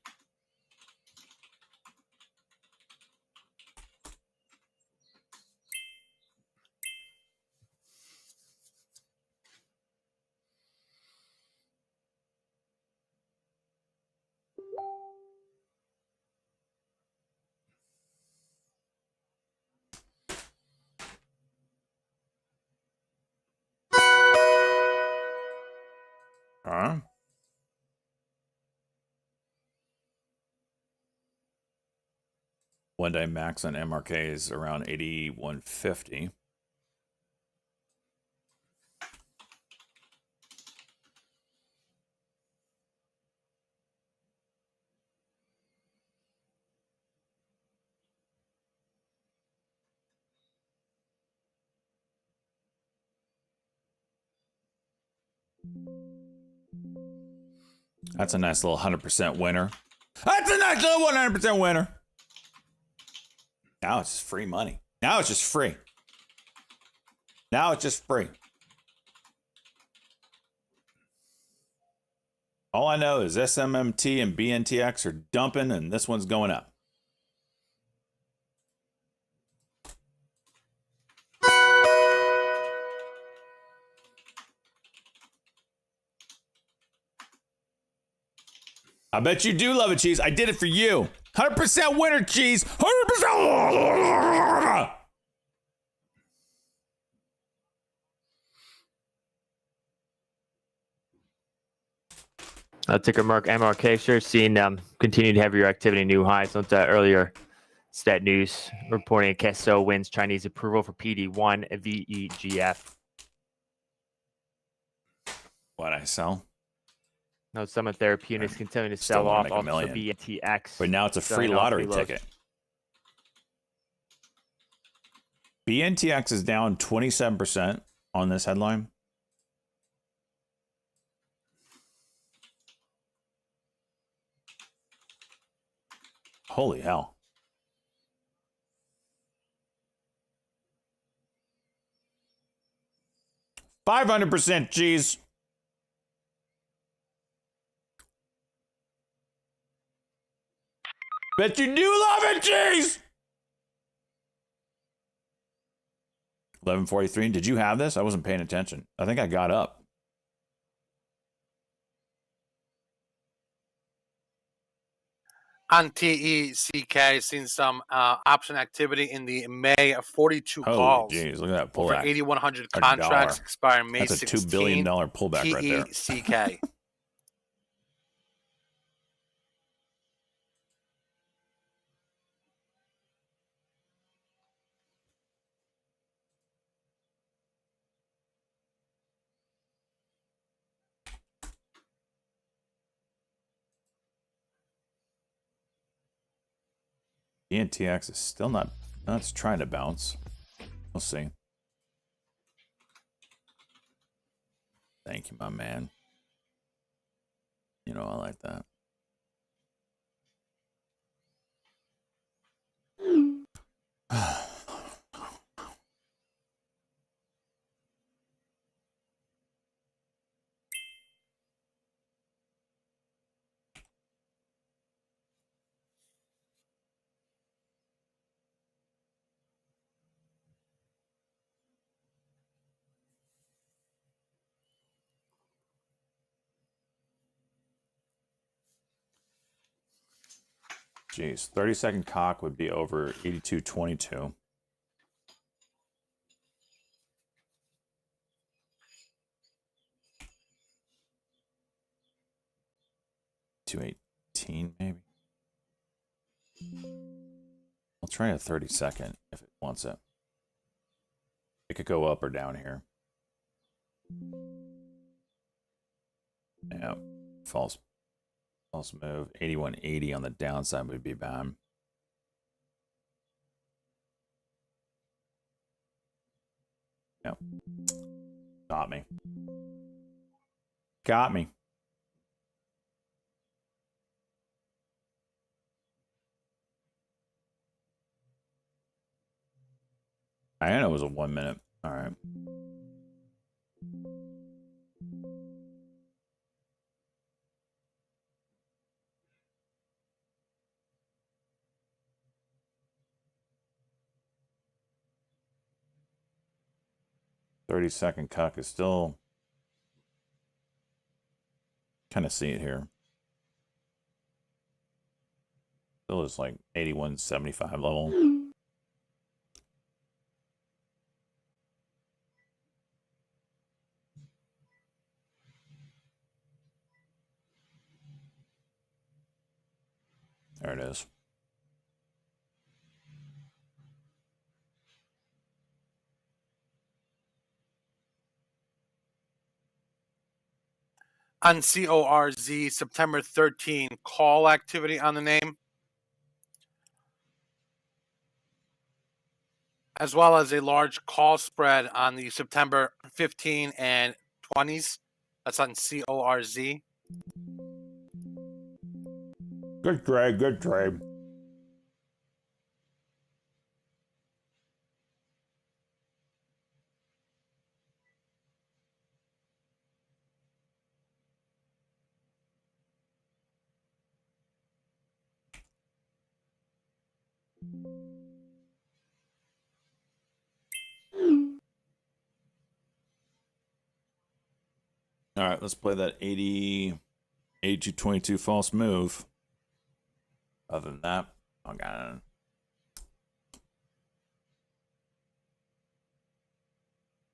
Huh? One day max on MRK is around 8150. That's a nice little 100% winner. That's a nice little 100% winner. Now it's just free money. Now it's just free. Now it's just free. All I know is SMMT and BNTX are dumping and this one's going up. I bet you do love it, Cheese. I did it for you. 100% winner, Cheese. 100%. Ticker mark MRK sure seeing continued heavier activity, new highs. Note that earlier stat news reporting Kesso wins Chinese approval for PD1 VEGF. What I sell? No, Summit Therapeutics continuing to Still sell wanna off make a also million. BNTX. But now it's a free selling off lottery free lows. ticket. BNTX is down 27% on this headline. Holy hell. $500 cheese. Bet you do love it, cheese. 11:43. Did you have this? I wasn't paying attention. I think I got up. On TECK, seen some option activity in the May 42 Holy calls. jeez, look at that Over pullback. 8,100 $1. contracts expiring May That's a 16. $2 billion pullback right there. TECK. BNTX is still not. No, it's trying to bounce. We'll see. Thank you, my man. You know I like that. Jeez, 30-second cock would be over 82.22. $218 maybe. I'll try a 30-second if it wants it. It could go up or down here. Yeah, false move. 81.80 on the downside would be bad. Yep. Got me. Got me. I know it was a 1 minute. All right. 30-second cuck is still kind of see it here. Still is like 81.75 level. There it is. On CORZ, September 13, call activity on the name, as well as a large call spread on the September 15 and 20s. That's on CORZ. Good trade, good trade. All right, let's play that 8222 false move. Other than that, I got it.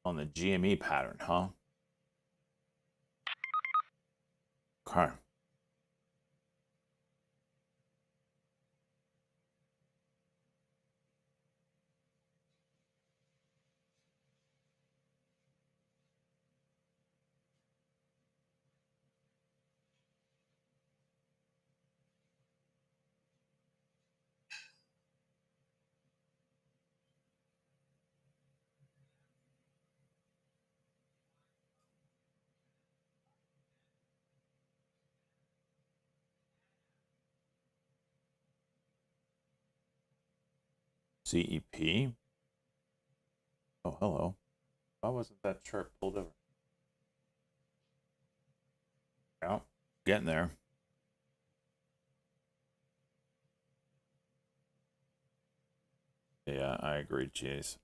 On the GME pattern, huh? Okay. CEP. Oh, hello. Why wasn't that chart pulled over? Yeah, getting there. Yeah, I agree, Chase.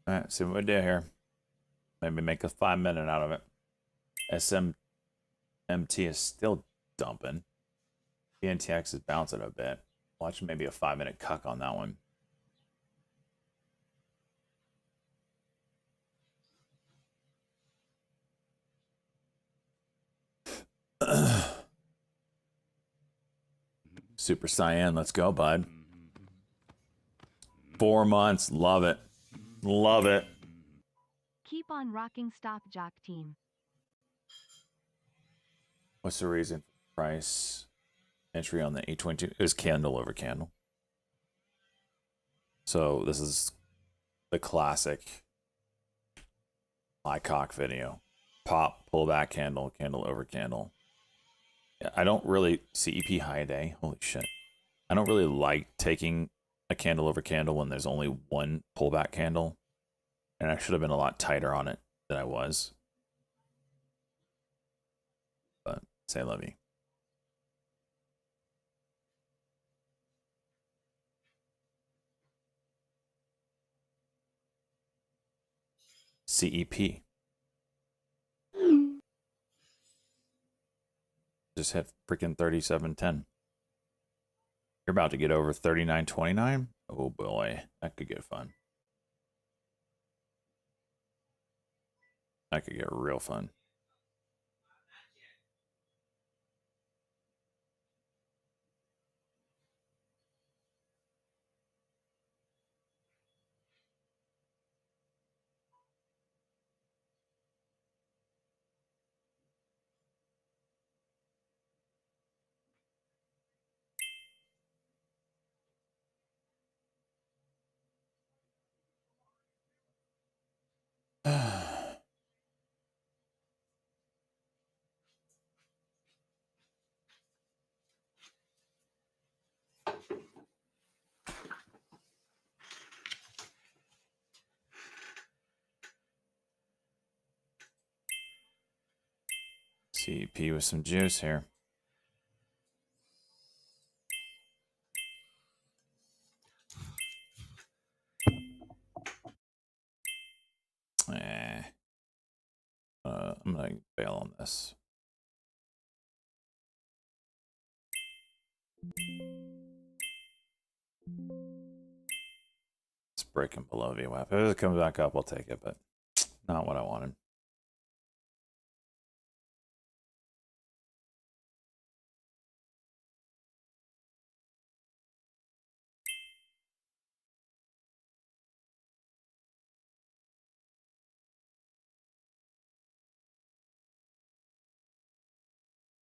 All right, see what we do here. Maybe make a 5-minute out of it. SMT is still dumping. BNTX is bouncing a bit. Watch maybe a 5-minute cuck on that one. Super Cyan, let's go, bud. 4 months, love it. Love it. Keep on rocking, Stock Jock team. What's the reason for price entry on the 822? It was candle over candle. So this is the classic cock video. Pop, pull back candle, candle over candle. Yeah, I don't really CEP high day. Holy shit. I don't really like taking a candle over candle when there's only one pullback candle. And I should have been a lot tighter on it than I was. But say love you. CEP. Just just hit freaking 37.10. You're about to get over 39.29. Oh boy, that could get fun. That could get real fun. CP with some juice here. I'm gonna bail on this. It's breaking below VWAP. If it comes back up, I'll take it, but not what I wanted.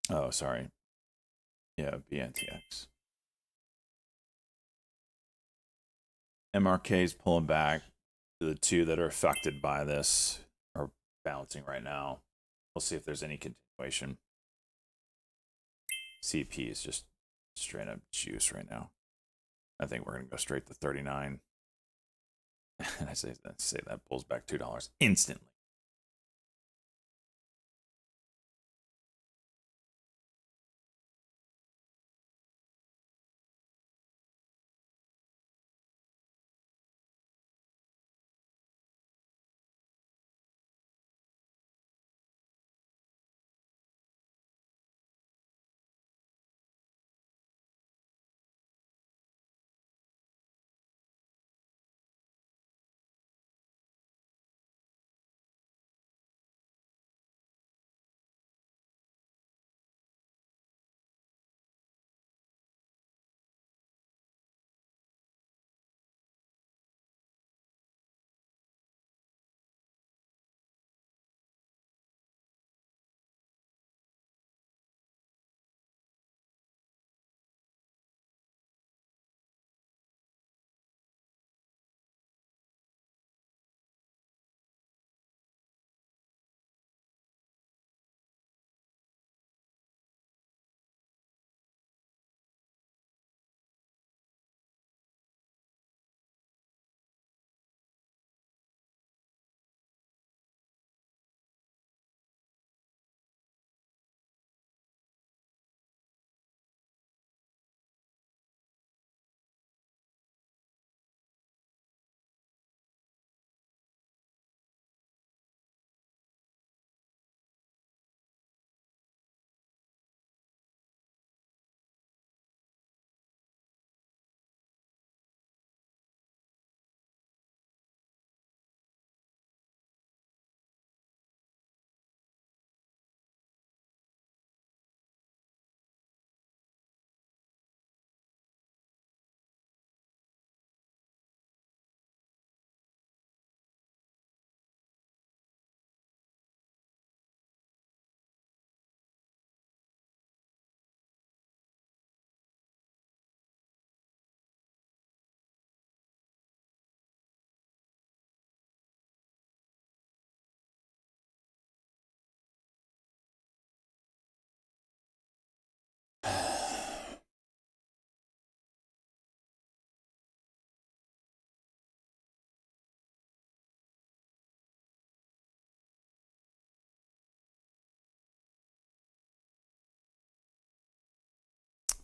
Oh, sorry. Yeah, BNTX. MRK's pulling back. The two that are affected by this are bouncing right now. We'll see if there's any continuation. CP is just straight up juice right now. I think we're going to go straight to 39. And I say that pulls back $2 instantly.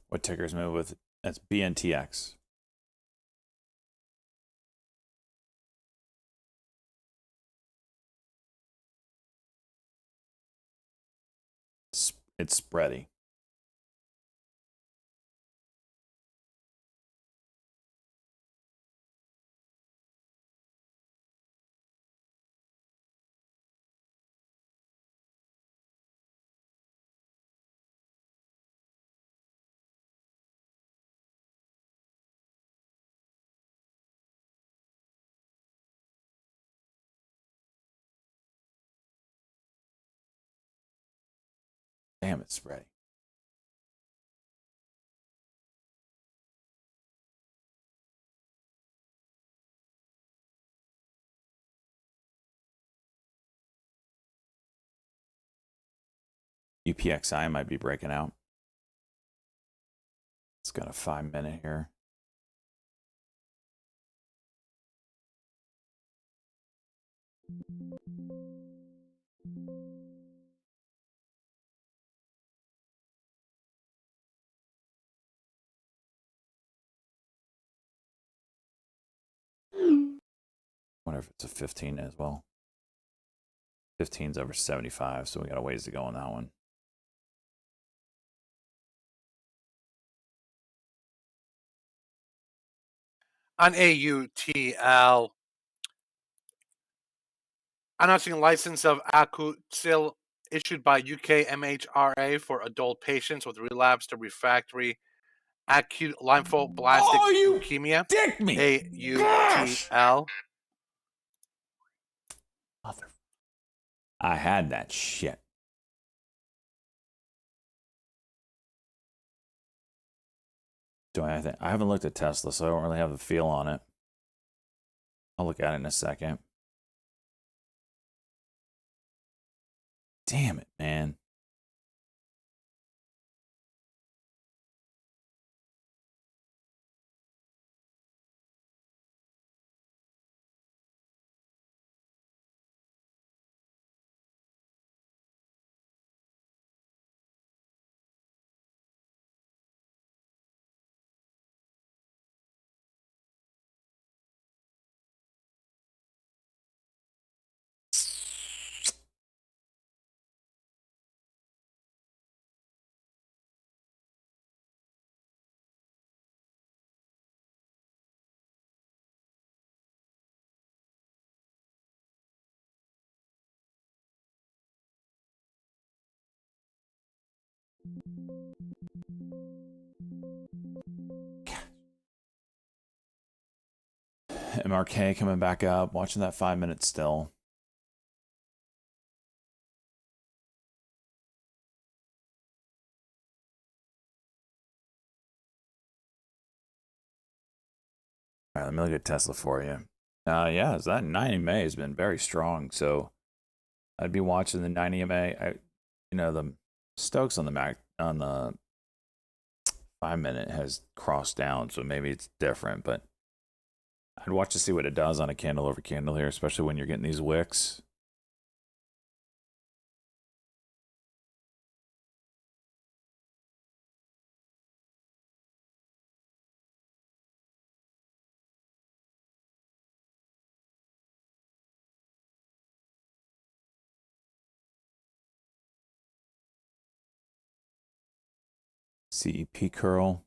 What tickers move with? That's BNTX. It's spready. Damn, it's spready. UPXI might be breaking out. It's got a 5-minute here. Wonder if it's a 15 as well. 15's over 75, so we got a ways to go on that one. On AUTL, announcing license of Akutil issued by UK MHRA for adult patients with relapsed or refractory acute lymphoblastic leukemia. Dick me! AUTL. Mother. I had that shit. Do I think I haven't looked at Tesla, so I don't really have a feel on it. I'll look at it in a second. Damn it, man. MRK coming back up, watching that 5 minutes still. All right, let me look at Tesla for you. Yeah, that 90 MA has been very strong, so I'd be watching the 90 MA. The Stokes on the 5 minute has crossed down, so maybe it's different, but I'd watch to see what it does on a candle over candle here, especially when you're getting these wicks. CEP curl.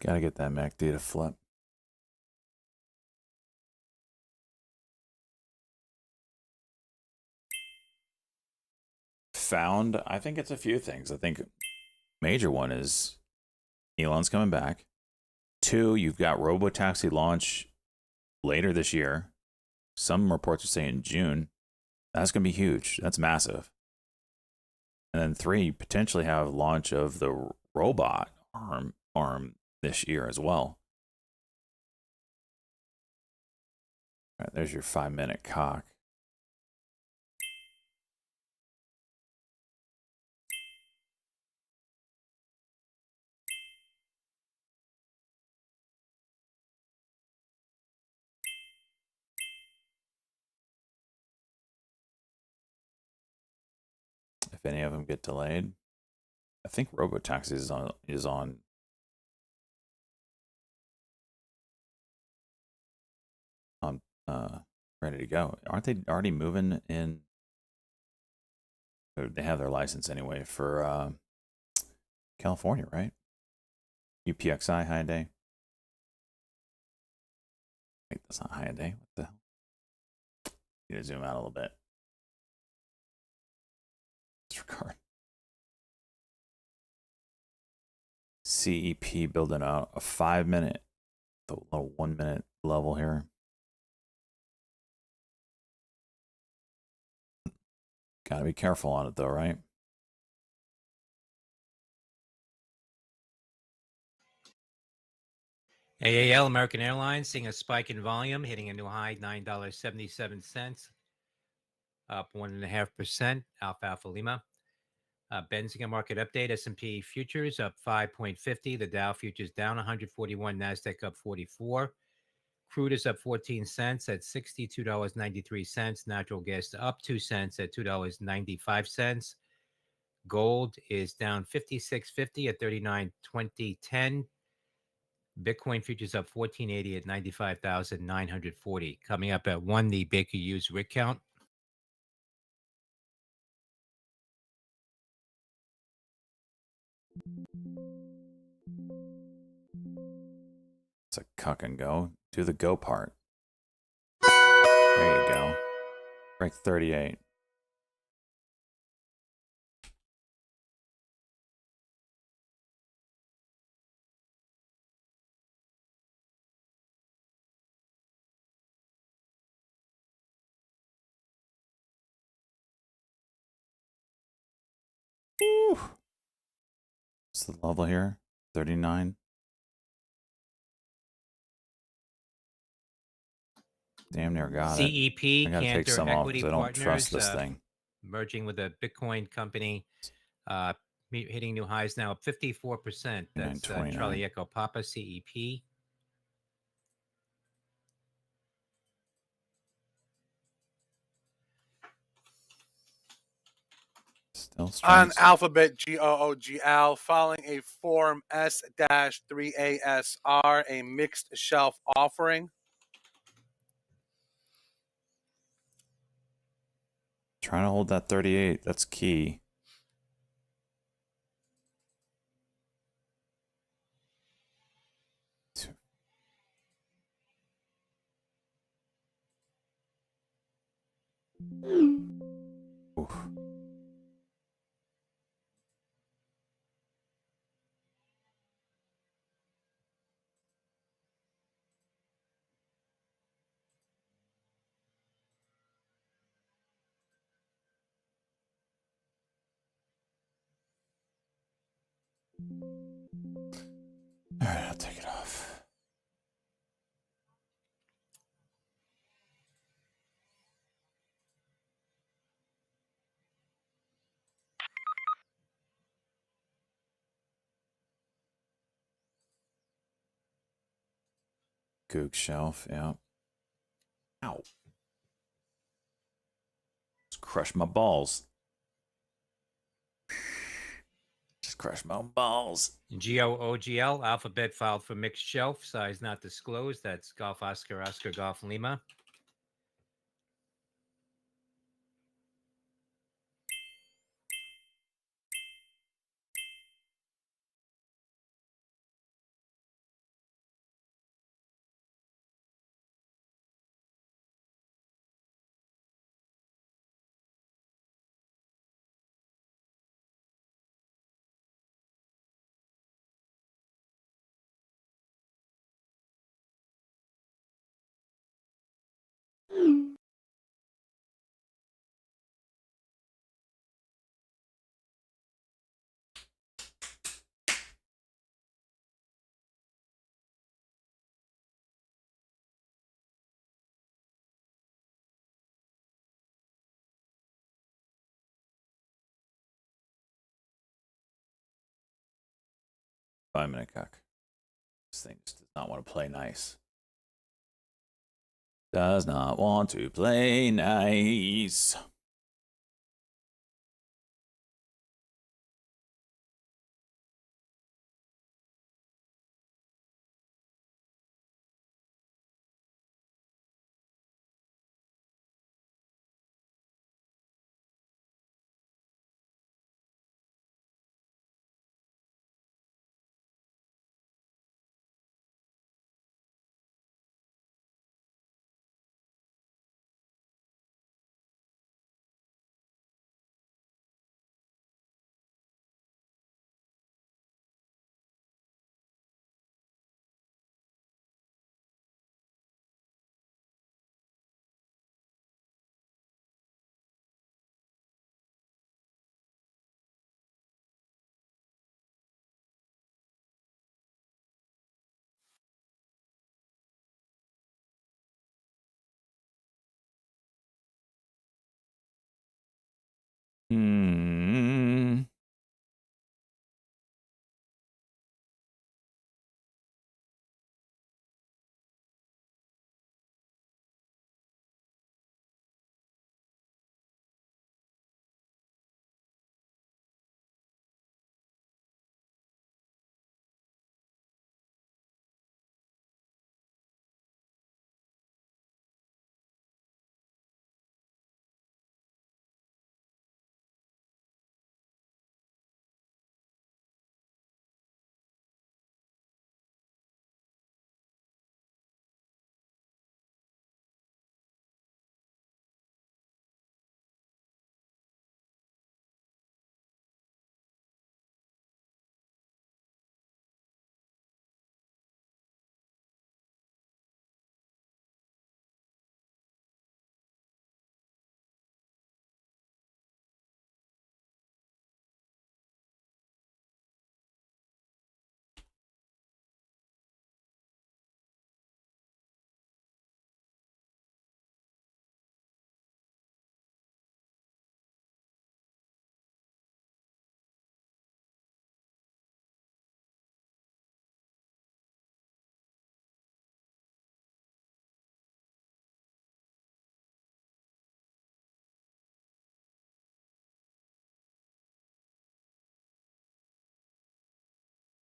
Gotta get that MACD to flip. Found, I think it's a few things. I think major one is Elon's coming back. 2, you've got Robotaxi launch later this year. Some reports are saying June. That's going to be huge. That's massive. And then 3, you potentially have launch of the robot arm this year as well. All right, there's your 5 minute cock. If any of them get delayed, I think Robotaxi is on ready to go. Aren't they already moving in? They have their license anyway for California, right? UPXI Hyundai. Wait, that's not Hyundai. What the hell? Need to zoom out a little bit. Disregard. CEP building out a 5 minute, the little 1 minute level here. Gotta be careful on it though, right? AAL, American Airlines, seeing a spike in volume, hitting a new high, $9.77, up 1.5%. Alpha Lima. Benzinga market update, S&P futures up 5.50. The Dow futures down 141. NASDAQ up 44. Crude is up 14 cents at $62.93. Natural gas up 2 cents at $2.95. Gold is down 56.50 at 39.2010. Bitcoin futures up 14.80 at 95,940. Coming up at 1, the Baker Hughes rig count. It's a cuck and go. Do the go part. There you go. Break 38. Woo. What's the level here? 39. Damn near got it. CEP, I gotta take Cantor some off Equity because I don't Partners, trust this thing. merging with a Bitcoin company, hitting new highs now, up 54%. That's 29. Charlie Echo Papa, CEP. Still On strength. Alphabet GOOGL, following a Form S-3ASR, a mixed shelf offering. Trying to hold that 38. That's key. Oof. All right, I'll take it off. Goog shelf, yeah. Ow. Just crush my balls. Just crush my balls. GOOGL, Alphabet filed for mixed shelf, size not disclosed. That's Golf Oscar Golf Lima. Five-minute cock. This thing just does not want to play nice. Does not want to play nice. Hmm.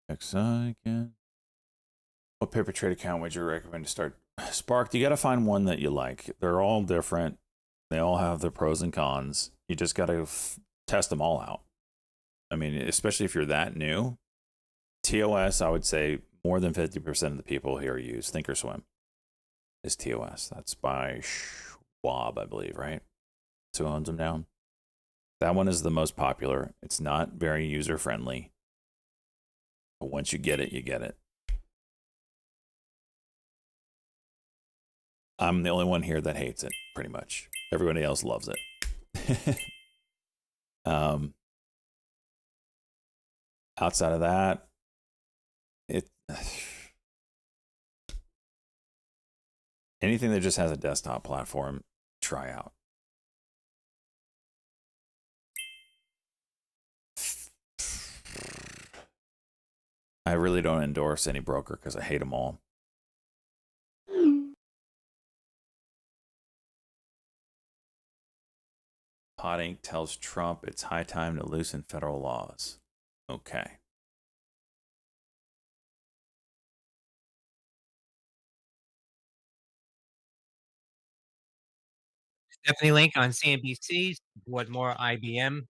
Next again. What paper trade account would you recommend to start? Spark, you got to find one that you like. They're all different. They all have their pros and cons. You just got to test them all out. I mean, especially if you're that new. TOS, I would say more than 50% of the people here use Thinkorswim is TOS. That's by Schwab, I believe, right? So who owns them now? That one is the most popular. It's not very user friendly. But once you get it, you get it. I'm the only one here that hates it, pretty much. Everybody else loves it. Outside of that, anything that just has a desktop platform, try out. I really don't endorse any broker because I hate them all. Pot Inc. tells Trump it's high time to loosen federal laws. Okay. Stephanie Link on CNBC. What more IBM?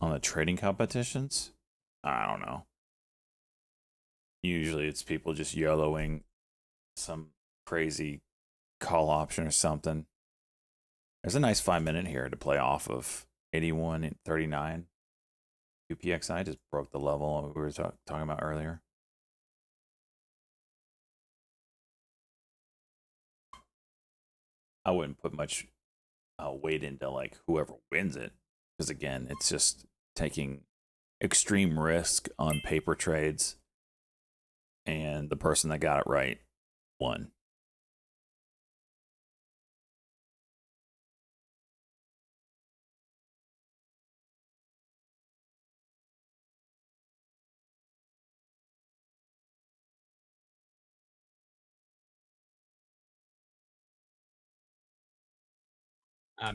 On the trading competitions? I don't know. Usually it's people just YOLOing some crazy call option or something. There's a nice 5-minute here to play off of 81 and 39. UPXI just broke the level we were talking about earlier. I wouldn't put much weight into like whoever wins it, because again, it's just taking extreme risk on paper trades, and the person that got it right won.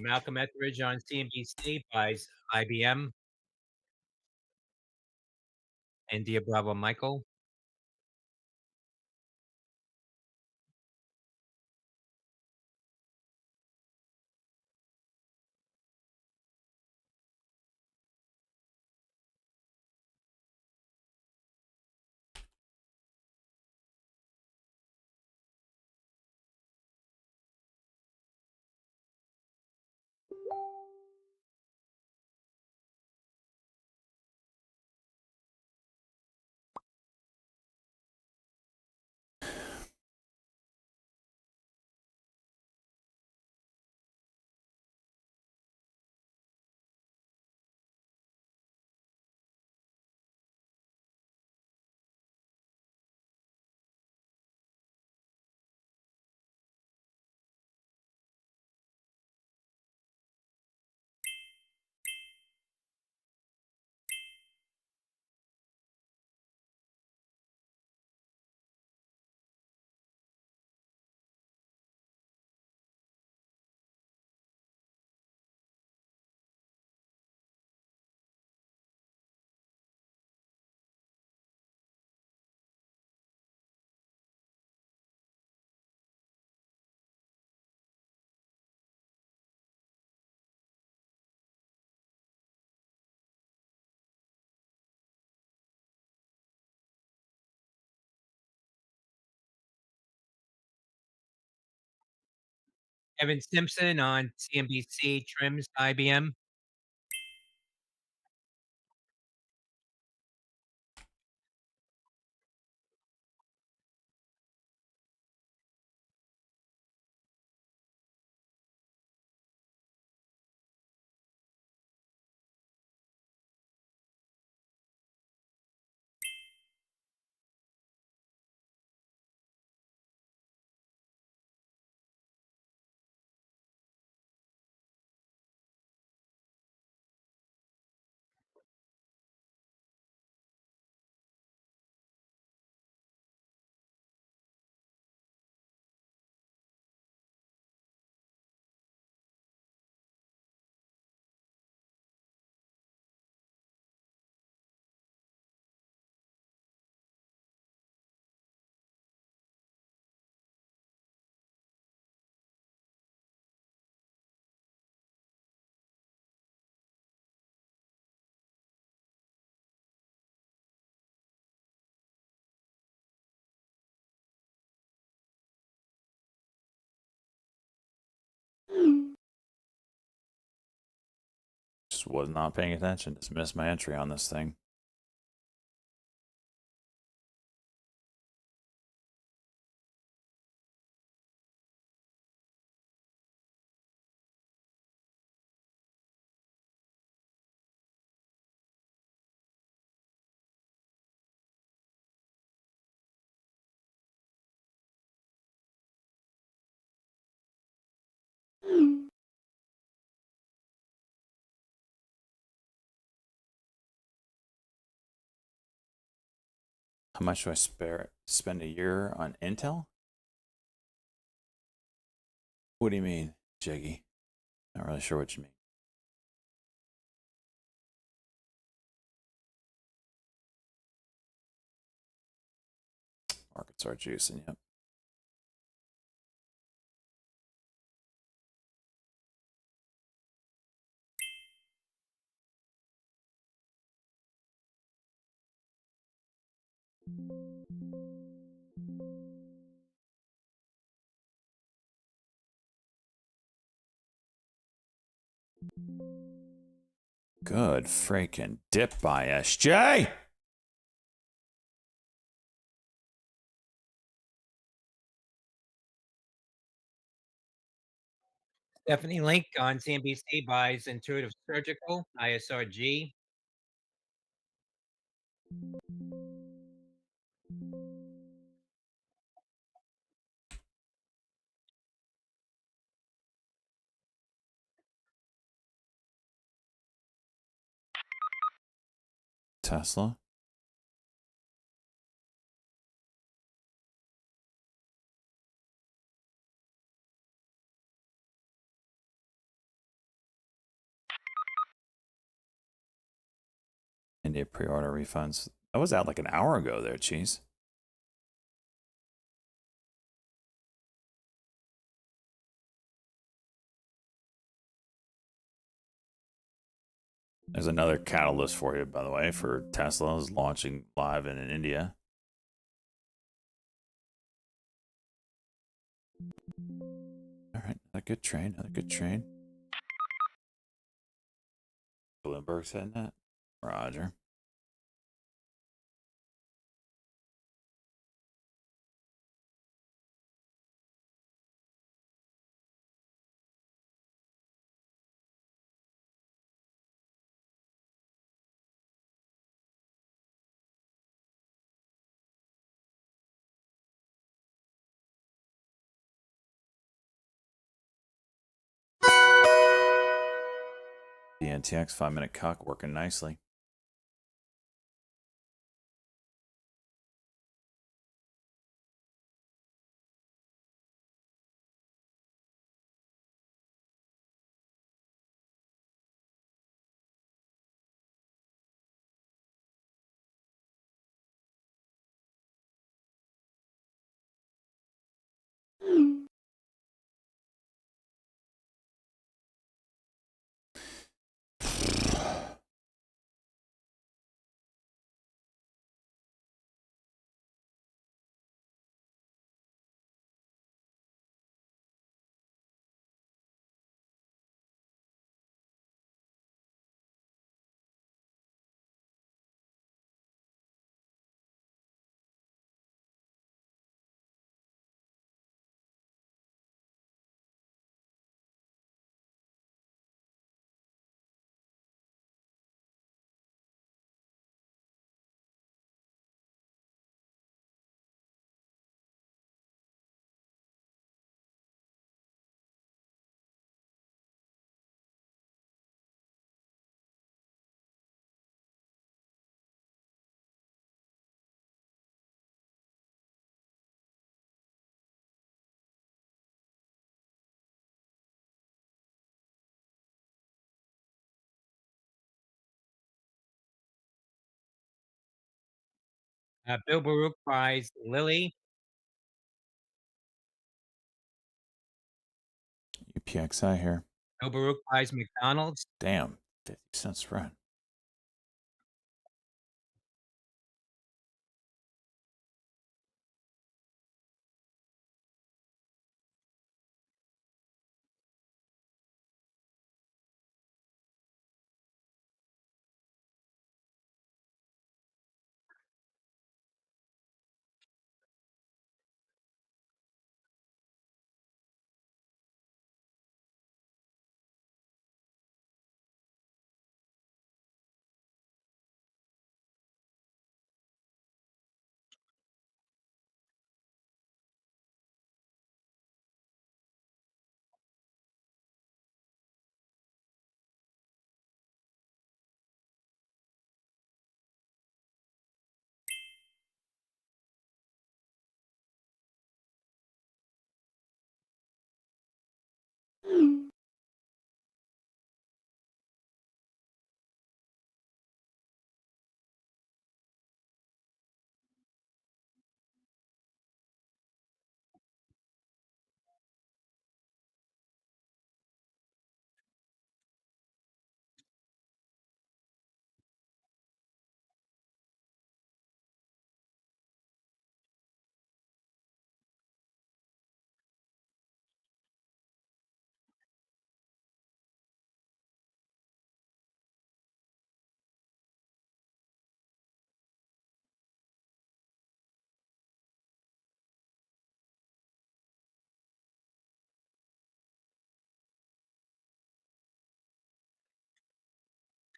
Malcolm Etheridge on CNBC buys IBM. India Bravo Michael. Evan Simpson on CNBC trims IBM. Just was not paying attention. Just missed my entry on this thing. How much do I spend a year on Intel? What do you mean, Jiggy? Not really sure what you mean. Markets are juicing, yep. Good freaking dip by SJ. Stephanie Link on CNBC buys Intuitive Surgical, ISRG. Tesla. India pre-order refunds. That was out like an hour ago there, Cheese. There's another catalyst for you, by the way, for Tesla is launching live in India. All right, another good train, another good train. Bloomberg said that. Roger. The NTX 5-minute cuck working nicely. Bill Baruch buys Lilly. UPXI here. Bill Baruch buys McDonald's. Damn, 50-cent spread.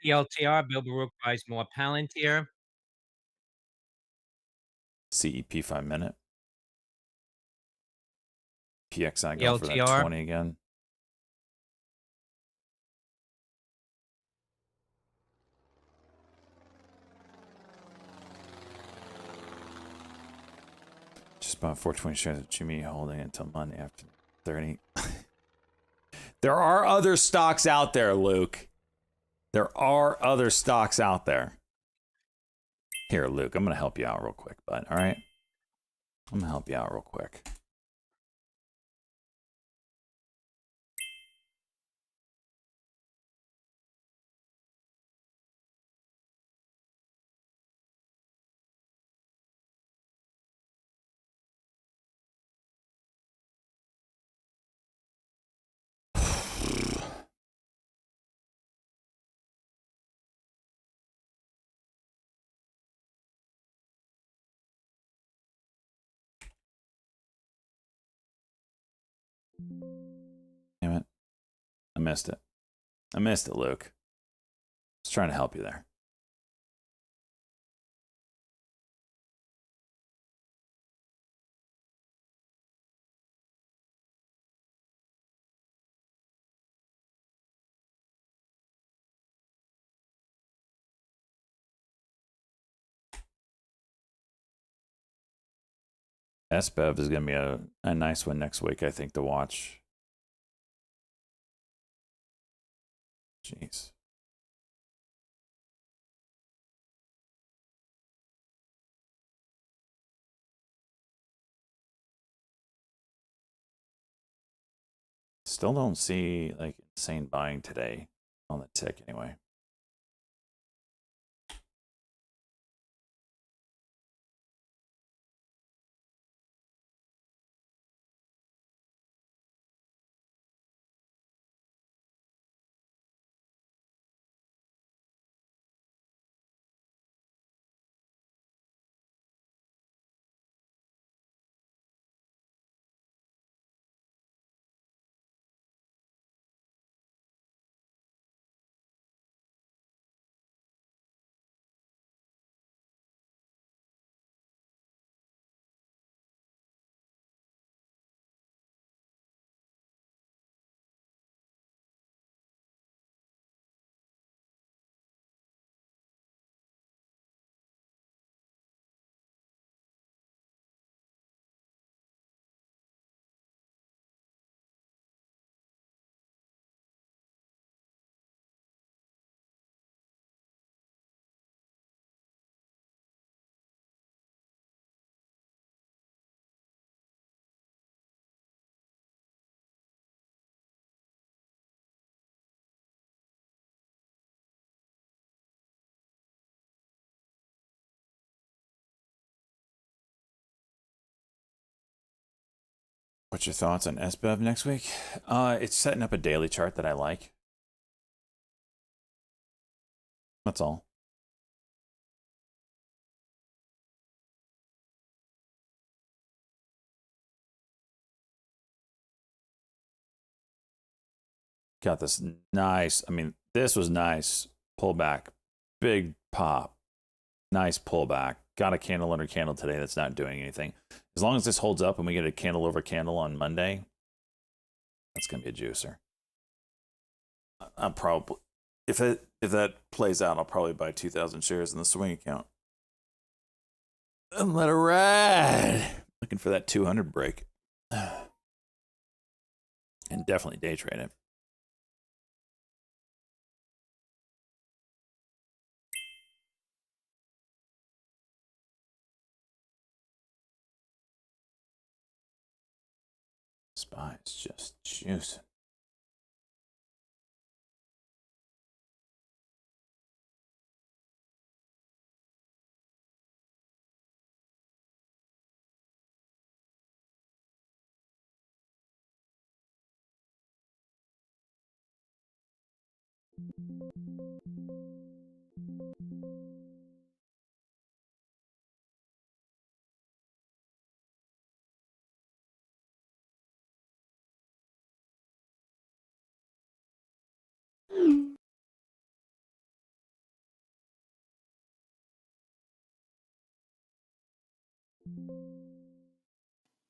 PLTR. Bill Baruch buys more Palantir. CEP 5-minute. PXI going for that PLTR. 20 again. Just bought 420 shares of Jimmy holding until Monday after 30. There are other stocks out there, Luke. There are other stocks out there. Here, Luke, I'm going to help you out real quick, bud. All right? I'm going to help you out real quick. Damn it. I missed it. I missed it, Luke. I was trying to help you there. SBEV is going to be a nice one next week, I think, to watch. Jeez. Still don't see like insane buying today on the tick anyway. What's your thoughts on SBEV next week? It's setting up a daily chart that I like. That's all. Got this nice, I mean, this was nice pullback, big pop, nice pullback. Got a candle under candle today that's not doing anything. As long as this holds up and we get a candle over candle on Monday, that's gonna be a juicer. I'm probably, if that plays out, I'll probably buy 2,000 shares in the swing account and let it ride. Looking for that 200 break, and definitely day trade it. SPY is just juicing.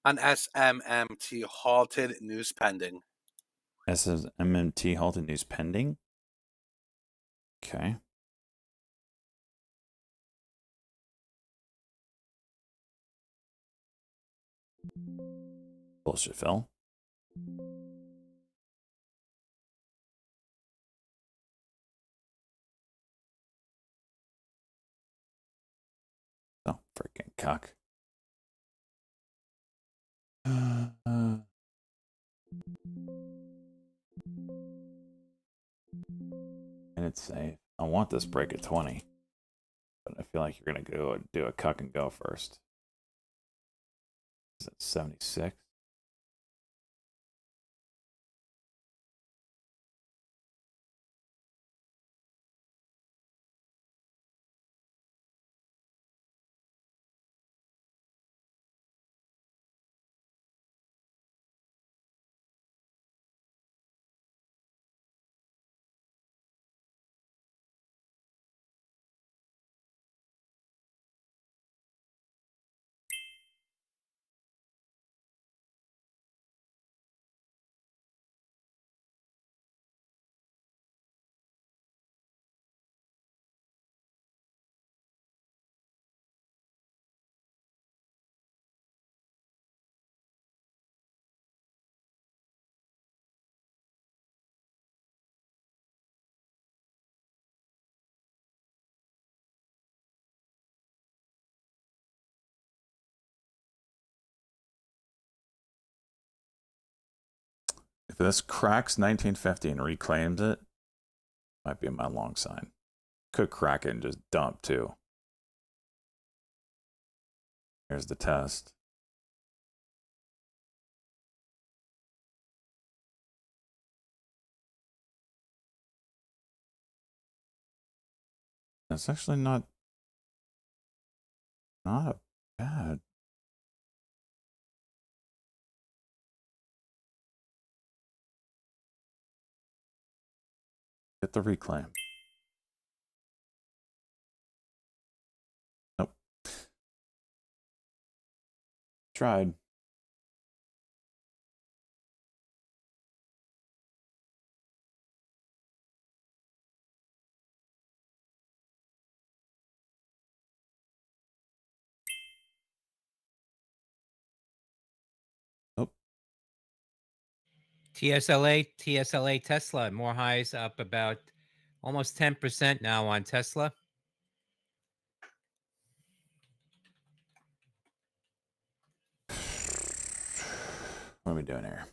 An SMMT halted, news pending. SMMT halted, news pending. Okay. Bullshit, Phil. Oh, freaking cock. And it's safe. I want this break at 20, but I feel like you're gonna go do a cuck and go first. Is it 76? If this cracks 1950 and reclaims it, might be my long sign. Could crack it and just dump too. Here's the test. That's actually not bad. Get the reclaim. Nope. Tried. Nope. TSLA Tesla, more highs, up about almost 10% now on Tesla. What are we doing here?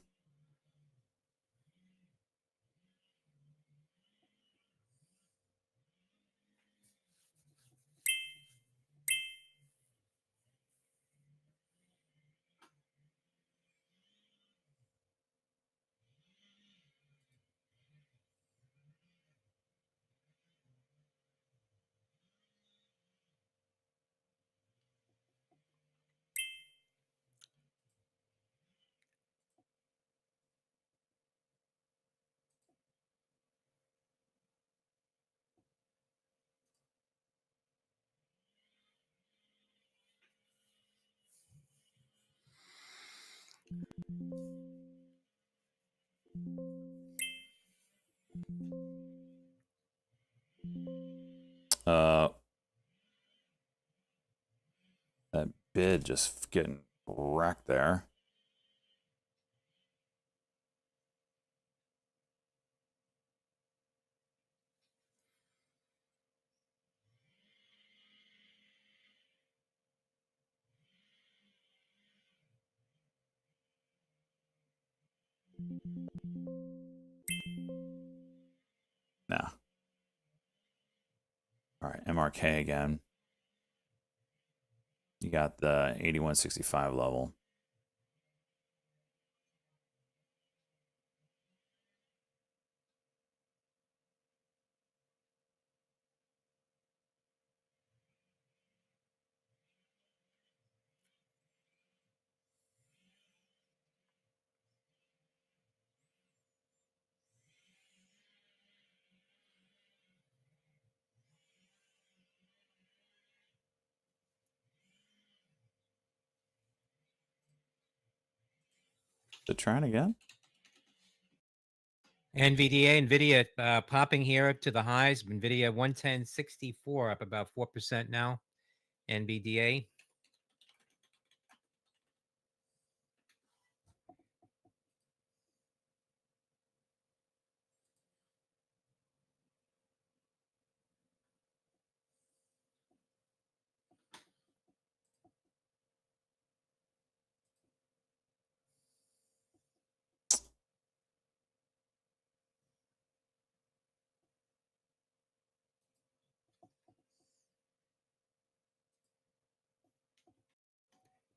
That bid just getting wrecked there. Nah. All right, MRK again. You got the 8165 level. The trend again? NVIDIA popping here to the highs. NVIDIA 110.64 up about 4% now. NVDA.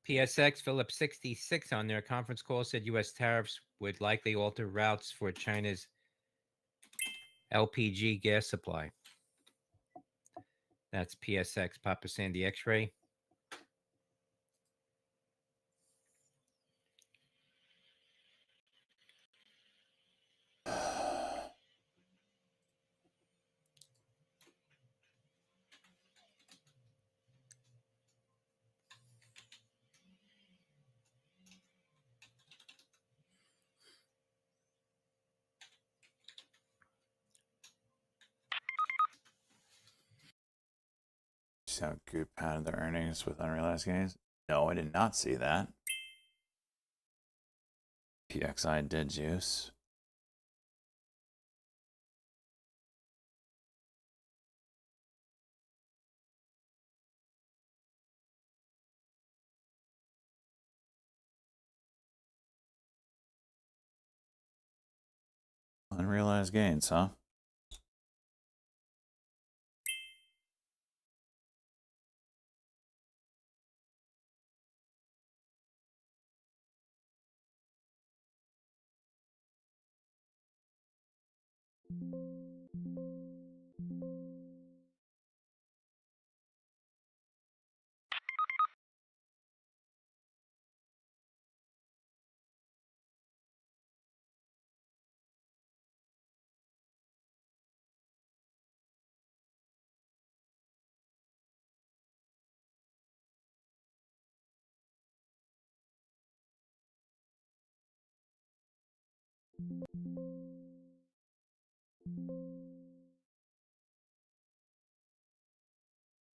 PSX Phillips 66 on their conference call said U.S. tariffs would likely alter routes for China's LPG gas supply. That's PSX Papa Sandy X-ray. So good padded the earnings with unrealized gains. No, I did not see that. PXI did juice. Unrealized gains, huh?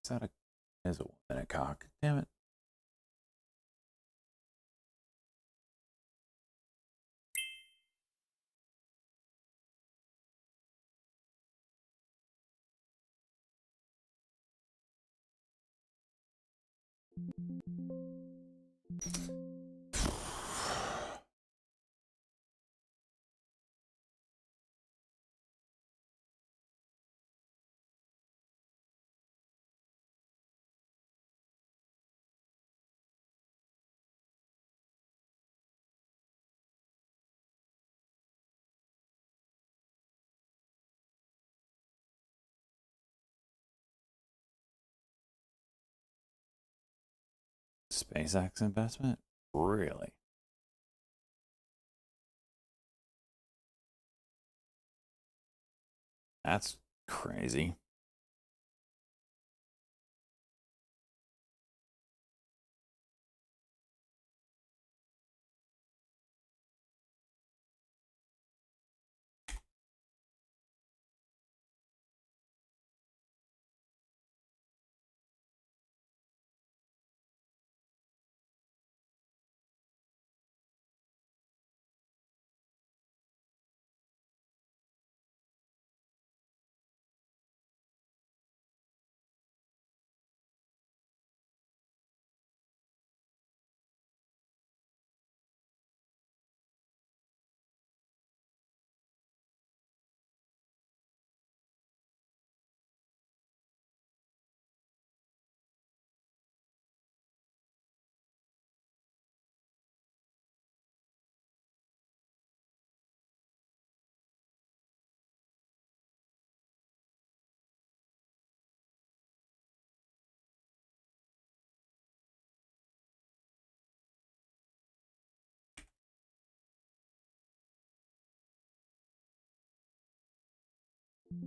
Is that a... Is it 1 minute cock? Damn it. SpaceX investment? Really? That's crazy. Look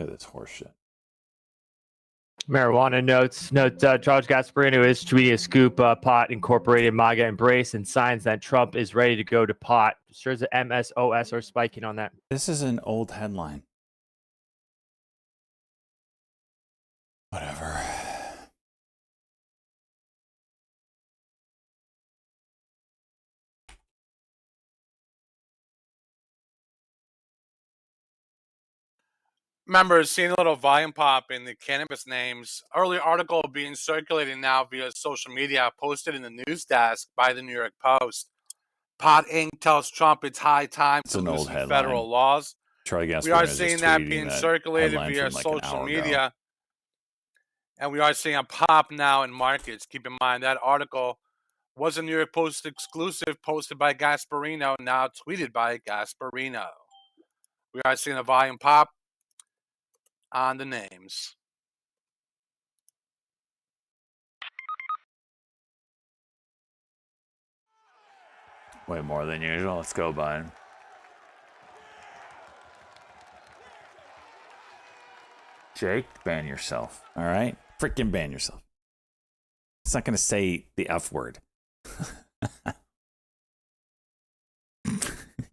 at this horse shit. Marijuana notes. Note Charles Gasparino is tweeting a scoop pot incorporated MAGA embrace and signs that Trump is ready to go to pot. Shares of MSOS are spiking on that. This is an old headline. Whatever. Members, seeing a little volume pop in the cannabis names. Early article being circulated now via social media, posted in the news desk by the New York Post. Pot Inc. tells Trump it's high time It's to an old loosen headline. federal laws. Charlie Gasparino We are just seeing that tweeting being that circulated headline via from like an social hour ago. media. And we are seeing a pop now in markets. Keep in mind that article was a New York Post exclusive posted by Gasparino, now tweeted by Gasparino. We are seeing a volume pop on the names. Way more than usual. Let's go, bud. Jake, ban yourself. All right? Freaking ban yourself. It's not going to say the F word.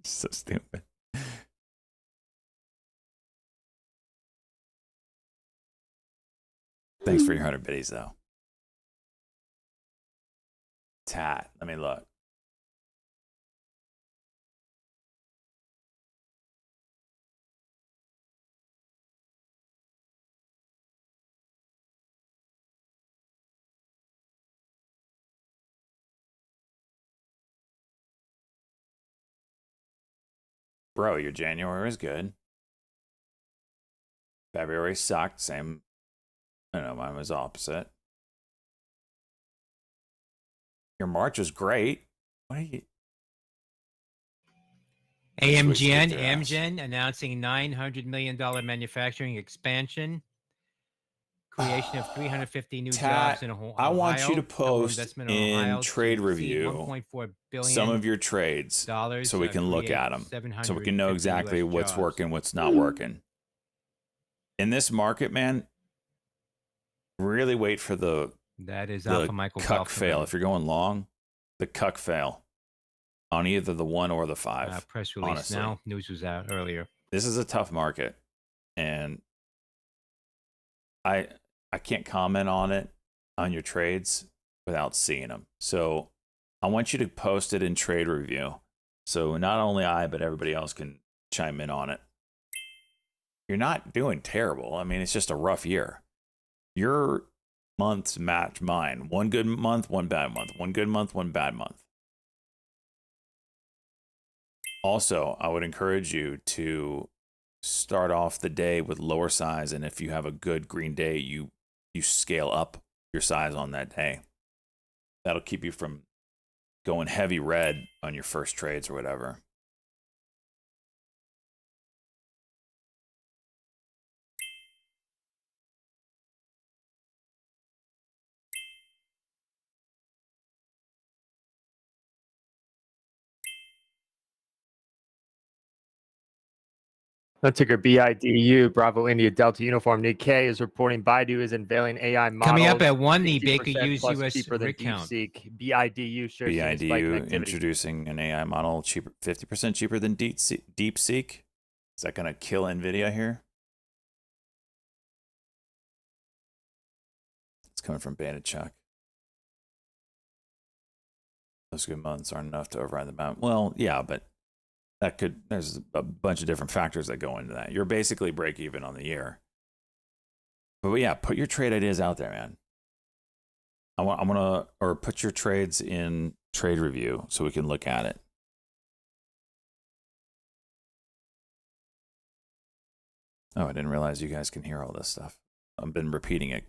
So stupid. Thanks for your 100 biddies, though. Tat. Let me look. Bro, your January is good. February sucked. Same. I don't know, mine was opposite. Your March was great. What are you? AMGN, Switch to ass. Amgen announcing $900 million manufacturing expansion, creation of 350 new Tat, jobs in Ohio. I want you to Double post investment in Ohio to trade exceed review $1.4 billion some of your trades so we can look create at them, so we can know 750 exactly US what's jobs. working, what's not working. In this market, man, really wait for the That is the Alpha Michael cuck Golf fail. Command. If you're going long, the cuck fail on either the 1 or the 5. Press release honestly. now. News was out earlier. This is a tough market, and I can't comment on it on your trades without seeing them. So I want you to post it in trade review, so not only I but everybody else can chime in on it. You're not doing terrible. I mean, it's just a rough year. Your months match mine. One good month, one bad month. One good month, one bad month. Also, I would encourage you to start off the day with lower size, and if you have a good green day, you scale up your size on that day. That'll keep you from going heavy red on your first trades or whatever. The ticker BIDU, Bravo India Delta Uniform Nikkei is reporting Baidu is unveiling AI models. Coming up at 1, the 60% Baker Hughes plus US cheaper than rig count. DeepSeek. BIDU shares seeing a spike in BIDU activity. introducing an AI model cheaper, 50% cheaper than DeepSeek. Is that going to kill NVIDIA here? It's coming from Bandit Chuck. Those good months aren't enough to override the bound. Well, yeah, but that could. There's a bunch of different factors that go into that. You're basically break even on the year. But yeah, put your trade ideas out there, man. I want to, or put your trades in trade review so we can look at it. Oh, I didn't realize you guys can hear all this stuff. I've been repeating it.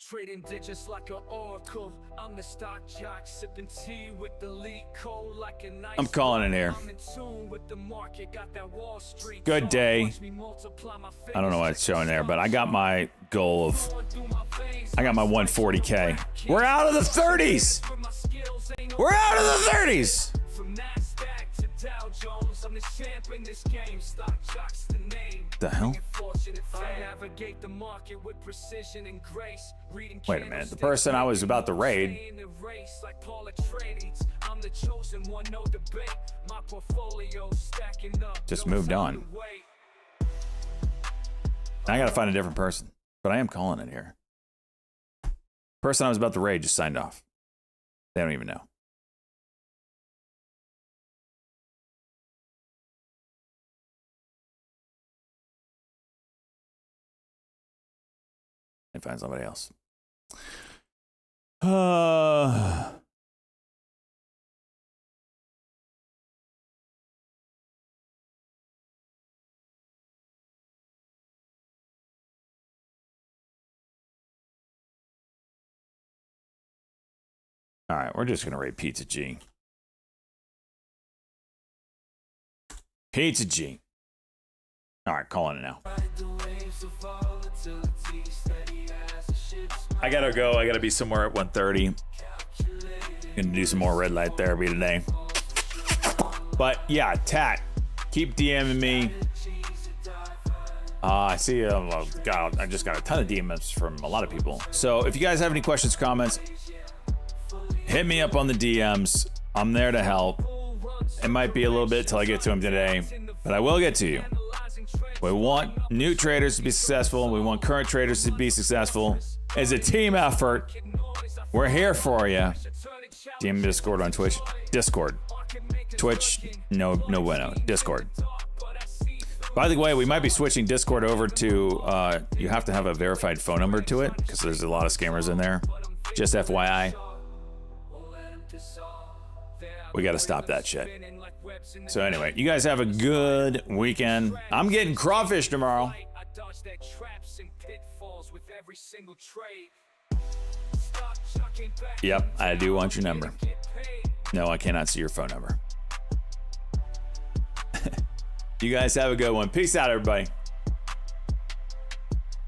Trading digits like an oracle. I'm the stock jock, sipping tea with the lead cold like a nice. I'm calling it here. I'm in tune with the market, got that Wall Street. Good day. Watch me multiply my I don't know why it's showing there, but I got my goal of, I got my 140K. We're out of the 30s. We're out of the 30s. From NASDAQ to Dow Jones, I'm the champ in this game. Stock jock's the name. The hell? I navigate the market with precision and grace. Wait a minute. The person I was about to raid I'm the chosen one, no debate. My portfolio stacking up. just moved on. I gotta find a different person, but I am calling it here. Person I was about to raid just signed off. They don't even know. And find somebody else. All right, we're just gonna rate Pizza G. Pizza G. All right, calling it now. I gotta go. I gotta be somewhere at 1:30. Gonna do some more red light therapy today. But yeah, Tat, keep DMing me. I see. God, I just got a ton of DMs from a lot of people. So if you guys have any questions, comments, hit me up on the DMs. I'm there to help. It might be a little bit till I get to them today, but I will get to you. We want new traders to be successful. We want current traders to be successful. It's a team effort. We're here for you. DM Discord on Twitch. Discord. Twitch, no bueno. Discord. By the way, we might be switching Discord over to, you have to have a verified phone number to it, because there's a lot of scammers in there. Just FYI. We got to stop that shit. So anyway, you guys have a good weekend. I'm getting crawfish tomorrow. Yep, I do want your number. No, I cannot see your phone number. You guys have a good one. Peace out, everybody.